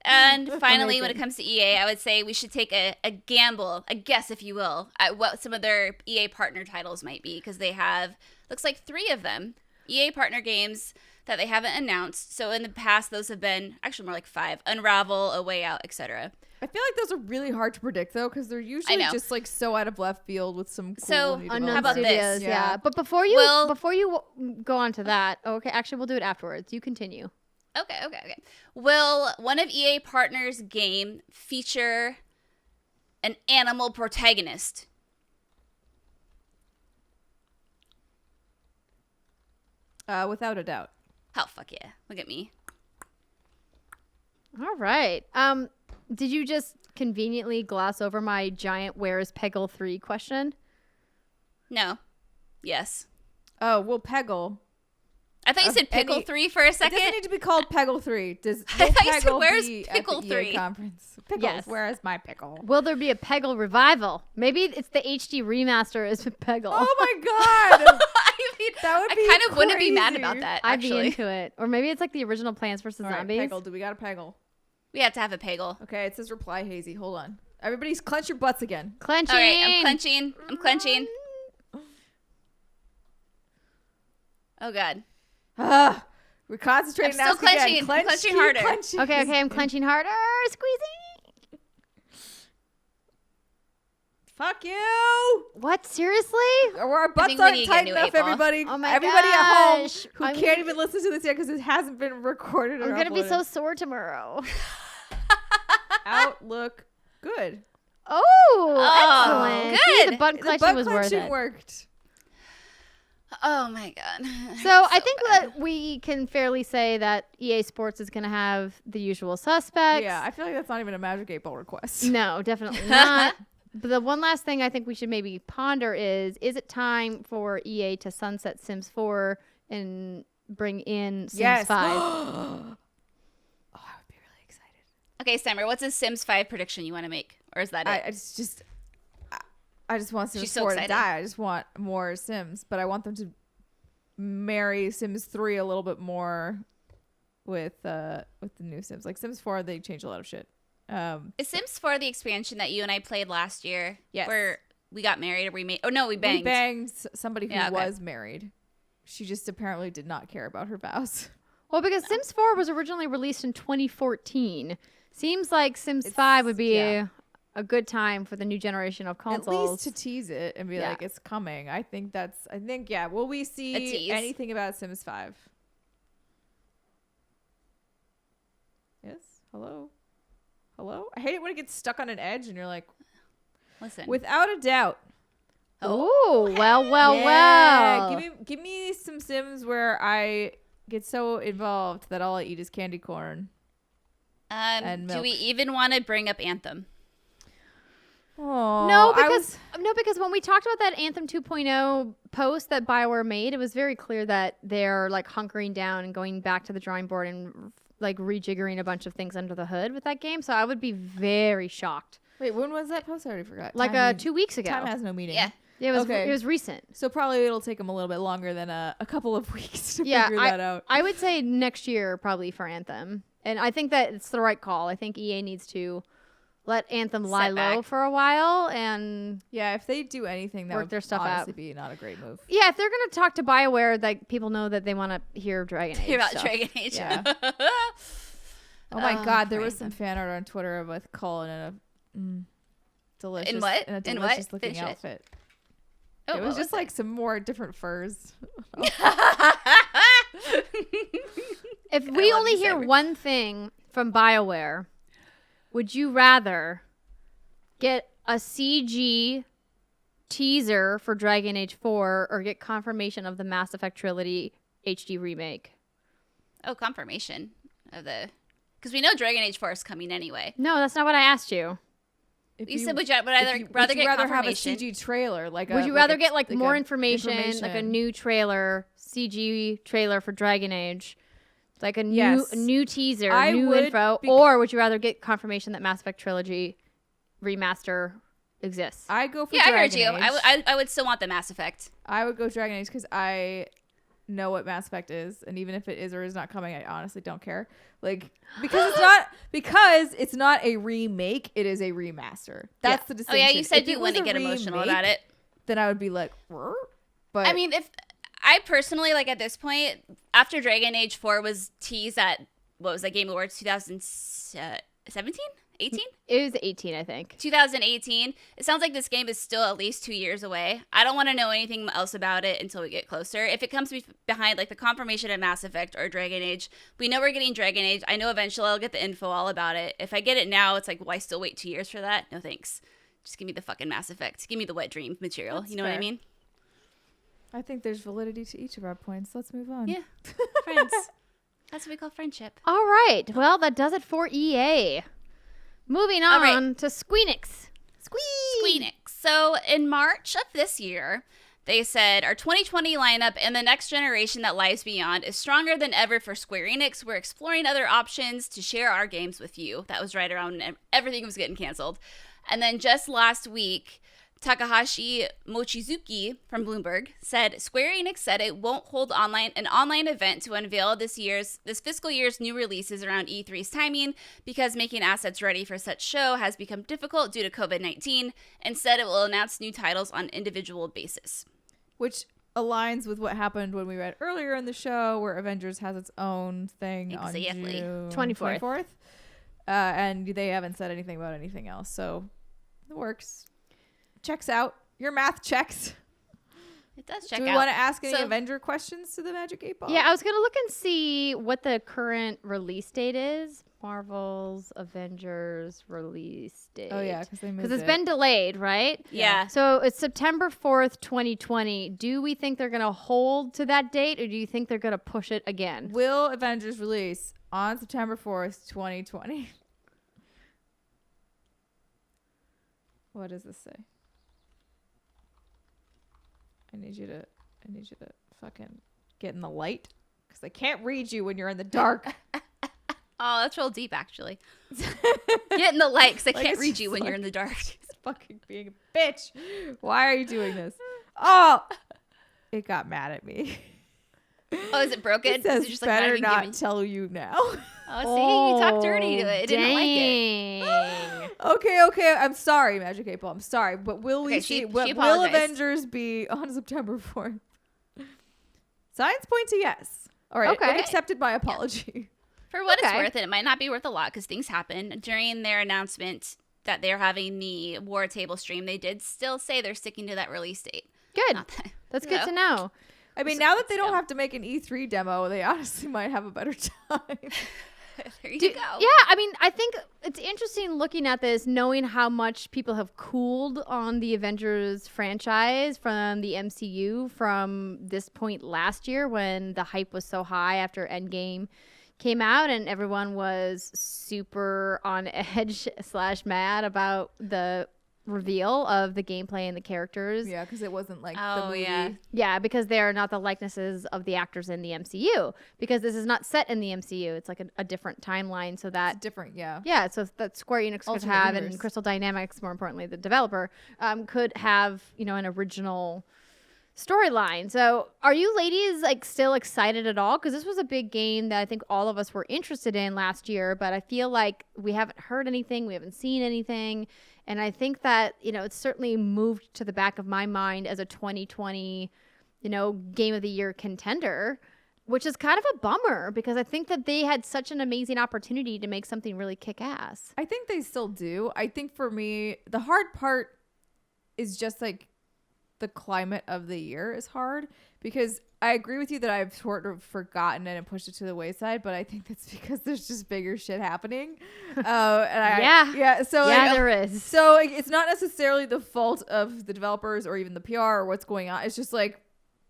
And finally, when it comes to EA, I would say we should take a gamble, a guess, if you will, at what some of their EA partner titles might be, because they have, looks like 3 of them, EA partner games that they haven't announced. So in the past, those have been actually more like 5, Unravel, A Way Out, etc. I feel like those are really hard to predict, though, because they're usually just like so out of left field with some cool. So how about this? Yeah. But before you go on to that, okay, actually we'll do it afterwards. You continue. Okay. Will one of EA partners' game feature an animal protagonist? Without a doubt. Oh, fuck yeah. Look at me. All right. Did you just conveniently gloss over my giant "Where is Peggle 3" question? No. Yes. Oh, well, Peggle. I thought you said Pickle 3 for a second. It doesn't need to be called Peggle 3. I thought you said, where's Pickle 3? Conference. Pickles, yes. Where is my pickle? Will there be a Peggle revival? Maybe it's the HD remaster is Peggle. Oh my god! I kind of wouldn't be mad about that, actually. I'd be into it. Or maybe it's like the original Plants vs. Zombies. Peggle. Do we got a Peggle? We have to have a Peggle. Okay, it says reply hazy. Hold on. Everybody's clench your butts again. Clenching. All right, I'm clenching. Oh god. We're concentrating. I'm still clenching. Again. I'm clenching harder. Clenching. Okay, I'm clenching harder. Squeezing. Fuck you. What? Seriously? Or our butts aren't tight enough, everybody. Oh my everybody gosh. at home who can't even listen to this yet because it hasn't been recorded. I'm going to be so sore tomorrow. Outlook good. Oh, excellent. good. See, the butt clenching was worth it. Worked. Oh my god. So I think that we can fairly say that EA Sports is going to have the usual suspects. Yeah, I feel like that's not even a Magic 8 Ball request. No, definitely not. But the one last thing I think we should maybe ponder is it time for EA to sunset Sims 4 and bring in Sims 5? Oh, I would be really excited. Okay, Steimer, what's a Sims 5 prediction you want to make? Or is that it? I just want Sims She's so 4 to excited. die. I just want more Sims, but I want them to marry Sims 3 a little bit more with the new Sims. Like Sims 4, they change a lot of shit. Is Sims 4 the expansion that you and I played last year? Yes. Where we got married or we made... Oh, no, we banged. We banged somebody who Yeah, okay. was married. She just apparently did not care about her vows. Well, because Sims 4 was originally released in 2014. Seems like Sims 5 would be a good time for the new generation of consoles. At least to tease it and be like, it's coming. I think, will we see anything about Sims 5? Yes? Hello? I hate it when it gets stuck on an edge and you're like, Listen. without a doubt. Oh, well. Give me some Sims where I get so involved that all I eat is candy corn. And do milk. we even want to bring up Anthem? Oh, No, because when we talked about that Anthem 2.0 post that BioWare made, it was very clear that they're like hunkering down and going back to the drawing board and like rejiggering a bunch of things under the hood with that game. So I would be very shocked. Wait, when was that post? I already forgot. Like 2 weeks ago. Time has no meaning. Yeah. Yeah, Okay. it was recent. So probably it'll take them a little bit longer than a couple of weeks to figure that out. I would say next year probably for Anthem. And I think that it's the right call. I think EA needs to let Anthem lie low for a while and if they do anything, that work would their stuff honestly out. be not a great move. Yeah, if they're going to talk to BioWare, like people know that they want to hear Dragon Age Hear about stuff. Dragon Age. Yeah. Oh my God, there for was some fan art on Twitter with Cullen in a delicious, In what? in a In what? delicious looking Finish it. outfit. Oh, It was just like some more different furs. If we love only you, hear Cyber. one thing from BioWare, would you rather get a CG teaser for Dragon Age 4 or get confirmation of the Mass Effect Trilogy HD remake? Oh, confirmation of the... Because we know Dragon Age 4 is coming anyway. No, that's not what I asked you. You said would you rather get have a confirmation? CG trailer? Would you rather get like more a information, like a new trailer, CG trailer for Dragon Age, like a new teaser, new info, or would you rather get confirmation that Mass Effect Trilogy remaster exists? I go for Yeah, Dragon I heard you. Age. I would still want the Mass Effect. I would go Dragon Age because I know what Mass Effect is, and even if it is or is not coming, I honestly don't care. Like because it's not a remake, it is a remaster. That's the Oh distinction. yeah, you said If you it was wouldn't a get emotional remake, about it. then I would be like, "Rrr?" But I mean, if I personally like at this point, after Dragon Age 4 was teased at what was that Game Awards 2017, 18? It was 18, I think. 2018. It sounds like this game is still at least 2 years away. I don't want to know anything else about it until we get closer. If it comes behind like the confirmation of Mass Effect or Dragon Age, we know we're getting Dragon Age. I know eventually I'll get the info all about it. If I get it now, it's like, why still wait 2 years for that? No thanks. Just give me the fucking Mass Effect. Give me the wet dream material. That's you know what I fair. mean? I think there's validity to each of our points. Let's move on. Yeah. Friends. That's what we call friendship. All right. Well, that does it for EA. Moving on right. to Squeenix. Squeenix. So in March of this year, they said our 2020 lineup and the next generation that lies beyond is stronger than ever for Square Enix. We're exploring other options to share our games with you. That was right around when everything was getting canceled. And then just last week, Takahashi Mochizuki from Bloomberg said Square Enix said it won't hold an online event to unveil this fiscal year's new releases around E3's timing because making assets ready for such show has become difficult due to COVID-19. Instead, it will announce new titles on individual basis. Which aligns with what happened when we read earlier in the show where Avengers has its own thing on June 24th. And they haven't said anything about anything else. So it works. Checks out. Your math checks. It does check out. Do we want to ask any So- Avenger questions to the Magic 8 Ball? Yeah, I was going to look and see what the current release date is. Marvel's Avengers release date. Oh, yeah, because it's been delayed, right? Yeah. So it's September 4th, 2020. Do we think they're going to hold to that date, or do you think they're going to push it again? Will Avengers release on September 4th, 2020? What does this say? I need you to fucking get in the light because I can't read you when you're in the dark. Oh, that's real deep, actually. Get in the light because I Like, can't it's read you just when like- you're in the dark. She's fucking being a bitch. Why are you doing this? Oh, it got mad at me. Oh, is it broken? It says Is just better having not given- tell you now. Oh, see, you talked dirty to it. It didn't like it. Dang. Okay. I'm sorry, Magic 8 Ball. I'm sorry, but will we Okay, see? she Will apologized. Avengers be on September 4th? Signs point to yes. All right, Okay. it accepted my apology. For what it's Okay. worth, and it might not be worth a lot because things happen. During their announcement that they're having the War Table stream, they did still say they're sticking to that release date. Good. Not that, That's good to know. I mean, So- now that they don't yeah. have to make an E3 demo, they honestly might have a better time. There you Do- go. Yeah, I mean, I think it's interesting looking at this, knowing how much people have cooled on the Avengers franchise from the MCU from this point last year when the hype was so high after Endgame came out and everyone was super on edge / mad about the reveal of the gameplay and the characters. Yeah, because it wasn't like the Oh, movie. yeah. Yeah, because they are not the likenesses of the actors in the MCU. Because this is not set in the MCU. It's like a different timeline so that It's different, yeah. yeah, so that Square Enix could Alternate have universe. and Crystal Dynamics, more importantly, the developer, could have, you know, an original storyline. So are you ladies like still excited at all? Because this was a big game that I think all of us were interested in last year, but I feel like we haven't heard anything, we haven't seen anything. And I think that, you know, it's certainly moved to the back of my mind as a 2020, you know, Game of the Year contender, which is kind of a bummer because I think that they had such an amazing opportunity to make something really kick ass. I think they still do. I think for me, the hard part is just like the climate of the year is hard because I agree with you that I've sort of forgotten it and pushed it to the wayside, but I think that's because there's just bigger shit happening. Yeah. So Yeah, like, there is. so like, it's not necessarily the fault of the developers or even the PR or what's going on. It's just like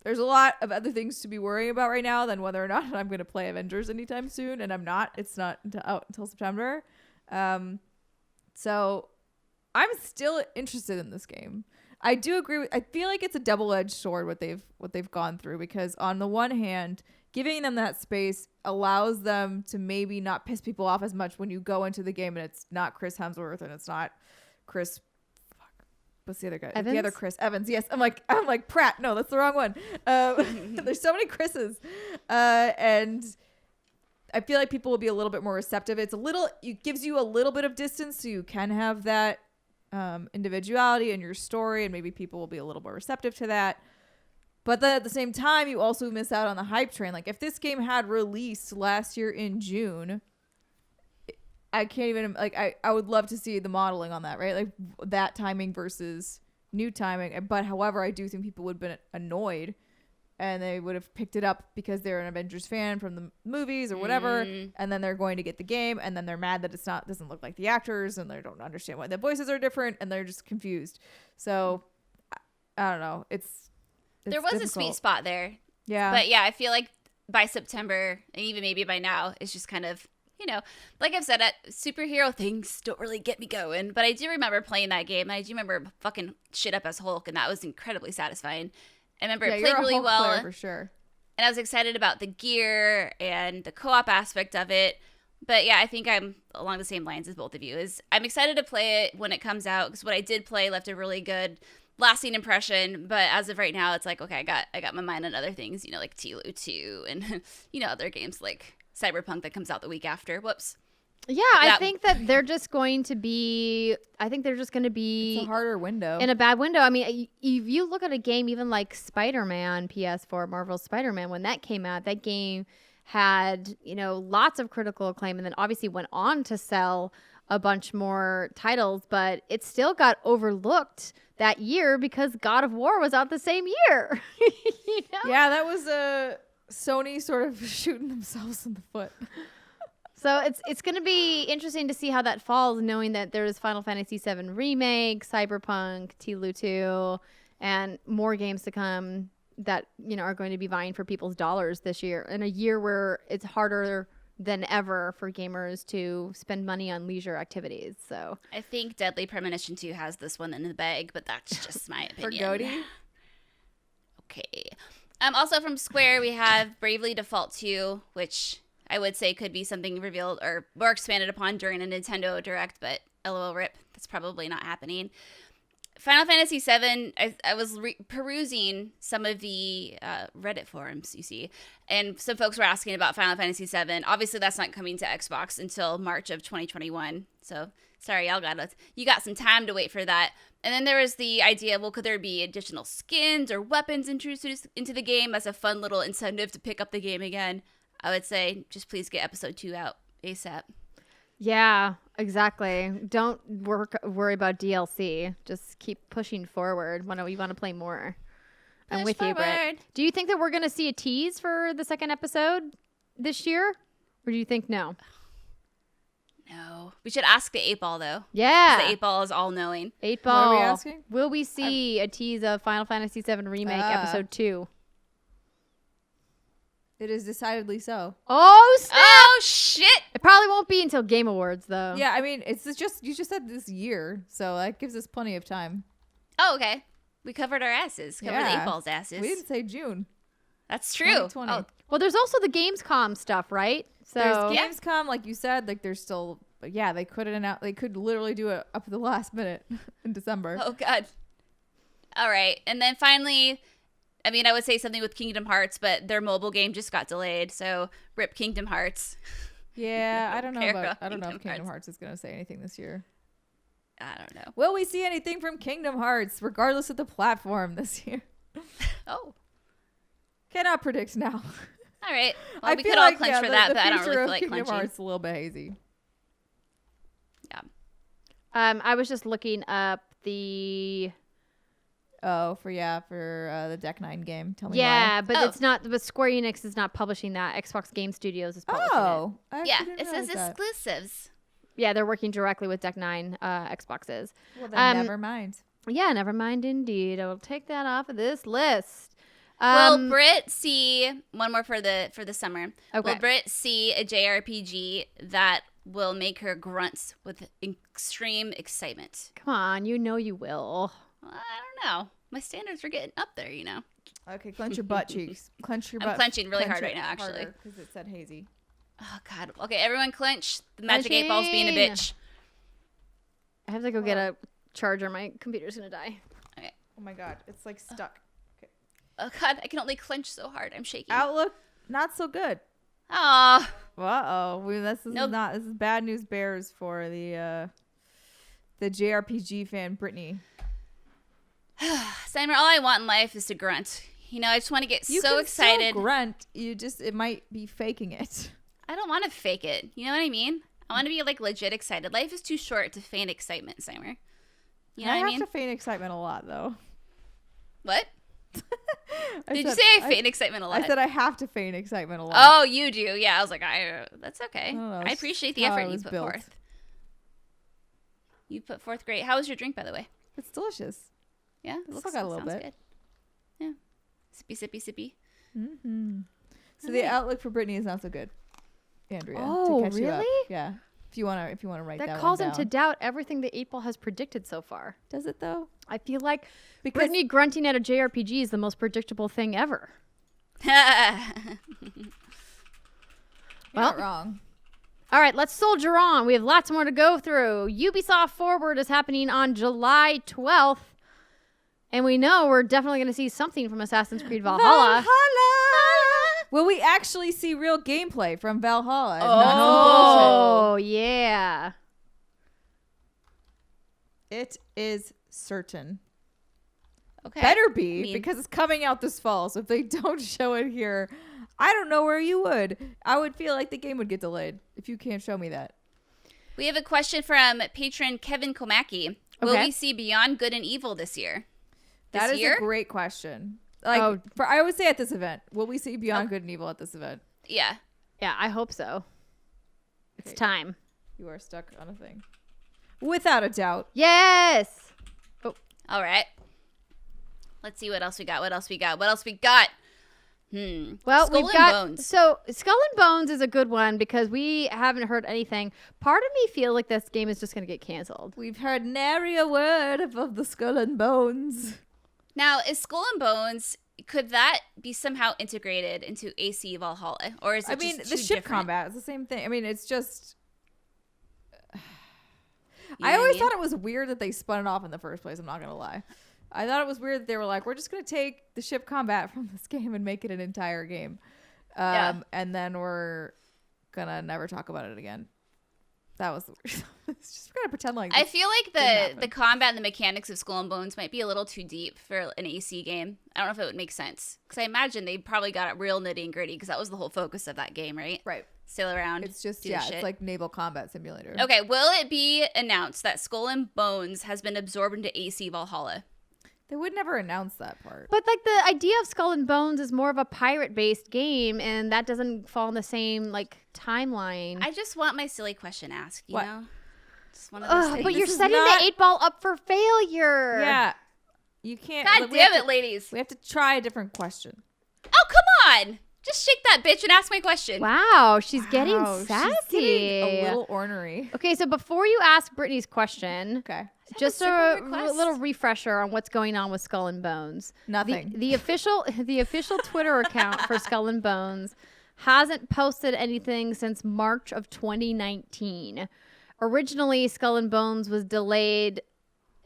there's a lot of other things to be worrying about right now than whether or not I'm going to play Avengers anytime soon, and I'm not. It's not out until September. So I'm still interested in this game. I do agree. I feel like it's a double-edged sword what they've gone through because on the one hand, giving them that space allows them to maybe not piss people off as much when you go into the game and it's not Chris Hemsworth and it's not Chris. What's the other guy? Evans? The other Chris Evans. Yes, I'm like Pratt. No, that's the wrong one. There's so many Chris's, and I feel like people will be a little bit more receptive. It gives you a little bit of distance, so you can have that individuality in your story, and maybe people will be a little more receptive to that. But then at the same time, you also miss out on the hype train. Like if this game had released last year in June, I can't even I would love to see the modeling on that, right? Like that timing versus new timing. But however, I do think people would have been annoyed and they would have picked it up because they're an Avengers fan from the movies or whatever, and then they're going to get the game, and then they're mad that doesn't look like the actors, and they don't understand why the voices are different, and they're just confused. So I don't know. It's There was a difficult. sweet spot there. Yeah, But yeah, I feel like by September, and even maybe by now, it's just kind of, you know, like I've said, superhero things don't really get me going. But I do remember playing that game, and I do remember fucking shit up as Hulk, and that was incredibly satisfying. I remember it you're played a really Hulk well. player for sure. And I was excited about the gear and the co-op aspect of it. But yeah, I think I'm along the same lines as both of you. I'm excited to play it when it comes out because what I did play left a really good lasting impression. But as of right now, it's like, okay, I got my mind on other things, you know, like T-Lu 2 and, you know, other games like Cyberpunk that comes out the week after. Whoops. Yeah, I think that they're just going to be. I think they're just going to be It's a harder window. in a bad window. I mean, if you look at a game even like Spider-Man, PS4, Marvel's Spider-Man, when that came out, that game had, you know, lots of critical acclaim and then obviously went on to sell a bunch more titles, but it still got overlooked that year because God of War was out the same year. You know? Yeah, that was Sony sort of shooting themselves in the foot. So it's going to be interesting to see how that falls, knowing that there's Final Fantasy VII Remake, Cyberpunk, T-Lu 2, and more games to come that, you know, are going to be vying for people's dollars this year in a year where it's harder than ever for gamers to spend money on leisure activities. So I think Deadly Premonition 2 has this one in the bag, but that's just my For opinion. Goaty? Okay. Also from Square, we have Bravely Default 2, which I would say could be something revealed or more expanded upon during a Nintendo Direct, but LOL rip, that's probably not happening. Final Fantasy VII, I was perusing some of the Reddit forums, you see, and some folks were asking about Final Fantasy VII. Obviously, that's not coming to Xbox until March of 2021, so sorry, you got some time to wait for that. And then there was the idea, well, could there be additional skins or weapons introduced into the game as a fun little incentive to pick up the game again? I would say just please get episode 2 out ASAP. yeah, exactly. Don't worry about DLC. Just keep pushing forward when you want to play more. I'm Push with you, Britt. forward. Do you think that we're going to see a tease for the second episode this year? Or do you think no? No. We should ask the 8-Ball, though. Yeah. The 8-Ball is all-knowing. 8 What are we Ball. asking? Will we see a tease of Final Fantasy VII Remake Episode 2? It is decidedly so. Oh, snap! Oh, shit! It probably won't be until Game Awards, though. Yeah, I mean, you just said this year, so that gives us plenty of time. Oh, okay. We covered our asses. Covered the 8-Ball's asses. We didn't say June. That's true. 2020. Oh, Well, there's also the Gamescom stuff, right? So There's Yeah. Gamescom, like you said, like there's still, yeah, they could literally do it up to the last minute in December. oh, God. All right. And then finally, I mean, I would say something with Kingdom Hearts, but their mobile game just got delayed. So rip Kingdom Hearts. Yeah, I don't know care about, about I don't know if Kingdom Kingdom Hearts. Hearts is going to say anything this year. I don't know. Will we see anything from Kingdom Hearts, regardless of the platform this year? Oh. Cannot predict now. All right. Well, I we feel could all like, clench yeah, for that, the but I don't future really of feel like Kingdom clenching. Hearts is a little bit hazy. Yeah. I was just looking up the Oh, for the Deck 9 game. Tell me yeah, but Oh. it's not. But Square Enix is not publishing that. Xbox Game Studios is why. publishing it. Oh, I actually Yeah. didn't It says realize that. exclusives. Yeah, they're working directly with Deck 9 Xboxes. Well, then Um, never mind. Yeah, never mind. Indeed, I will take that off of this list. Will Britt see one more for the summer? Okay. Will Britt see a JRPG that will make her grunt with extreme excitement? Come on, you know you will. Well, I don't know. My standards are getting up there, you know. Okay, clench your butt cheeks. Clench your I'm butt. clenching really hard right now, actually. Because it said hazy. Oh God. Okay, everyone clench. The magic 8-Ball's being a Clenching. bitch. I have to go get a charger. My computer's gonna die. Oh my god, it's like stuck. Oh God, I can only clench so hard. I'm shaking. Outlook, not so good. Aw. This is Nope. This is bad news bears for the JRPG fan Brittany. Steimer, all I want in life is to grunt. You know, I just want to get You so can excited. still grunt. It might be faking it. I don't want to fake it. You know what I mean? I want to be like legit excited. Life is too short to feign excitement, Steimer. You know I what I have mean? to feign excitement a lot, though. What? I Did you said- say I feign excitement a lot? I said I have to feign excitement a lot. Oh, you do. Yeah, I was like, that's okay. I don't know, I it's appreciate the how effort I you was put built. forth. You put forth great. How was your drink, by the way? It's delicious. Yeah, Still got a little sounds bit. good. Yeah, sippy, sippy, sippy. Mm-hmm. So All the right. outlook for Brittany is not so good, Andrea. Oh, to catch you up. really? Yeah. If you wanna write that That one calls down. into doubt everything the 8 Ball has predicted so far. Does it though? I feel like Because Brittany grunting at a JRPG is the most predictable thing ever. you're not wrong. All right, let's soldier on. We have lots more to go through. Ubisoft Forward is happening on July 12th. And we know we're definitely going to see something from Assassin's Creed Valhalla. Will we actually see real gameplay from Valhalla? and Oh. not some Oh, yeah. bullshit? It is certain. Okay. Better be, I mean- because it's coming out this fall. So if they don't show it here, I don't know where you would. I would feel like the game would get delayed if you can't show me that. We have a question from patron Kevin Komaki. Will Okay. we see Beyond Good and Evil this year? That is year? a great question. Like, Oh. I would say at this event, will we see Beyond Oh. Good and Evil at this event? Yeah. Yeah, I hope so. It's Okay. time. You are stuck on a thing. Without a doubt. Yes. All right. Let's see what else we got. What else we got? Well, Skull we've and got Bones. so Skull and Bones is a good one because we haven't heard anything. Part of me feel like this game is just going to get canceled. We've heard nary a word of the Skull and Bones. Now, is Skull and Bones, could that be somehow integrated into AC Valhalla? Or is it just the too ship different? combat is the same thing. I mean, it's just... You I know what always mean? thought it was weird that they spun it off in the first place. I'm not going to lie. I thought it was weird that they were like, we're just going to take the ship combat from this game and make it an entire game. Yeah. And then we're going to never talk about it again. That was it's just we're going to pretend like I this feel like didn't happen. the combat and the mechanics of Skull and Bones might be a little too deep for an AC game. I don't know if it would make sense. Because I imagine they probably got it real nitty and gritty because that was the whole focus of that game, right? Right. Sail around. It's just, do the yeah, shit. it's like naval combat simulator. Okay, will it be announced that Skull and Bones has been absorbed into AC Valhalla? They would never announce that part. But like the idea of Skull and Bones is more of a pirate-based game, and that doesn't fall in the same like timeline. I just want my silly question asked, you What? know? Just one of those things. But you're This is setting not- the 8-ball up for failure. Yeah. You can't. God like, we damn have it, ladies. We have to try a different question. Oh, come on. Just shake that bitch and ask my question. Wow, she's getting Wow, she's sassy. getting a little ornery. Okay, so before you ask Brittany's question, Okay. just simple a request. little refresher on what's going on with Skull and Bones. Nothing. The official Twitter account for Skull and Bones hasn't posted anything since March of 2019. Originally, Skull and Bones was delayed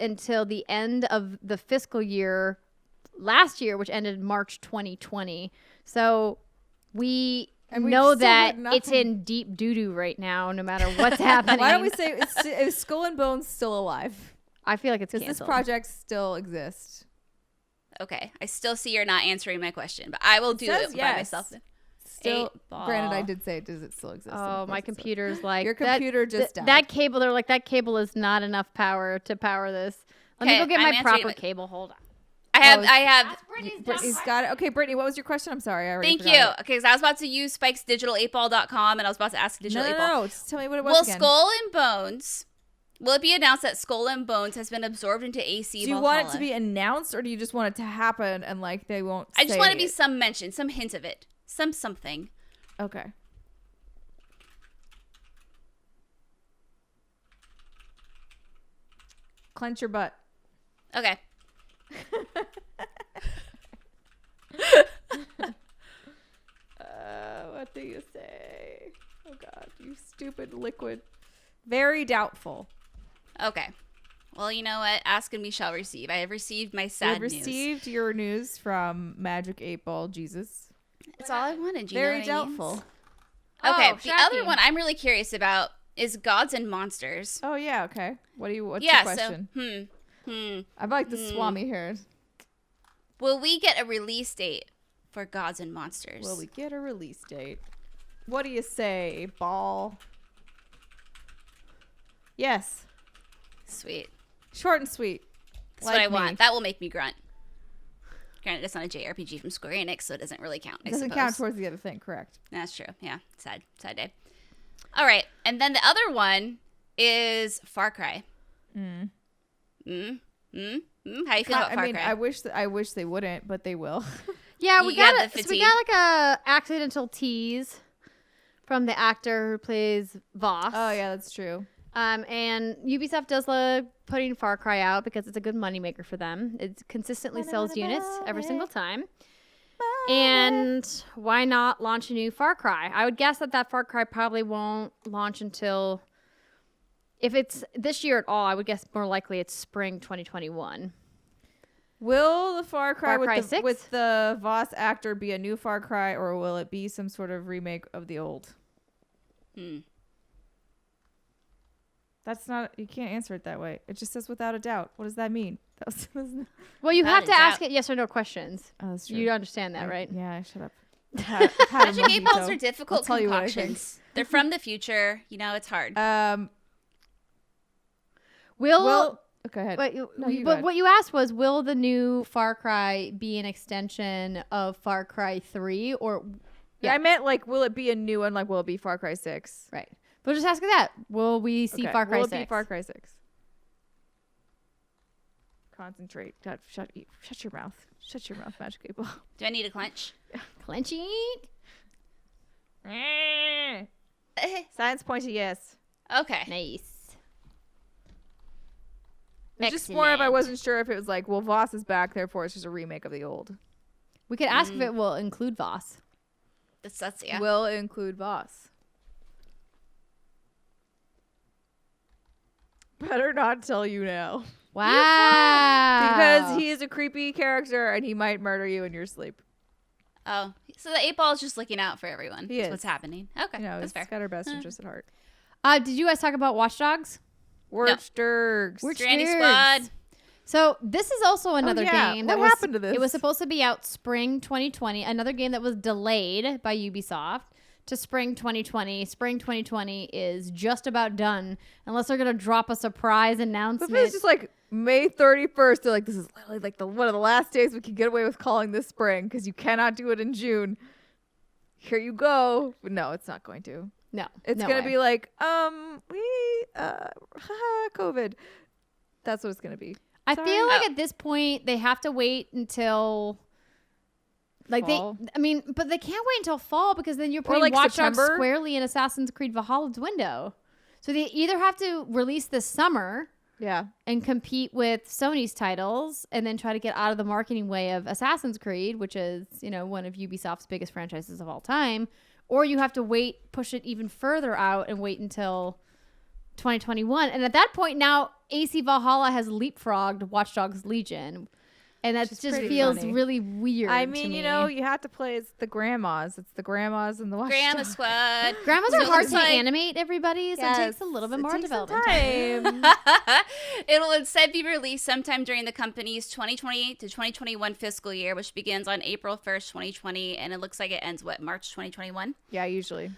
until the end of the fiscal year last year, which ended March 2020. So we And we've know still that heard it's nothing. in deep doo-doo right now, no matter what's happening. Why don't we say is Skull and Bones still alive? I feel like it's Does this canceled. project still exist? Okay, I still see you're not answering my question, but I will do says it yes. by myself. Still, 8-ball. granted, I did say, does it still exist? And Oh, of my course it does. computer's like Your computer just died. that cable. They're like that cable is not enough power to power this. Let me Okay, go get I'm my answering proper it. cable. Hold on. I have. Brittany's got it. Okay, Brittany, what was your question? I'm sorry. I already Thank forgot you. it. Okay, because I was about to use Spike's digital8ball.com and I was about to ask No, digital no, 8ball. no. Just tell me what it was Will again. Skull and Bones? Will it be announced that Skull and Bones has been absorbed into AC Do you Valhalla? want it to be announced, or do you just want it to happen and like they won't? I just say want to be it? some mention, some hint of it, something. Okay. Clench your butt. Okay. What do you say? Oh God, you stupid liquid. Very doubtful. Okay. Well, you know what? Ask and we shall receive. I have received my You sad news. received your news from Magic 8-Ball Jesus. That's all I wanted. You Very know what I mean? doubtful. Okay. Oh, The other shocking. one I'm really curious about is Gods and Monsters. Oh yeah, okay. What's your yeah. question? So, I like the Swami here. will we get a release date for Gods and Monsters? Will we get a release date? What do you say, ball? Yes. Sweet. Short and sweet. That's Like what I me. want. That will make me grunt. Granted, it's not a JRPG from Square Enix, so it doesn't really count. I Doesn't suppose. count towards the other thing, correct? That's true. Yeah. Sad day. All right. And then the other one is Far Cry. How you feel about Far Cry? I wish they wouldn't, but they will. Yeah, You we got got the so we fatigue. got like a accidental tease from the actor who plays Voss. Oh yeah, that's true. And Ubisoft does love putting Far Cry out because it's a good moneymaker for them. It consistently sells units every single time. And why not launch a new Far Cry? I would guess that Far Cry probably won't launch until, if it's this year at all, I would guess more likely it's spring 2021. Will the Far Cry, Far Cry with, the, 6? with the Voss actor be a new Far Cry, or will it be some sort of remake of the old? That's not. You can't answer it that way. It just says without a doubt. What does that mean? Well, you Without have to a ask doubt. it yes or no questions. Oh, that's true. You understand that, right? Yeah, shut up. I've had a Magic 8 balls mojito. are difficult I'll tell you what I think. concoctions. They're from the future. You know, it's hard. Will go ahead. But, No, you go but ahead. what you asked was, will the new Far Cry be an extension of Far Cry 3 or Yeah, I meant like, will it be a new one? Like, will it be Far Cry 6? right? But just ask that. Will we see Okay, Far Cry will 6? it be Far Cry 6? Concentrate. God, shut your mouth. Shut your mouth, Magic 8 Ball. Do I need a clench? Clenchy. Science pointy, yes. Okay. Nice. It's just more if I wasn't sure if it was like, well, Voss is back, therefore it's just a remake of the old. We could ask if it will include Voss. That's yeah. Will include Voss. Better not tell you now. Wow. Because he is a creepy character and he might murder you in your sleep. Oh, so the 8 Ball is just looking out for everyone. He That's is. what's happening. Okay, You know, that's he's fair. got our best interest at heart. Did you guys talk about Watch Dogs? Wurchtergs. Granny Cheers. Squad. So this is also another game that What happened to this? It was supposed to be out spring 2020. Another game that was delayed by Ubisoft to spring 2020. Spring 2020 is just about done, unless they're gonna drop a surprise announcement. But it's just like May 31st. They're like, this is literally like one of the last days we can get away with calling this spring because you cannot do it in June. Here you go. But no, it's not going to. no, It's no gonna way. be like, COVID. That's what it's gonna be. I Sorry. feel like at this point they have to wait until. Like Fall. but they can't wait until fall because then you're putting like Watch Dogs September. squarely in Assassin's Creed Valhalla's window. So they either have to release this summer Yeah. and compete with Sony's titles and then try to get out of the marketing way of Assassin's Creed, which is, one of Ubisoft's biggest franchises of all time, or you have to push it even further out and wait until 2021. And at that point now, AC Valhalla has leapfrogged Watch Dogs Legion. And that Which is just pretty feels funny. really weird. I to mean, me. you have to play as the grandmas. It's the grandmas and the Watch Grandma Dogs. Squad. Grandmas So are it hard looks to like- animate, everybody, so it takes a little bit It more takes some development time. It'll instead be released sometime during the company's 2020 to 2021 fiscal year, which begins on April 1st, 2020, and it looks like it ends, March 2021? Yeah, usually.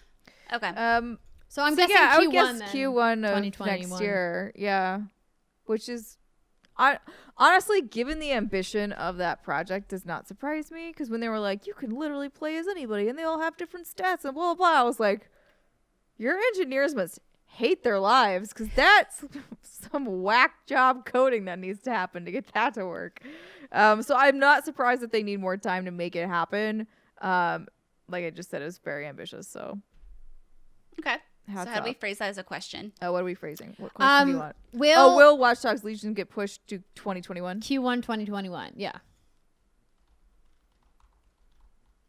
Okay. So I'm So guessing yeah, I Q1 would guess then, Q1 of 2021. next year. Yeah, which is, honestly, given the ambition of that project, does not surprise me. Because when they were like, you can literally play as anybody, and they all have different stats and blah blah blah, I was like, your engineers must hate their lives because that's some whack job coding that needs to happen to get that to work. So I'm not surprised that they need more time to make it happen. Like I just said, it was very ambitious. So. Okay. Hats So how do we off. phrase that as a question? What are we phrasing? What question do you want? Will Will Watch Dogs Legion get pushed to 2021? Q1 2021? Yeah.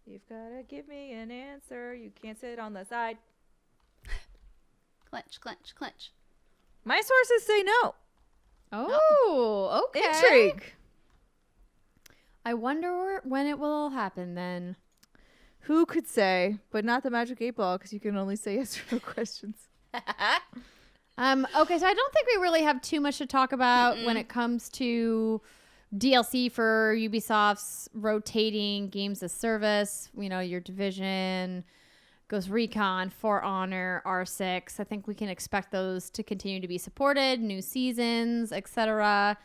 You've got to give me an answer. You can't sit on the side. Clench, clench, clench. My sources say no. Oh, okay. Intrigue. I wonder when it will happen then. Who could say? But not the Magic 8 Ball because you can only say yes or no questions. Okay, so I don't think we really have too much to talk about when it comes to DLC for Ubisoft's rotating games as service. Your Division, Ghost Recon, For Honor, R6. I think we can expect those to continue to be supported, new seasons, etc.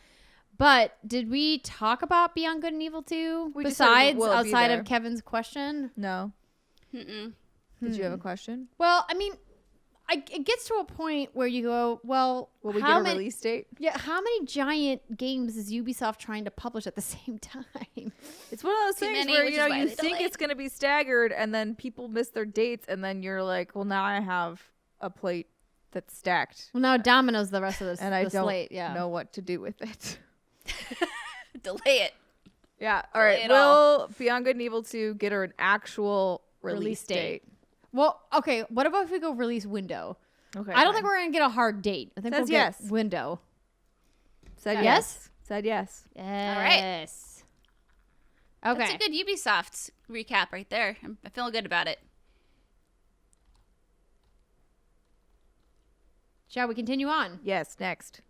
But did we talk about Beyond Good and Evil 2? We just said, Besides, will it be outside there? of Kevin's question? No. Mm-mm. Did you have a question? Well, I mean, it gets to a point where you go, well, Will we how get a many? release date? Yeah, how many giant games is Ubisoft trying to publish at the same time? It's one of those Too things many, where which is why you they think delay. it's going to be staggered, and then people miss their dates, and then you're like, well, now I have a plate that's stacked, Well, now Domino's the rest of this and I the don't slate. Yeah. know what to do with it. Delay it. Yeah. All Delay right. it all. Will Beyond Good and Evil 2 get her an actual release date? Well, okay. What about if we go release window? Okay. I don't think we're gonna get a hard date. I think Says we'll get yes. window. said yes. yes. Said yes. Yes. Okay. That's a good Ubisoft recap right there. I'm feeling good about it. Shall we continue on? Yes. Next.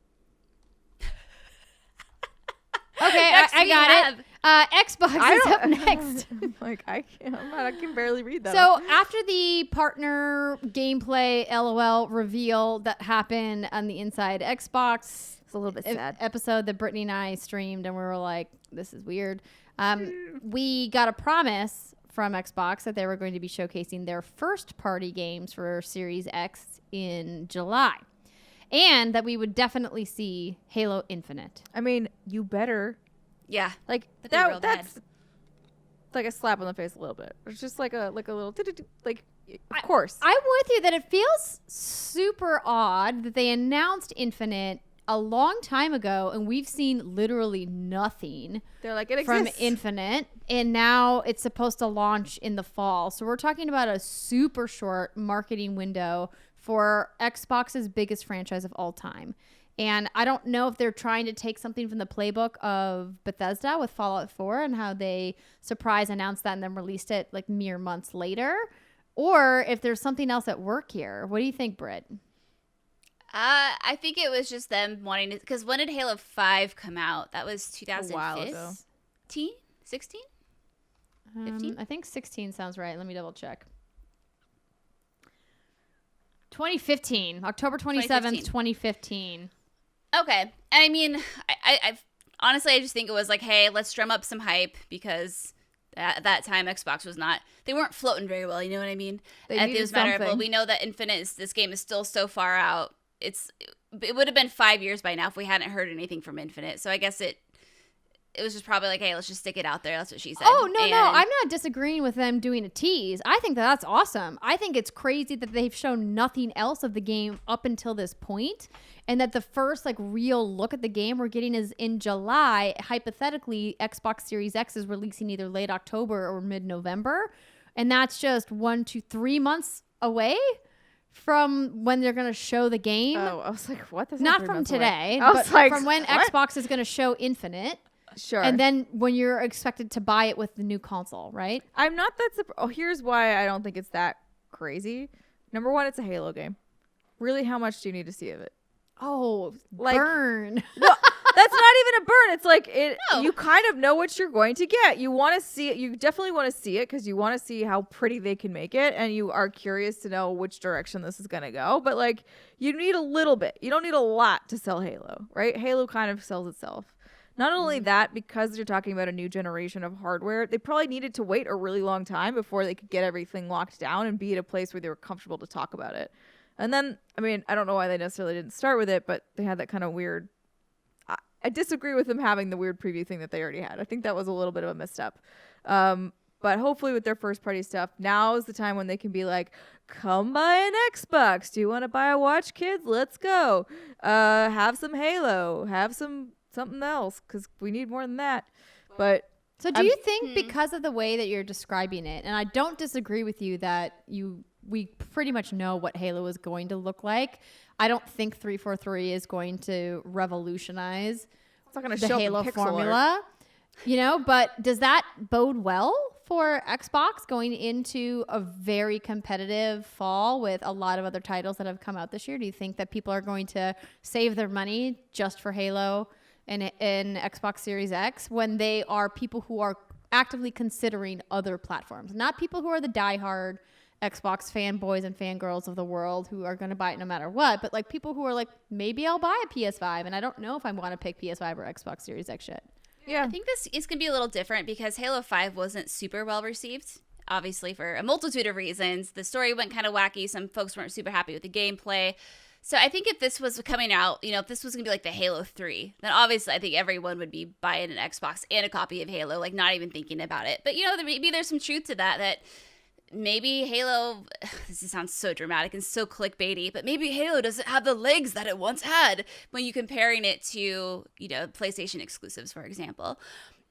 Okay, Next I we got have- it. Xbox is up next. Like I can barely read that. So after the partner gameplay LOL reveal that happened on the Inside Xbox it's a little bit sad. episode that Brittany and I streamed, and we were like, this is weird. We got a promise from Xbox that they were going to be showcasing their first party games for Series X in July. and that we would definitely see Halo Infinite. I mean, you better. Yeah. Like That'd be real bad. that's like a slap on the face a little bit. It's just like a little like of course. I'm with you that it feels super odd that they announced Infinite a long time ago and we've seen literally nothing They're like it from exists. Infinite, and now it's supposed to launch in the fall. So we're talking about a super short marketing window for Xbox's biggest franchise of all time. And I don't know if they're trying to take something from the playbook of Bethesda with Fallout 4 and how they surprise announced that and then released it like mere months later, or if there's something else at work here. What do you think, Britt? I think it was just them wanting to, because when did Halo 5 come out? That was 2015? 16? 15? I think 16 sounds right. Let me double check. 2015, October 27th, 2015. Okay. And I mean, I've honestly, I just think it was like, hey, let's drum up some hype because at that time Xbox was not, they weren't floating very well. You know what I mean? They It needed was a matter of, well, something. we know that Infinite, this game is still so far out. It would have been 5 years by now if we hadn't heard anything from Infinite. So I guess it was just probably like, hey, let's just stick it out there. That's what she said. Oh, no. I'm not disagreeing with them doing a tease. I think that's awesome. I think it's crazy that they've shown nothing else of the game up until this point, and that the first like real look at the game we're getting is in July. Hypothetically, Xbox Series X is releasing either late October or mid-November, and that's just 1 to 3 months away from when they're going to show the game. Oh, I was like, what? That's Not 3 from months away. today, I was but like, from when what? Xbox is going to show Infinite. Sure. And then when you're expected to buy it with the new console, right? I'm not that here's why I don't think it's that crazy. Number one, it's a Halo game. Really, how much do you need to see of it? Oh, Like- burn. That's not even a burn. It's like No. you kind of know what you're going to get. You want to see it. You definitely want to see it because you want to see how pretty they can make it, and you are curious to know which direction this is going to go. But like, you need a little bit. You don't need a lot to sell Halo, right? Halo kind of sells itself. Not only that, because you're talking about a new generation of hardware, they probably needed to wait a really long time before they could get everything locked down and be at a place where they were comfortable to talk about it. And then, I mean, I don't know why they necessarily didn't start with it, but they had that kind of weird. I disagree with them having the weird preview thing that they already had. I think that was a little bit of a misstep. But hopefully with their first party stuff, now is the time when they can be like, come buy an Xbox. Do you want to buy a watch, kids? Let's go. Have some Halo. Have something else, because we need more than that. But So do you think because of the way that you're describing it, and I don't disagree with you that we pretty much know what Halo is going to look like. I don't think 343 is going to revolutionize it's not going to the show Halo up in pixel formula, but does that bode well for Xbox going into a very competitive fall with a lot of other titles that have come out this year? Do you think that people are going to save their money just for Halo and Xbox Series X when they are people who are actively considering other platforms, not people who are the diehard Xbox fanboys and fangirls of the world who are going to buy it no matter what, but like people who are like, maybe I'll buy a PS5 and I don't know if I want to pick PS5 or Xbox Series X yet. Yeah. I think this is going to be a little different because Halo 5 wasn't super well received, obviously for a multitude of reasons. The story went kind of wacky. Some folks weren't super happy with the gameplay. So I think if this was coming out, if this was going to be like the Halo 3, then obviously I think everyone would be buying an Xbox and a copy of Halo, like not even thinking about it. But, maybe there's some truth to that maybe Halo, this sounds so dramatic and so clickbaity, but maybe Halo doesn't have the legs that it once had when you're comparing it to, PlayStation exclusives, for example.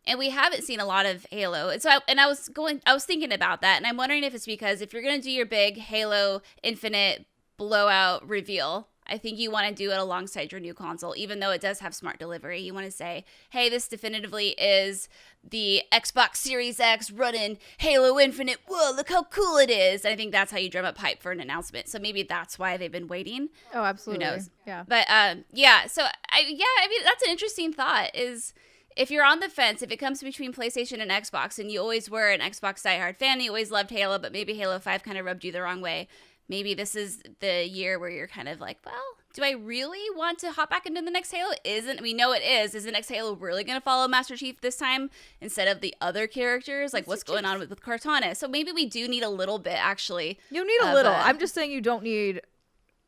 And we haven't seen a lot of Halo. And so I was thinking about that, and I'm wondering if it's because if you're going to do your big Halo Infinite blowout reveal, I think you want to do it alongside your new console, even though it does have smart delivery. You want to say, hey, this definitively is the Xbox Series X running Halo Infinite. Whoa, look how cool it is. And I think that's how you drum up hype for an announcement. So maybe that's why they've been waiting. Oh, absolutely. Who knows? Yeah. But so I mean, that's an interesting thought is if you're on the fence, if it comes between PlayStation and Xbox and you always were an Xbox diehard fan, you always loved Halo, but maybe Halo 5 kind of rubbed you the wrong way. Maybe this is the year where you're kind of like, well, do I really want to hop back into the next Halo? We know it is. Is the next Halo really going to follow Master Chief this time instead of the other characters? Like, what's going on with Cortana? So maybe we do need a little bit, actually. You need a little. I'm just saying you don't need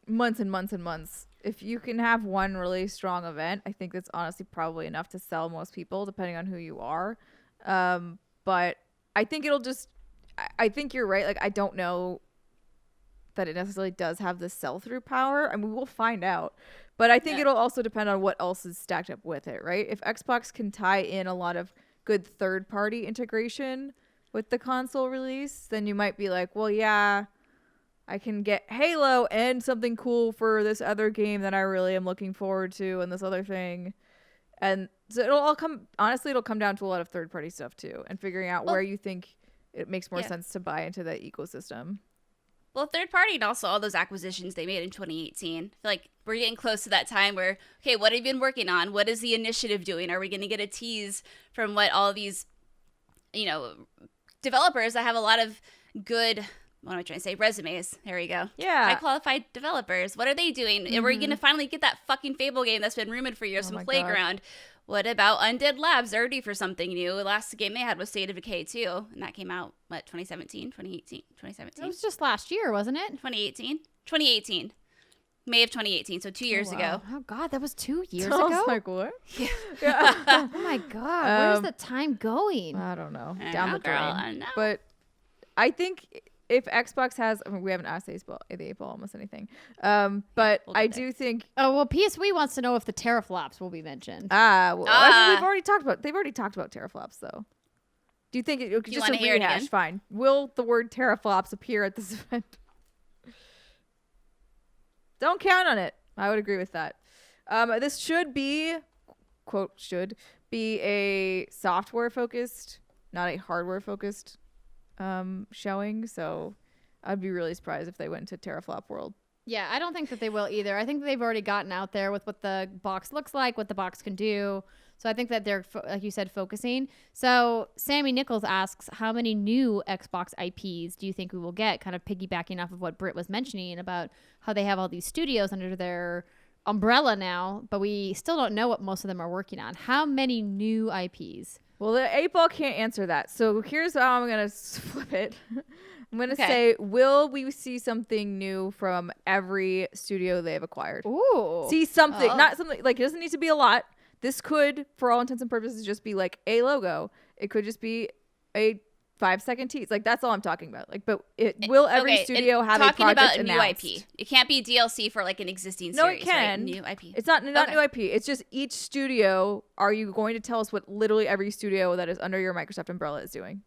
months and months and months If you can have one really strong event, I think that's honestly probably enough to sell most people, depending on who you are. But I think it'll just, I think you're right. Like, I don't know that it necessarily does have the sell-through power. I mean, we'll find out. But I think it'll also depend on what else is stacked up with it, right? If Xbox can tie in a lot of good third-party integration with the console release, then you might be like, well, yeah, I can get Halo and something cool for this other game that I really am looking forward to and this other thing. And so it'll come down to a lot of third-party stuff too, and figuring out where you think it makes more sense to buy into that ecosystem. Well, third party and also all those acquisitions they made in 2018. I feel like we're getting close to that time where, okay, what have you been working on? What is the initiative doing? Are we going to get a tease from what all these, developers that have a lot of good, what am I trying to say? Resumes. There we go. Yeah. High qualified developers. What are they doing? And we're going to finally get that fucking Fable game that's been rumored for years from Playground. God. What about Undead Labs? They're ready for something new. The last game they had was State of Decay 2, and that came out, 2017, 2018, 2017? It was just last year, wasn't it? 2018. May of 2018, so 2 years ago. Oh, God, that was 2 years I ago? was like, what? Yeah. Oh, my God. Where's the time going? I don't know. Down the drain. I know. But I think if Xbox has, we haven't asked the 8 ball almost anything. But I do think. Oh, well, PSV wants to know if the teraflops will be mentioned. I mean, they've already talked about teraflops, though. Do you think it could just a rehash? Fine. Will the word teraflops appear at this event? Don't count on it. I would agree with that. This should be, quote, should be a software focused, not a hardware focused showing. So I'd be really surprised if they went to teraflop world. Yeah, I don't think that they will either. I think that they've already gotten out there with what the box looks like, what the box can do. So I think that they're, like you said, focusing. So Sammy Nichols asks, how many new Xbox IPs do you think we will get? Kind of piggybacking off of what Britt was mentioning about how they have all these studios under their umbrella now, but we still don't know what most of them are working on. How many new IPs? Well, the 8 ball can't answer that. So here's how I'm going to flip it. I'm going to say, will we see something new from every studio they've acquired? Ooh. See something. Not something, like, it doesn't need to be a lot. This could, for all intents and purposes, just be like a logo. It could just be a 5-second tease. Like, that's all I'm talking about. Like, but will every studio have a project about a announced? new IP. It can't be DLC for like an existing No, series. it can. Right? New IP. It's not new IP. It's just each studio. Are you going to tell us what literally every studio that is under your Microsoft umbrella is doing?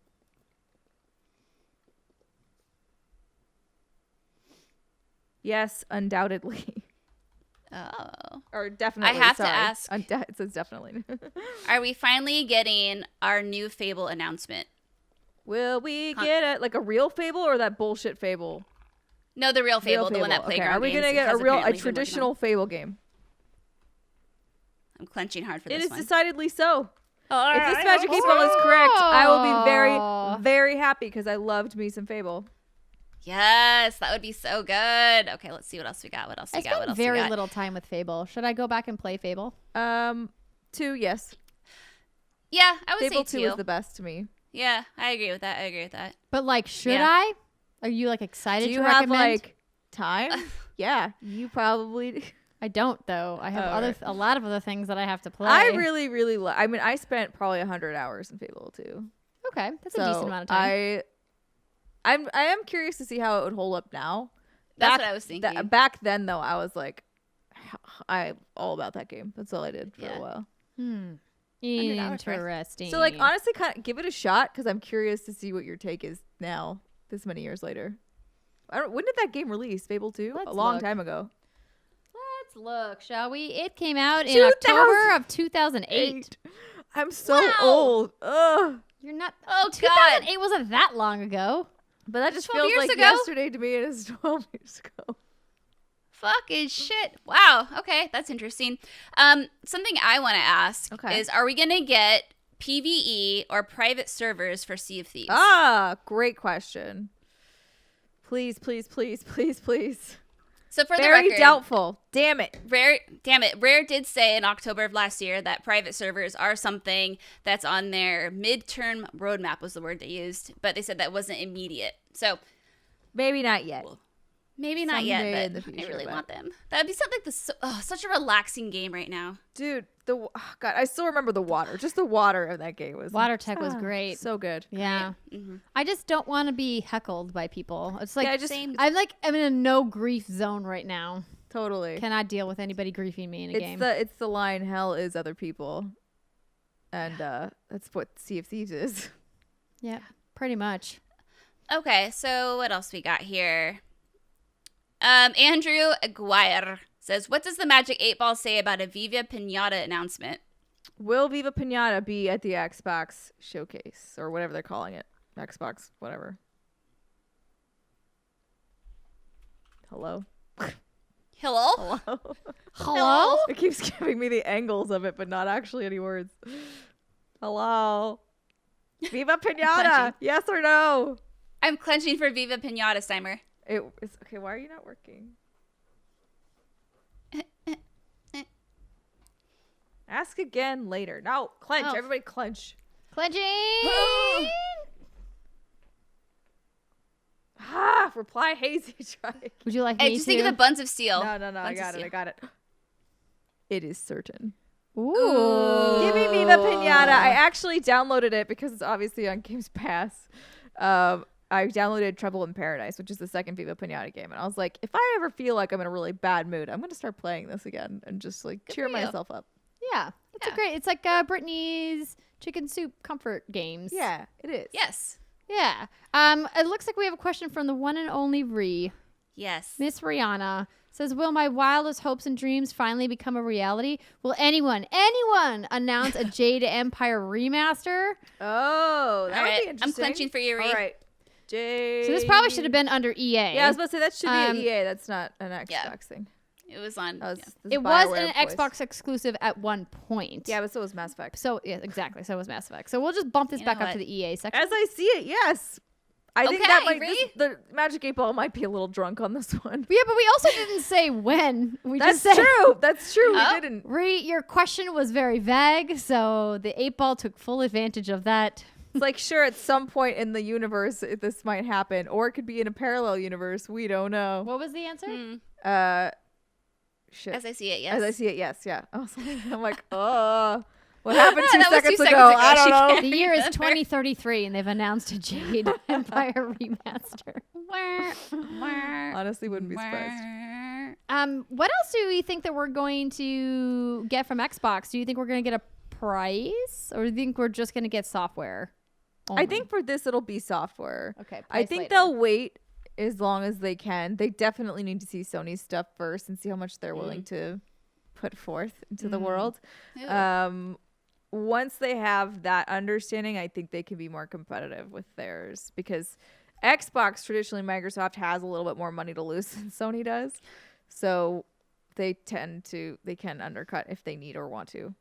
Yes, undoubtedly. Oh. Or definitely. I have to ask. It says definitely. Are we finally getting our new Fable announcement? Will we get a real Fable or that bullshit Fable? No, the real Fable, the one that Playground. Okay. Are we gonna get a traditional Fable game? I'm clenching hard for this one. It is decidedly so. Oh, if this Magic 8 Ball is correct, I will be very, very happy because I loved me some Fable. Yes, that would be so good. Okay, let's see what else we got. I spent very little time with Fable. Should I go back and play Fable? 2, yes. Yeah, I would Fable say 2 is the best to me. Yeah, I agree with that. But like, should I? Are you like excited to recommend? Do you have like time? Yeah, you probably. I don't though. I have a lot of other things that I have to play. I really, really love. I mean, I spent probably 100 hours in Fable 2. Okay, that's a decent amount of time. I am curious to see how it would hold up now. That's what I was thinking. Back then, though, I was like, I'm all about that game. That's all I did for a while. Interesting. So, like, honestly, kind of give it a shot because I'm curious to see what your take is now, this many years later. When did that game release? Fable 2? A long time ago. Let's look, shall we? It came out in October of 2008. I'm so old. Ugh. You're not. Oh, 2008 wasn't that long ago. But that just feels like yesterday to me. It is 12 years ago. Fucking shit. Wow. Okay, that's interesting. Something I want to ask is, are we going to get PvE or private servers for Sea of Thieves? Ah, great question. Please, please, please, please, please. So for the very record, doubtful. Damn it. Rare did say in October of last year that private servers are something that's on their midterm roadmap was the word they used, but they said that wasn't immediate. So maybe not yet. Maybe not yet, Someday in but the future, I really but- want them. That would be something such a relaxing game right now. Dude, God, I still remember the water. Just the water of that game was Water tech was great. so good. Yeah. Mm-hmm. I just don't want to be heckled by people. It's like Yeah, I just- I'm in a no grief zone right now. Totally. Cannot deal with anybody griefing me in a game. It's the line hell is other people. And that's what Sea of Thieves is. Yeah, pretty much. Okay, so what else we got here? Andrew Aguirre says, what does the Magic 8 Ball say about a Viva Pinata announcement? Will Viva Pinata be at the Xbox showcase or whatever they're calling it? Xbox, whatever. Hello? Hello? Hello? Hello? It keeps giving me the angles of it, but not actually any words. Hello? Viva Pinata! Clenching. Yes or no? I'm clenching for Viva Pinata, Steimer. It's okay. Why are you not working? Ask again later. No, clench. Oh. Everybody clench. Clenching. Reply hazy. Try. Would you like Hey, me just to? think of the buns of steel. No. I Buns of got it. steel. I got it. It is certain. Ooh. Give me Viva Pinata. I actually downloaded it because it's obviously on Games Pass. I downloaded Trouble in Paradise, which is the second Viva Pinata game, and I was like, if I ever feel like I'm in a really bad mood, I'm gonna start playing this again and just like cheer for you. myself up. Yeah, it's Yeah. a great. It's like Brittany's chicken soup comfort games. Yeah, it is. Yes. Yeah. It looks like we have a question from the one and only Ree. Yes. Miss Rihanna says, will my wildest hopes and dreams finally become a reality? Will anyone announce a Jade Empire remaster? Oh, that All would right, be I'm interesting. clenching for you, Ree. All right. Jade. So this probably should have been under EA. Yeah, I was about to say that should be an Um, EA. That's not an Xbox Yeah. thing. It was on. That was, yeah. this It was BioWare an voice. Xbox exclusive at one point. Yeah, but so was Mass Effect. So yeah, exactly. So was Mass Effect. So we'll just bump this You back know up to what? the EA section. As I see it, yes. I think Okay, that might Ree. the Magic 8 Ball might be a little drunk on this one. Yeah, but we also didn't say when. We That's just said, true. That's true. Oh. We didn't. Ree, your question was very vague, so the 8 Ball took full advantage of that. It's like, sure, at some point in the universe, this might happen, or it could be in a parallel universe. We don't know. What was the answer? Shit. As I see it, yes. As I see it, yes, yeah. I'm like, oh, what happened 2 That was 2 seconds seconds ago? ago. I don't She know. can't The year is remember. 2033, and they've announced a Jade Empire remaster. Honestly, wouldn't be surprised. What else do we think that we're going to get from Xbox? Do you think we're going to get a price, or do you think we're just going to get software? I think for this, it'll be software. Okay. I think they'll wait as long as they can. They definitely need to see Sony's stuff first and see how much they're willing to put forth into the world. Ew. Once they have that understanding, I think they can be more competitive with theirs, because Xbox, traditionally Microsoft has a little bit more money to lose than Sony does. So they can undercut if they need or want to.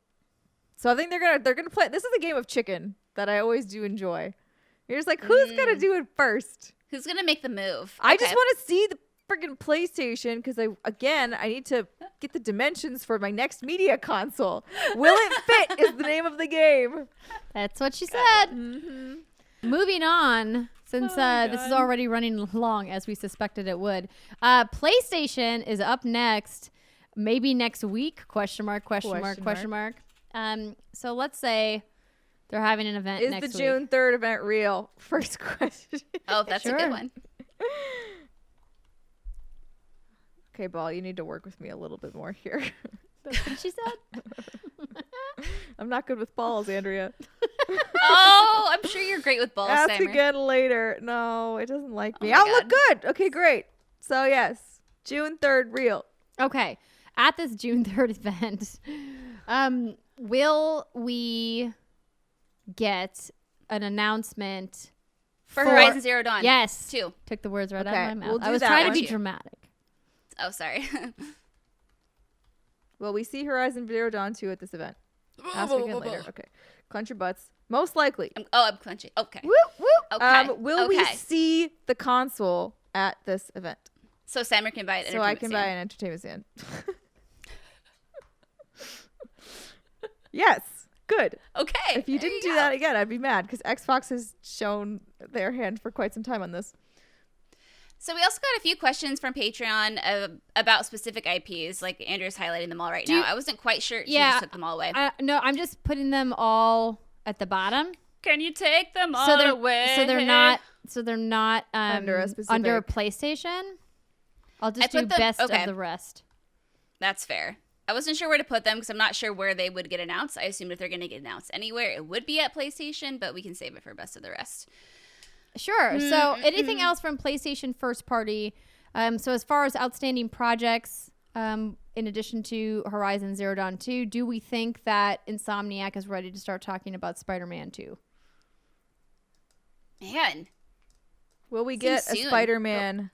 So I think they're gonna play. This is a game of chicken that I always do enjoy. You're just like, who's gonna do it first? Who's gonna make the move? I just Okay. want to see the freaking PlayStation, because I need to get the dimensions for my next media console. Will it fit? Is the name of the game. That's what she said. Mm-hmm. Moving on, since this is already running long as we suspected it would. PlayStation is up next, maybe next week? Question mark. So let's say they're having an event Is next the week. June 3rd event real? First question. Oh, that's a Sure. good one. Okay, Ball, you need to work with me a little bit more here. That's what she said. I'm not good with balls, Andrea. Oh, I'm sure you're great with balls, Ask Steimer. again later. No, it doesn't like me. Oh my I'll look God. good. Okay, great. So yes, June 3rd real. Okay. At this June 3rd event, will we get an announcement For Horizon Zero Dawn. Yes. 2. Took the words right out Okay, of my mouth. we'll I do was that trying to one. be dramatic. Oh, sorry. Will we see Horizon Zero Dawn 2 at this event? Ask again later. Okay. Clench your butts. Most likely. I'm clenching. Okay. Woo, woo. Okay. Will we Okay. see the console at this event? So Steimer can buy it. So I can buy an entertainment stand. Yes. Good. Okay. If you there didn't do go. that again, I'd be mad, because Xbox has shown their hand for quite some time on this. So we also got a few questions from Patreon about specific IPs. Like Andrea's highlighting them all right now. I wasn't quite sure. She just took them all away. No, I'm just putting them all at the bottom. Can you take them all away? So they're not under a PlayStation. I'll just do best of the rest. That's fair. I wasn't sure where to put them because I'm not sure where they would get announced. I assumed if they're going to get announced anywhere, it would be at PlayStation, but we can save it for best of the rest. Sure. So anything else from PlayStation first party? So as far as outstanding projects, in addition to Horizon Zero Dawn 2, do we think that Insomniac is ready to start talking about Spider-Man 2? Man. Will we get a Spider-Man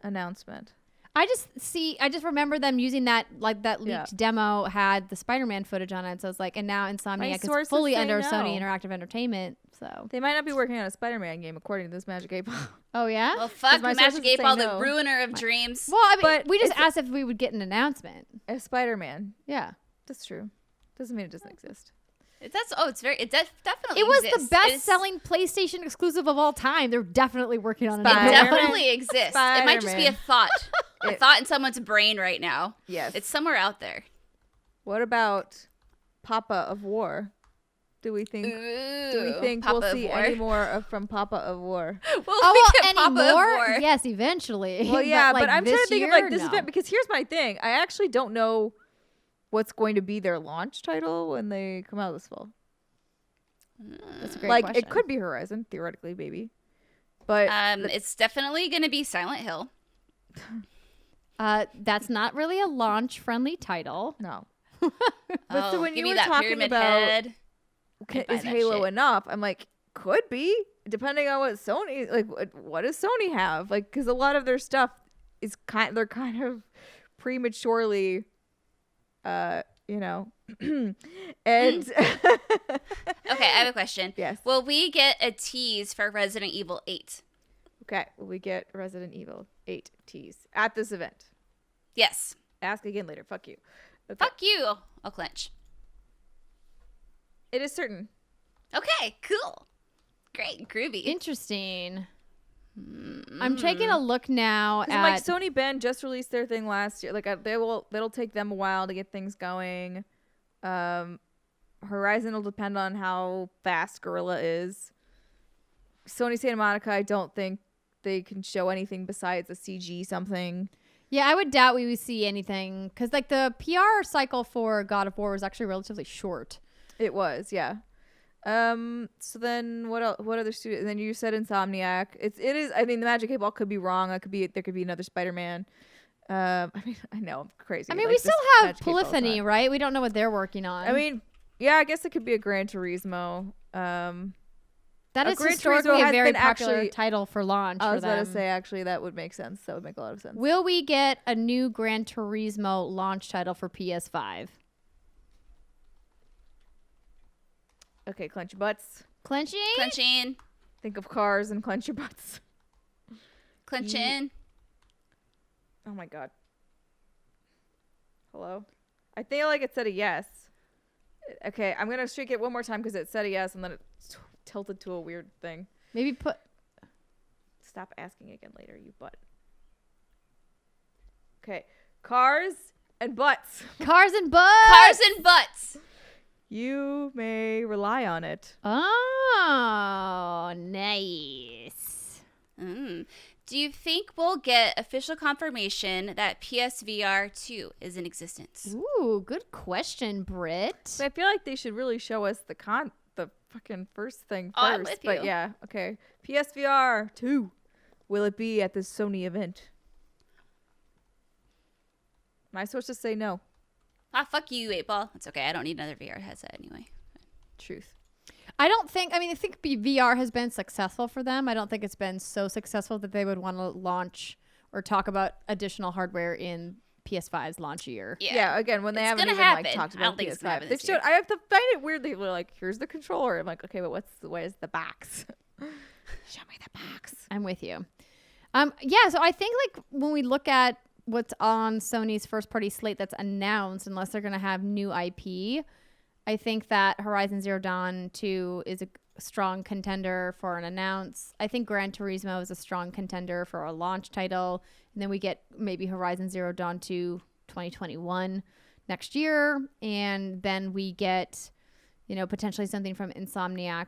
announcement? I just remember them using that leaked demo had the Spider-Man footage on it. So it's like, and now Insomniac is fully under Sony Interactive Entertainment. So they might not be working on a Spider-Man game according to this Magic 8 Ball. Oh yeah? Well, fuck Magic 8 Ball, the ruiner of dreams. Well, I mean, we just asked if we would get an announcement. A Spider-Man. Yeah. That's true. Doesn't mean it doesn't exist. It definitely It was exists. the best-selling PlayStation exclusive of all time. They're definitely working on it. It definitely exists. It might just be a thought. A thought in someone's brain right now. Yes. It's somewhere out there. What about Papa of War? Do we think we'll see any more from Papa of War? Any more? Yes, eventually. Well, yeah, but I'm trying to think of this event because here's my thing. I actually don't know what's going to be their launch title when they come out this fall. That's a great question. It could be Horizon, theoretically, maybe. But it's definitely going to be Silent Hill. That's not really a launch-friendly title. No. But so when you were that talking pyramid about head, is Halo enough, I'm like, could be, depending on what Sony, like, what does Sony have? Like, because a lot of their stuff is they're kind of prematurely, and Okay, I have a question. Yes. Will we get a tease for Resident Evil 8? Okay, will we get Resident Evil 8 tease at this event? Yes. Ask again later. Fuck you. Okay. Fuck you. I'll clench. It is certain. Okay, cool. Great, groovy. Interesting. I'm taking a look now at like Sony Bend just released their thing last year. Like it'll take them a while to get things going. Horizon will depend on how fast Guerrilla is. Sony Santa Monica, I don't think they can show anything besides a CG something. Yeah, I would doubt we would see anything because like the PR cycle for God of War was actually relatively short. It was, yeah. So then what else? What other studio? And then you said Insomniac. It is. I mean, the Magic 8 Ball could be wrong. There could be another Spider-Man. I mean, I know I'm crazy. I mean, like, we still have Polyphony, right? We don't know what they're working on. I mean, yeah, I guess it could be a Gran Turismo. That is historically a very popular title for launch. I was about to say, actually, that would make sense. That would make a lot of sense. Will we get a new Gran Turismo launch title for PS5? Okay, clench your butts. Clenching. Think of cars and clench your butts. Clenching. Oh my god. Hello? I feel like it said a yes. Okay, I'm going to shake it one more time because it said a yes and then it tilted to a weird thing. Maybe Stop asking again later, you butt. Okay. Cars and butts. Cars and butts. Cars and butts. You may rely on it. Oh, nice. Do you think we'll get official confirmation that PSVR 2 is in existence? Ooh, good question, Britt. So I feel like they should really show us the fucking first thing first. I'm with but you. Yeah, okay. PSVR 2. Will it be at this Sony event? Am I supposed to say no? Ah, fuck you, 8-Ball. It's okay. I don't need another VR headset anyway. Truth. I think VR has been successful for them. I don't think it's been so successful that they would want to launch or talk about additional hardware in PS5's launch year. Yeah, again, when they haven't even like talked about PS5. They showed. I have to find it weird. They were like, "Here's the controller." I'm like, "Okay, but where's the box? Show me the box." I'm with you. Yeah, so I think like when we look at what's on Sony's first party slate that's announced, unless they're going to have new IP, I think that Horizon Zero Dawn 2 is strong contender for an announce. I think Gran Turismo is a strong contender for a launch title. And then we get maybe Horizon Zero Dawn 2 2021 next year. And then we get, potentially something from Insomniac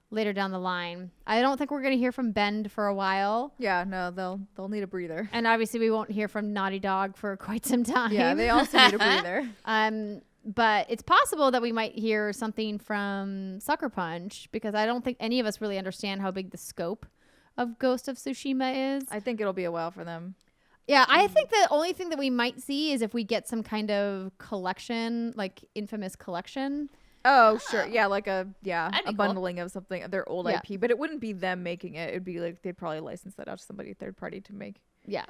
later down the line. I don't think we're going to hear from Bend for a while. Yeah, no, they'll need a breather. And obviously we won't hear from Naughty Dog for quite some time. Yeah, they also need a breather. But it's possible that we might hear something from Sucker Punch, because I don't think any of us really understand how big the scope of Ghost of Tsushima is. I think it'll be a while for them. Yeah, I think the only thing that we might see is if we get some kind of collection, like Infamous collection. Oh, sure. Yeah, like a cool. bundling of something, their old Yeah. IP, but it wouldn't be them making it. It'd be like they'd probably license that out to somebody third party to make. Yeah.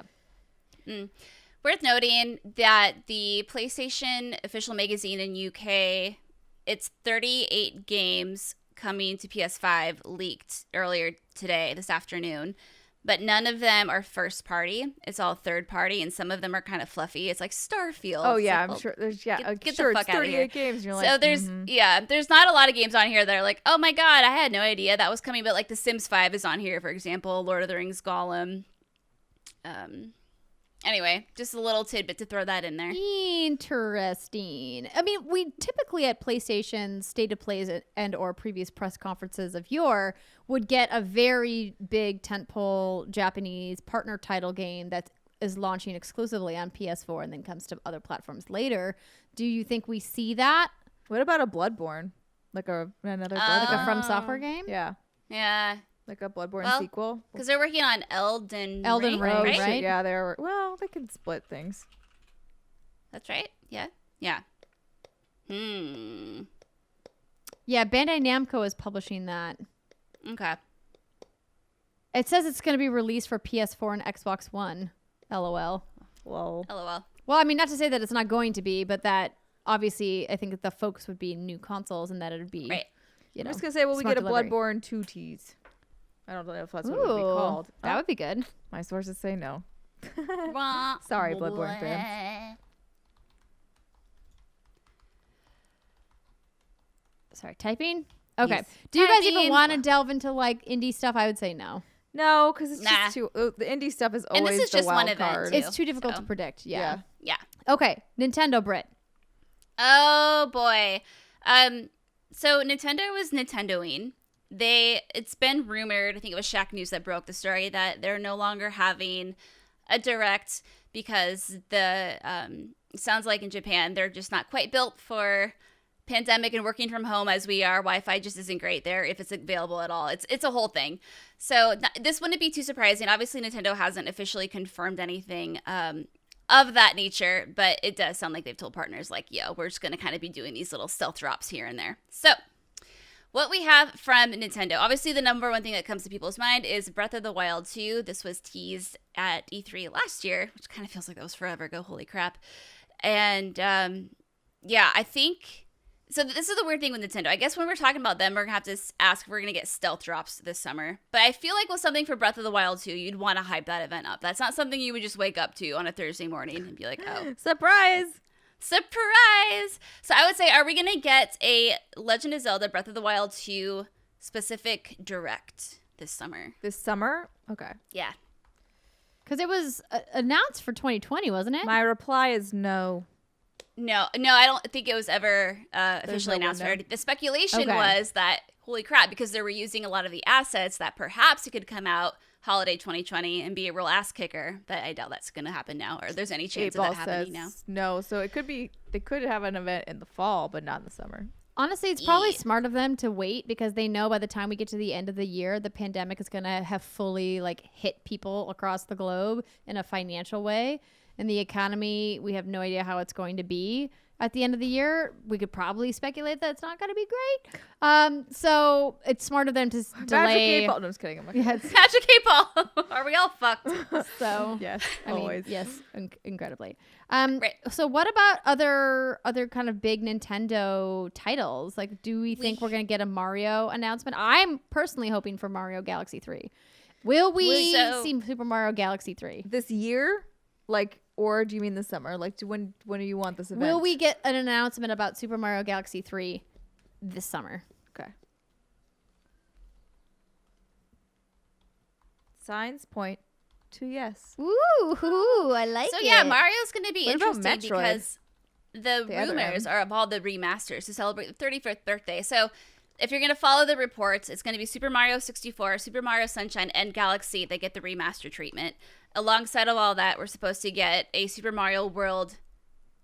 Worth noting that the PlayStation official magazine in UK, it's 38 games coming to PS5 leaked earlier today, this afternoon. But none of them are first party. It's all third party, and some of them are kind of fluffy. It's like Starfield. Oh yeah, like, I'm sure. There's get sure. the It's fuck outta 38 here. games. And you're So like, there's not a lot of games on here that are like, oh my god, I had no idea that was coming. But like The Sims 5 is on here, for example. Lord of the Rings Gollum. Anyway, just a little tidbit to throw that in there. Interesting. I mean, we typically at PlayStation State of Plays and or previous press conferences of yore would get a very big tentpole Japanese partner title game that is launching exclusively on PS4 and then comes to other platforms later. Do you think we see that? what about a Bloodborne? Like another Bloodborne? Like a From Software game? Yeah, Yeah, like a Bloodborne Well, sequel. because they're working on Elden Ring, Oh, right? shit, yeah, they're they can split things. That's right. Yeah. Yeah, Bandai Namco is publishing that. Okay. It says it's going to be released for PS4 and Xbox One. LOL. Lol. LOL. Well, I mean, not to say that it's not going to be, but that obviously I think that the focus would be new consoles and that it would be, Right. you I'm know, just gonna say, we smart get a delivery. Bloodborne 2 teas. I don't know if that's what it would be called. That would be good. My sources say no. Wah, Sorry, Bloodborne blah. fans. Sorry, typing? Okay. Yes. Do you guys even Typing. want to delve into like indie stuff? I would say no. No, because it's Nah. just too. The indie stuff is And always this is the just one wild event, card. too. It's too difficult so. to predict. Yeah. Yeah. Okay. Nintendo, Britt. Oh boy. So Nintendo was Nintendoing. It's been rumored, I think it was Shack News that broke the story, that they're no longer having a direct because it sounds like in Japan they're just not quite built for pandemic and working from home as we are. Wi-Fi just isn't great there if it's available at all. It's a whole thing. So this wouldn't be too surprising. Obviously Nintendo hasn't officially confirmed anything of that nature, but it does sound like they've told partners like, yo, we're just going to kind of be doing these little stealth drops here and there. So what we have from Nintendo, obviously the number one thing that comes to people's mind is Breath of the Wild 2. This was teased at E3 last year, which kind of feels like that was forever ago. Holy crap. And yeah, I think... So this is the weird thing with Nintendo. I guess when we're talking about them, we're going to have to ask if we're going to get stealth drops this summer. But I feel like with something for Breath of the Wild 2, you'd want to hype that event up. That's not something you would just wake up to on a Thursday morning and be like, oh. Surprise! Surprise! So I would say, are we going to get a Legend of Zelda Breath of the Wild 2 specific direct this summer? This summer? Okay. Yeah. Because it was announced for 2020, wasn't it? My reply is no. No, I don't think it was ever officially no announced. window. The speculation Okay. was that, holy crap, because they were using a lot of the assets, that perhaps it could come out holiday 2020 and be a real ass kicker. But I doubt that's going to happen now, or there's any chance of that happening now. No, so it could be, they could have an event in the fall, but not in the summer. Honestly, it's probably Yeah. smart of them to wait because they know by the time we get to the end of the year, the pandemic is going to have fully like hit people across the globe in a financial way. And the economy, we have no idea how it's going to be at the end of the year. We could probably speculate that it's not going to be great. So it's smart of them to delay. Magic 8 Ball. No, I'm just kidding. I'm not Yes. Magic 8 Ball! Are we all fucked? So Yes, I mean, always. yes, incredibly. Right. So what about other kind of big Nintendo titles? Like, do we think we're going to get a Mario announcement? I'm personally hoping for Mario Galaxy 3. Will we So- see Super Mario Galaxy 3? This year? Like, or do you mean this summer? Like, when do you want this event? Will we get an announcement about Super Mario Galaxy 3 this summer? Okay. Signs point to yes. Ooh, I like So it. yeah, Mario's going to be What about interesting Metroid? because the other rumors M. are of all the remasters to celebrate the 35th birthday. So if you're going to follow the reports, it's going to be Super Mario 64, Super Mario Sunshine, and Galaxy that get the remaster treatment. Alongside of all that, we're supposed to get a Super Mario World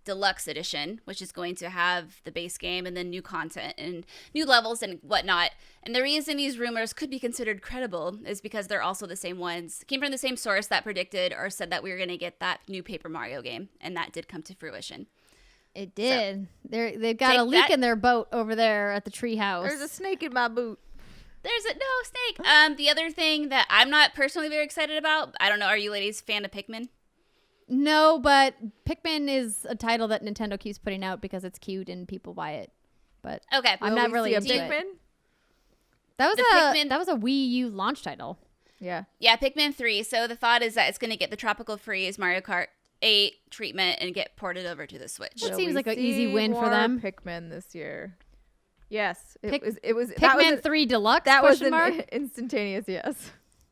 Deluxe Edition, which is going to have the base game and then new content and new levels and whatnot. And the reason these rumors could be considered credible is because they're also the same ones, came from the same source that predicted or said that we were going to get that new Paper Mario game, and that did come to fruition. It did. They've got Take a leak that. in their boat over there at the treehouse. There's a snake in my boot. There's no snake. The other thing that I'm not personally very excited about, I don't know, are you ladies fan of Pikmin? No, but Pikmin is a title that Nintendo keeps putting out because it's cute and people buy it. But Okay. I'm Will not we really see a into it. Pikmin? That was a Wii U launch title. Yeah. Yeah, Pikmin 3. So the thought is that it's going to get the Tropical Freeze Mario Kart 8 treatment and get ported over to the Switch. That Will seems we like an easy see win for more them. Pikmin this year. Yes, it Pick- was. It was. Pikmin 3 Deluxe? That was question mark? an instantaneous yes.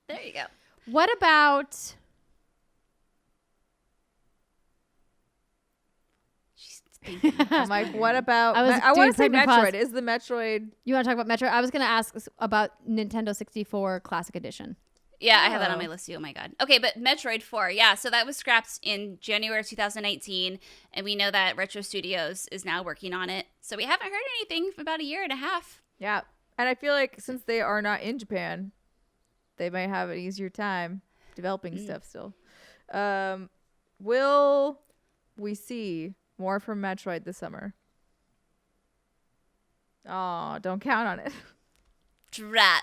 There you go. What about... She's thinking. I'm like, what about? I was I want doing to say techno pause. Metroid. Is the Metroid? You want to talk about Metroid? I was going to ask about Nintendo 64 Classic Edition. Yeah, I have that on Oh. my list too. Oh my god. Okay, but Metroid 4. Yeah, so that was scrapped in January 2019, and we know that Retro Studios is now working on it. So we haven't heard anything for about a year and a half. Yeah, and I feel like since they are not in Japan, they might have an easier time developing stuff still. Will we see more from Metroid this summer? Oh, don't count on it. Drat.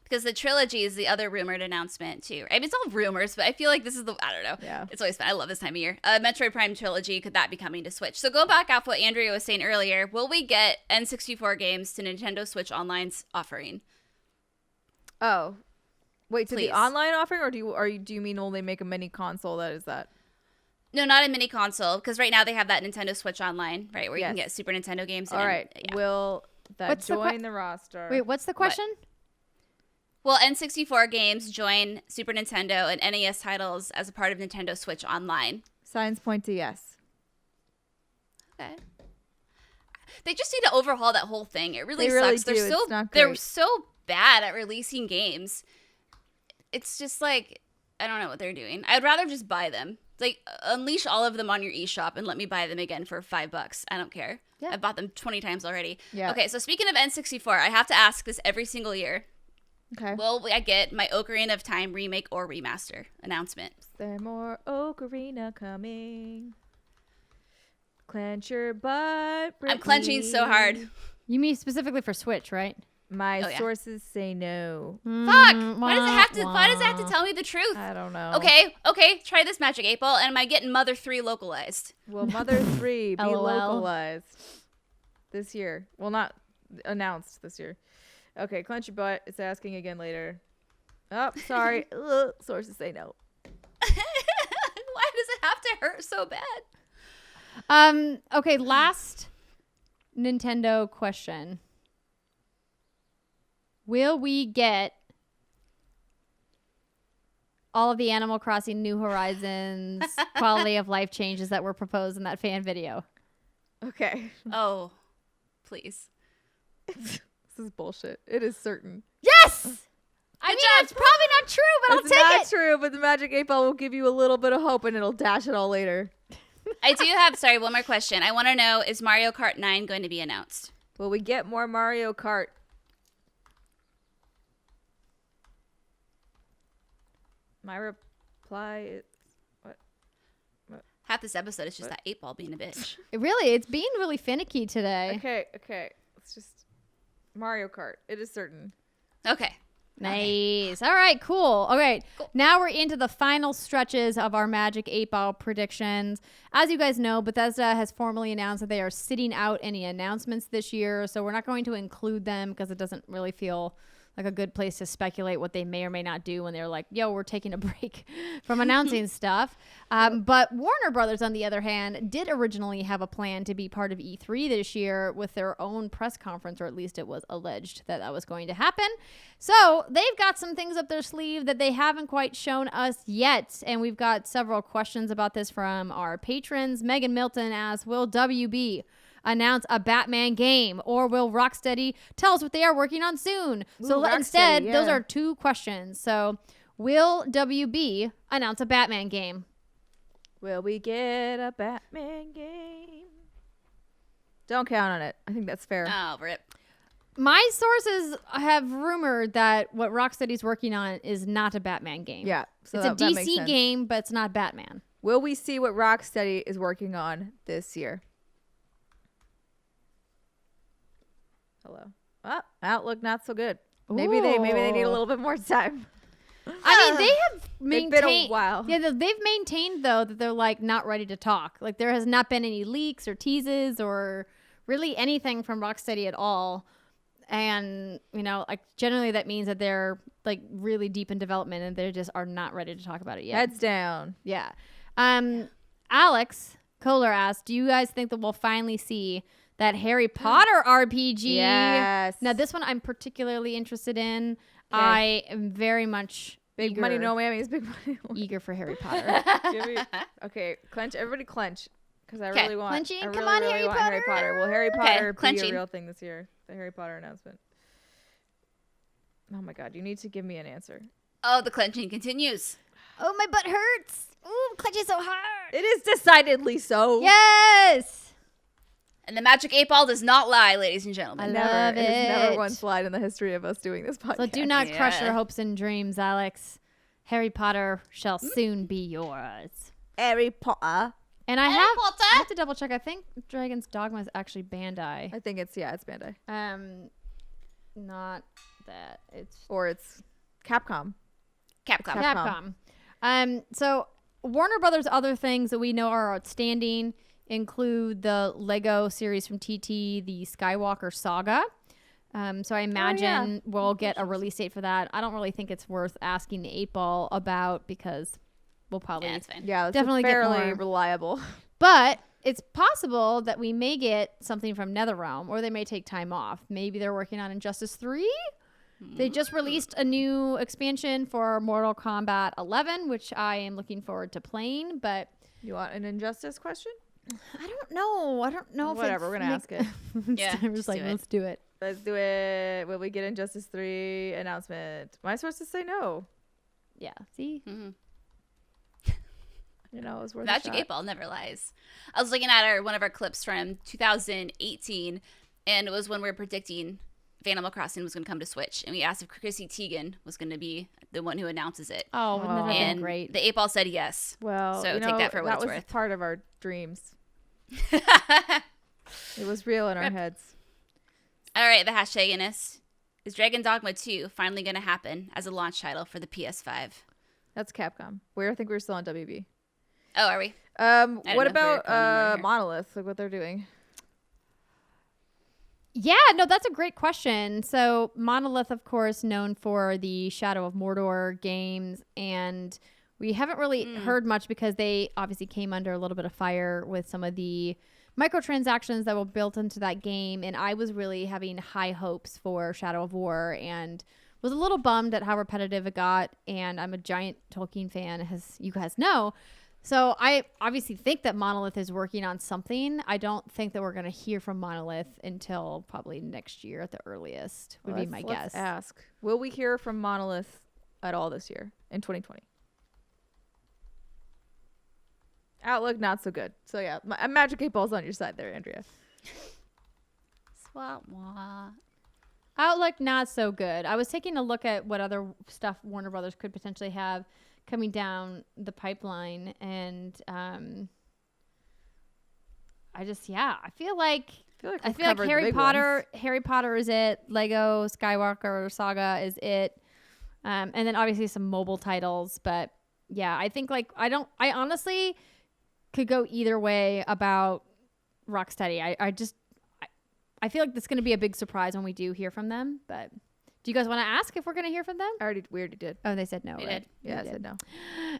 Because the trilogy is the other rumored announcement too. I mean, it's all rumors, but I feel like this is I don't know. Yeah. It's always fun. I love this time of year. Metroid Prime trilogy, could that be coming to Switch? So go back off what Andrea was saying earlier. Will we get N64 games to Nintendo Switch Online's offering? Oh, wait, to Please. the online offering, or do you mean only make a mini console that is that? No, not a mini console, because right now they have that Nintendo Switch Online, right, where you can Yes. get Super Nintendo games. All and, right, yeah. will that What's the join the roster? Wait, what's the question? Will N64 games join Super Nintendo and NES titles as a part of Nintendo Switch Online? Signs point to yes. Okay. They just need to overhaul that whole thing. It really They really sucks. do. They're It's not they're great. so bad at releasing games. It's just like I don't know what they're doing. I'd rather just buy them. Like unleash all of them on your eShop and let me buy them again for $5. I don't care. Yeah. I've bought them 20 times already. Yeah. Okay, so speaking of N64, I have to ask this every single year. Okay. Will I get my Ocarina of Time remake or remaster announcement? Is there more Ocarina coming? Clench your butt. I'm clenching so hard. Brittany. You mean specifically for Switch, right? My Oh, yeah. sources say no. Fuck! Mm, Why does it have to? Why does it have to tell me the truth? I don't know. Okay. Try this Magic 8 Ball, and am I getting Mother 3 localized? Will Mother 3 be LOL. localized this year? Well, not announced this year. Okay, clench your butt. It's asking again later. Oh, sorry. Ugh, sources say no. Why does it have to hurt so bad? Okay, last Nintendo question. Will we get all of the Animal Crossing New Horizons quality of life changes that were proposed in that fan video? Okay. Oh, please. This is bullshit. It is certain. Yes! I mean, it's probably not true, but I'll It's take not it. true, but the Magic 8 Ball will give you a little bit of hope and it'll dash it all later. I do have, sorry, one more question. I want to know, is Mario Kart 9 going to be announced? Will we get more Mario Kart? My reply is Half this episode is just that 8 Ball being a bitch. It's being really finicky today. okay. It's just Mario Kart. It is certain. Okay. Nice. All right, cool. All right. Now we're into the final stretches of our Magic 8 Ball predictions. As you guys know, Bethesda has formally announced that they are sitting out any announcements this year, so we're not going to include them because it doesn't really feel like a good place to speculate what they may or may not do when they're like, yo, we're taking a break from announcing stuff. But Warner Brothers, on the other hand, did originally have a plan to be part of E3 this year with their own press conference, or at least it was alleged that that was going to happen. So they've got some things up their sleeve that they haven't quite shown us yet. And we've got several questions about this from our patrons. Megan Milton asks, will WB announce a Batman game, or will Rocksteady tell us what they are working on soon? So instead, those are two questions. So will WB announce a Batman game? Will we get a Batman game? Don't count on it. I think that's fair. Oh, Britt. My sources have rumored that what Rocksteady's working on is not a Batman game. Yeah. So it's a that makes DC sense. game, but it's not Batman. Will we see what Rocksteady is working on this year? Hello. Oh, Outlook not so good. Maybe they need a little bit more time. I mean, they have maintained. It's been a while. Yeah, they've maintained though that they're like not ready to talk. Like there has not been any leaks or teases or really anything from Rocksteady at all. And you know, like generally that means that they're like really deep in development and they just are not ready to talk about it yet. Heads down. Yeah. Alex Kohler asked, do you guys think that we'll finally see that Harry Potter RPG? Yes. Now this one I'm particularly interested in. Okay. I am very much Big eager, money, no whammies. Big money. eager for Harry Potter. Okay, clench. Everybody clench. Because I 'Kay. really want. Clenching. I really, Come on, really Harry want Harry Potter. Potter. Will Harry Okay, Potter be clenching. a real thing this year? The Harry Potter announcement. Oh my God! You need to give me an answer. Oh, the clenching continues. Oh, my butt hurts. Ooh, clenching so hard. It is decidedly so. Yes. And the magic 8-ball does not lie, ladies and gentlemen. I love It has never it. once lied in the history of us doing this podcast. So do not crush Yeah. your hopes and dreams, Alex. Harry Potter shall soon be yours. Harry Potter. And I Harry have Potter? to double check. I think Dragon's Dogma is actually Bandai. I think it's Bandai. Not that it's Or it's Capcom. Capcom. Capcom. So Warner Brothers' other things that we know are outstanding include the Lego series from TT, the Skywalker Saga. So I imagine we'll get a release date for that. I don't really think it's worth asking the 8-Ball about because we'll probably Yeah, that's fine. Yeah, it's Definitely get fairly more. reliable. But it's possible that we may get something from NetherRealm, or they may take time off. Maybe they're working on Injustice 3. They just released a new expansion for Mortal Kombat 11, which I am looking forward to playing. But You want an Injustice question? I don't know. I don't know. Whatever, we're gonna ask it. Yeah, Steimer's just like, do it. let's do it. Let's do it. Will we get Injustice 3 announcement? My sources say no. Yeah. See. Mhm. You know, it was worth Magic a shot. 8-Ball never lies. I was looking at one of our clips from 2018, and it was when we were predicting Animal Crossing was going to come to Switch, and we asked if Chrissy Teigen was going to be the one who announces it. Oh, wouldn't that have been And great? the 8-Ball said yes. Well, So you take know, that for what it's was worth. part of our dreams. It was real in our Rip. heads. All right, the hashtag is Dragon Dogma 2 finally going to happen as a launch title for the PS5? That's Capcom. I think we're still on WB. Oh, are we? What know if we were about calling them here. Monolith? Like what they're doing? Yeah, no, that's a great question. So Monolith, of course, known for the Shadow of Mordor games, and we haven't really heard much because they obviously came under a little bit of fire with some of the microtransactions that were built into that game, and I was really having high hopes for Shadow of War and was a little bummed at how repetitive it got, and I'm a giant Tolkien fan, as you guys know. So I obviously think that Monolith is working on something. I don't think that we're going to hear from Monolith until probably next year at the earliest, would be my guess. Let's ask. Will we hear from Monolith at all this year in 2020? Outlook, not so good. So yeah, Magic 8-Ball's on your side there, Andrea. Swat wah. Outlook, not so good. I was taking a look at what other stuff Warner Brothers could potentially have coming down the pipeline, and I feel like Harry Potter is it. Lego Skywalker Saga is it. And then obviously some mobile titles, but yeah, I think I honestly could go either way about Rocksteady. I feel like that's going to be a big surprise when we do hear from them, but Do you guys want to ask if we're going to hear from them? We already did. Oh, they said no. We right? did. Yeah, I We said no.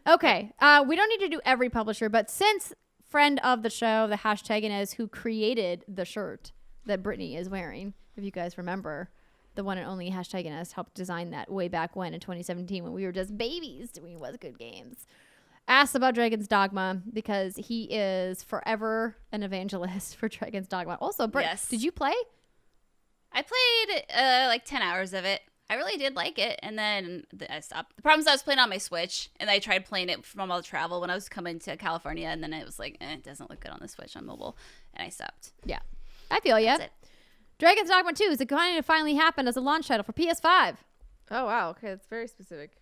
Okay. We don't need to do every publisher, but since friend of the show, the hashtag is who created the shirt that Brittany is wearing, if you guys remember, the one and only hashtag is helped design that way back when in 2017 when we were just babies doing Was Good Games. Asked about Dragon's Dogma because he is forever an evangelist for Dragon's Dogma. Also, Britt, Yes. did you play? I played like 10 hours of it. I really did like it, and then I stopped. The problem is I was playing on my Switch, and I tried playing it from all the travel when I was coming to California, and then it was like, it doesn't look good on the Switch on mobile, and I stopped. Yeah. I feel ya. That's it. Dragon's Dogma 2 is going to finally happen as a launch title for PS5. Oh, wow. Okay, that's very specific.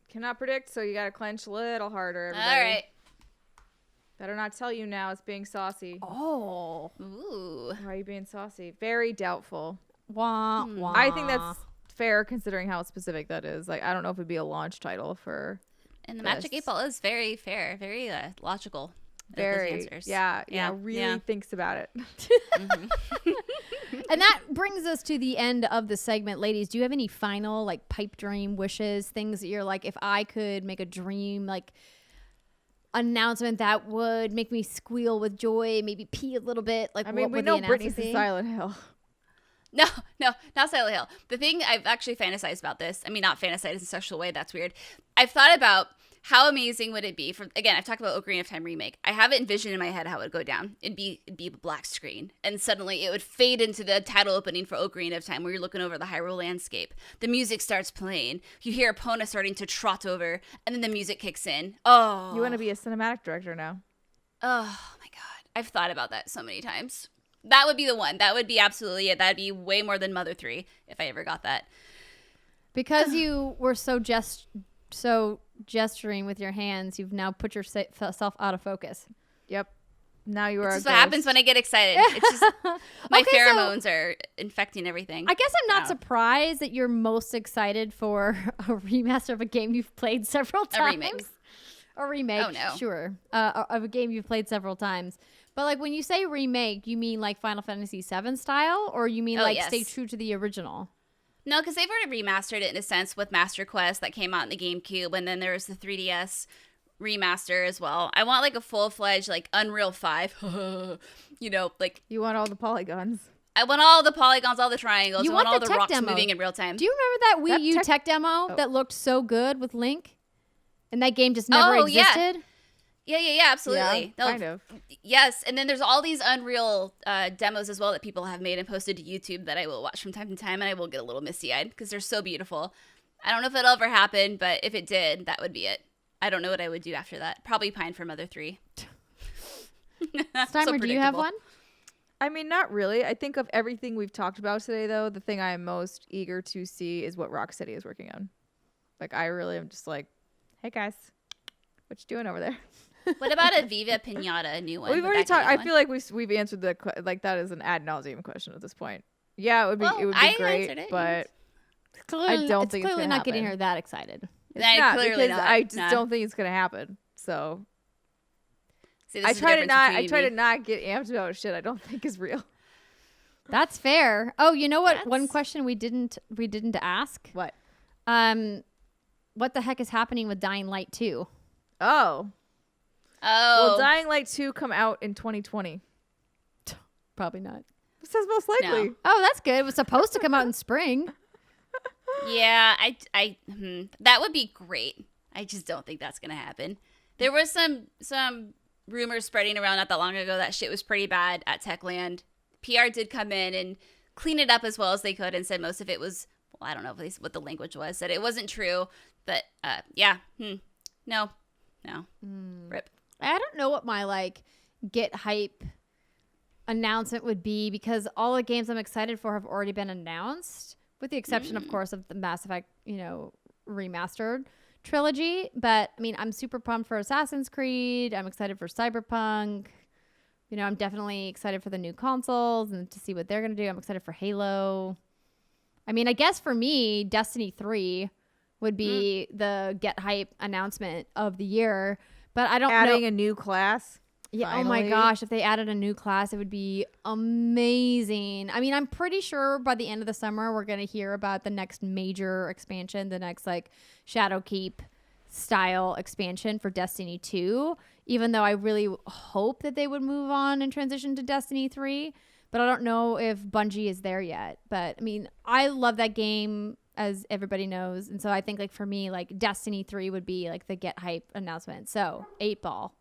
Cannot predict, so you got to clench a little harder, everybody. All right. Better not tell you now. It's being saucy. Oh. Ooh. Why are you being saucy? Very doubtful. Wah, wah. I think that's fair considering how specific that is. Like, I don't know if it'd be a launch title for... And the Magic 8 Ball is very fair, very logical. Very, Those answers. yeah, really thinks about it. And that brings us to the end of the segment. Ladies, do you have any final like pipe dream wishes, things that you're like, if I could make a dream like announcement that would make me squeal with joy, maybe pee a little bit, like I mean, what we would know the Brittany's announcement in be? Silent Hill. No, not Silent Hill. The thing I've actually fantasized about this. I mean, not fantasized in a sexual way. That's weird. I've thought about how amazing would it be for, again, I've talked about Ocarina of Time remake. I have it envisioned in my head how it would go down. It'd be a black screen, and suddenly it would fade into the title opening for Ocarina of Time where you're looking over the Hyrule landscape. The music starts playing. You hear Epona starting to trot over, and then the music kicks in. Oh. You want to be a cinematic director now. Oh my God. I've thought about that so many times. That would be the one. That would be absolutely it. That'd be way more than Mother 3 if I ever got that. Because you were so gesturing with your hands, you've now put yourself out of focus. Yep. Now you are It's a just what ghost. happens when I get excited. It's just my Okay, so- pheromones are infecting everything. I guess I'm not Wow. surprised that you're most excited for a remaster of a game you've played several times. remake. A remake, Oh, no. sure. Of a game you've played several times. But like when you say remake, you mean like Final Fantasy VII style, or you mean Oh, like yes. stay true to the original? No, because they've already remastered it in a sense with Master Quest that came out in the GameCube, and then there was the 3DS remaster as well. I want like a full-fledged like Unreal 5, you know, like You want all the polygons. I want all the polygons, all the triangles. You I want want all the the tech rocks demo. moving in real time. Do you remember that Wii That U tech demo that looked so good with Link? And that game just never Oh, yeah. existed? Yeah, absolutely. Yeah, No, kind of. Yes, and then there's all these Unreal demos as well that people have made and posted to YouTube that I will watch from time to time, and I will get a little misty-eyed because they're so beautiful. I don't know if it'll ever happen, but if it did, that would be it. I don't know what I would do after that. Probably pine for Mother 3. Steimer, do you have predictable. one? I mean, not really. I think of everything we've talked about today, though, the thing I am most eager to see is what Rocksteady is working on. Like, I really am just like, hey, guys, what you doing over there? What about a Viva Pinata, a new one? We've Would already that be talked. a I one? feel like we've answered like that is an ad nauseum question at this point. Yeah, it would be Well, it would I be great, answered it, but Clearly, don't it's think it's clearly gonna not getting happen. her that excited. it's Nah, not clearly because not. I just Nah. don't think it's gonna happen. So See, this I is the try to difference not. I between try to me. not get amped about shit I don't think is real. That's fair. Oh, you know what? One That's- question we didn't ask. What? What the heck is happening with Dying Light 2? Oh. Oh, Will Dying Light 2 come out in 2020? Probably not. It says most likely. No. Oh, that's good. It was supposed to come out in spring. yeah. That would be great. I just don't think that's gonna happen. There was some rumors spreading around not that long ago that shit was pretty bad at Techland. PR did come in and clean it up as well as they could and said most of it was, well, I don't know what the language was, that it wasn't true. But no. Rip. I don't know what my like get hype announcement would be because all the games I'm excited for have already been announced, with the exception, of course, of the Mass Effect, remastered trilogy. But I mean, I'm super pumped for Assassin's Creed. I'm excited for Cyberpunk. I'm definitely excited for the new consoles and to see what they're gonna do. I'm excited for Halo. I mean, I guess for me, Destiny 3 would be the get hype announcement of the year. But I don't know. Adding a new class. Yeah. Oh my Finally. gosh. If they added a new class, it would be amazing. I mean, I'm pretty sure by the end of the summer, we're going to hear about the next major expansion, the next like Shadowkeep style expansion for Destiny 2, even though I really hope that they would move on and transition to Destiny 3. But I don't know if Bungie is there yet. But I mean, I love that game, as everybody knows. And so I think like for me, like Destiny 3 would be like the get hype announcement. So 8-ball.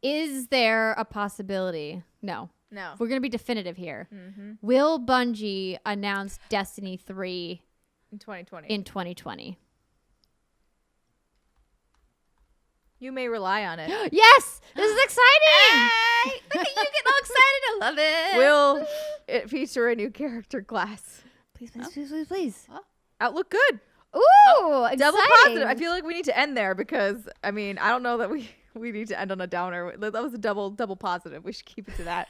Is there a possibility? No. No. We're going to be definitive here. Mm-hmm. Will Bungie announce Destiny 3 In 2020. in 2020? You may rely on it. Yes! This is exciting! Hey, look at you getting all excited. I love it. Will it feature a new character class? Please, please, please, please, please. Outlook good. Ooh, exciting. Double positive. I feel like we need to end there because, I mean, I don't know that we need to end on a downer. That was a double positive. We should keep it to that.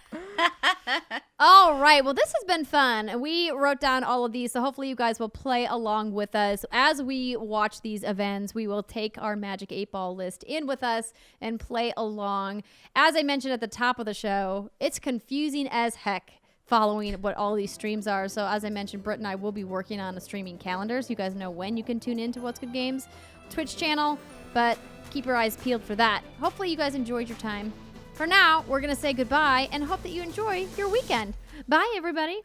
All right. Well, this has been fun. We wrote down all of these, so hopefully you guys will play along with us. As we watch these events, we will take our Magic 8-Ball list in with us and play along. As I mentioned at the top of the show, it's confusing as heck following what all these streams are. So as I mentioned, Britt and I will be working on a streaming calendar so you guys know when you can tune into What's Good Games Twitch channel, but keep your eyes peeled for that. Hopefully you guys enjoyed your time. For now, we're going to say goodbye and hope that you enjoy your weekend. Bye, everybody.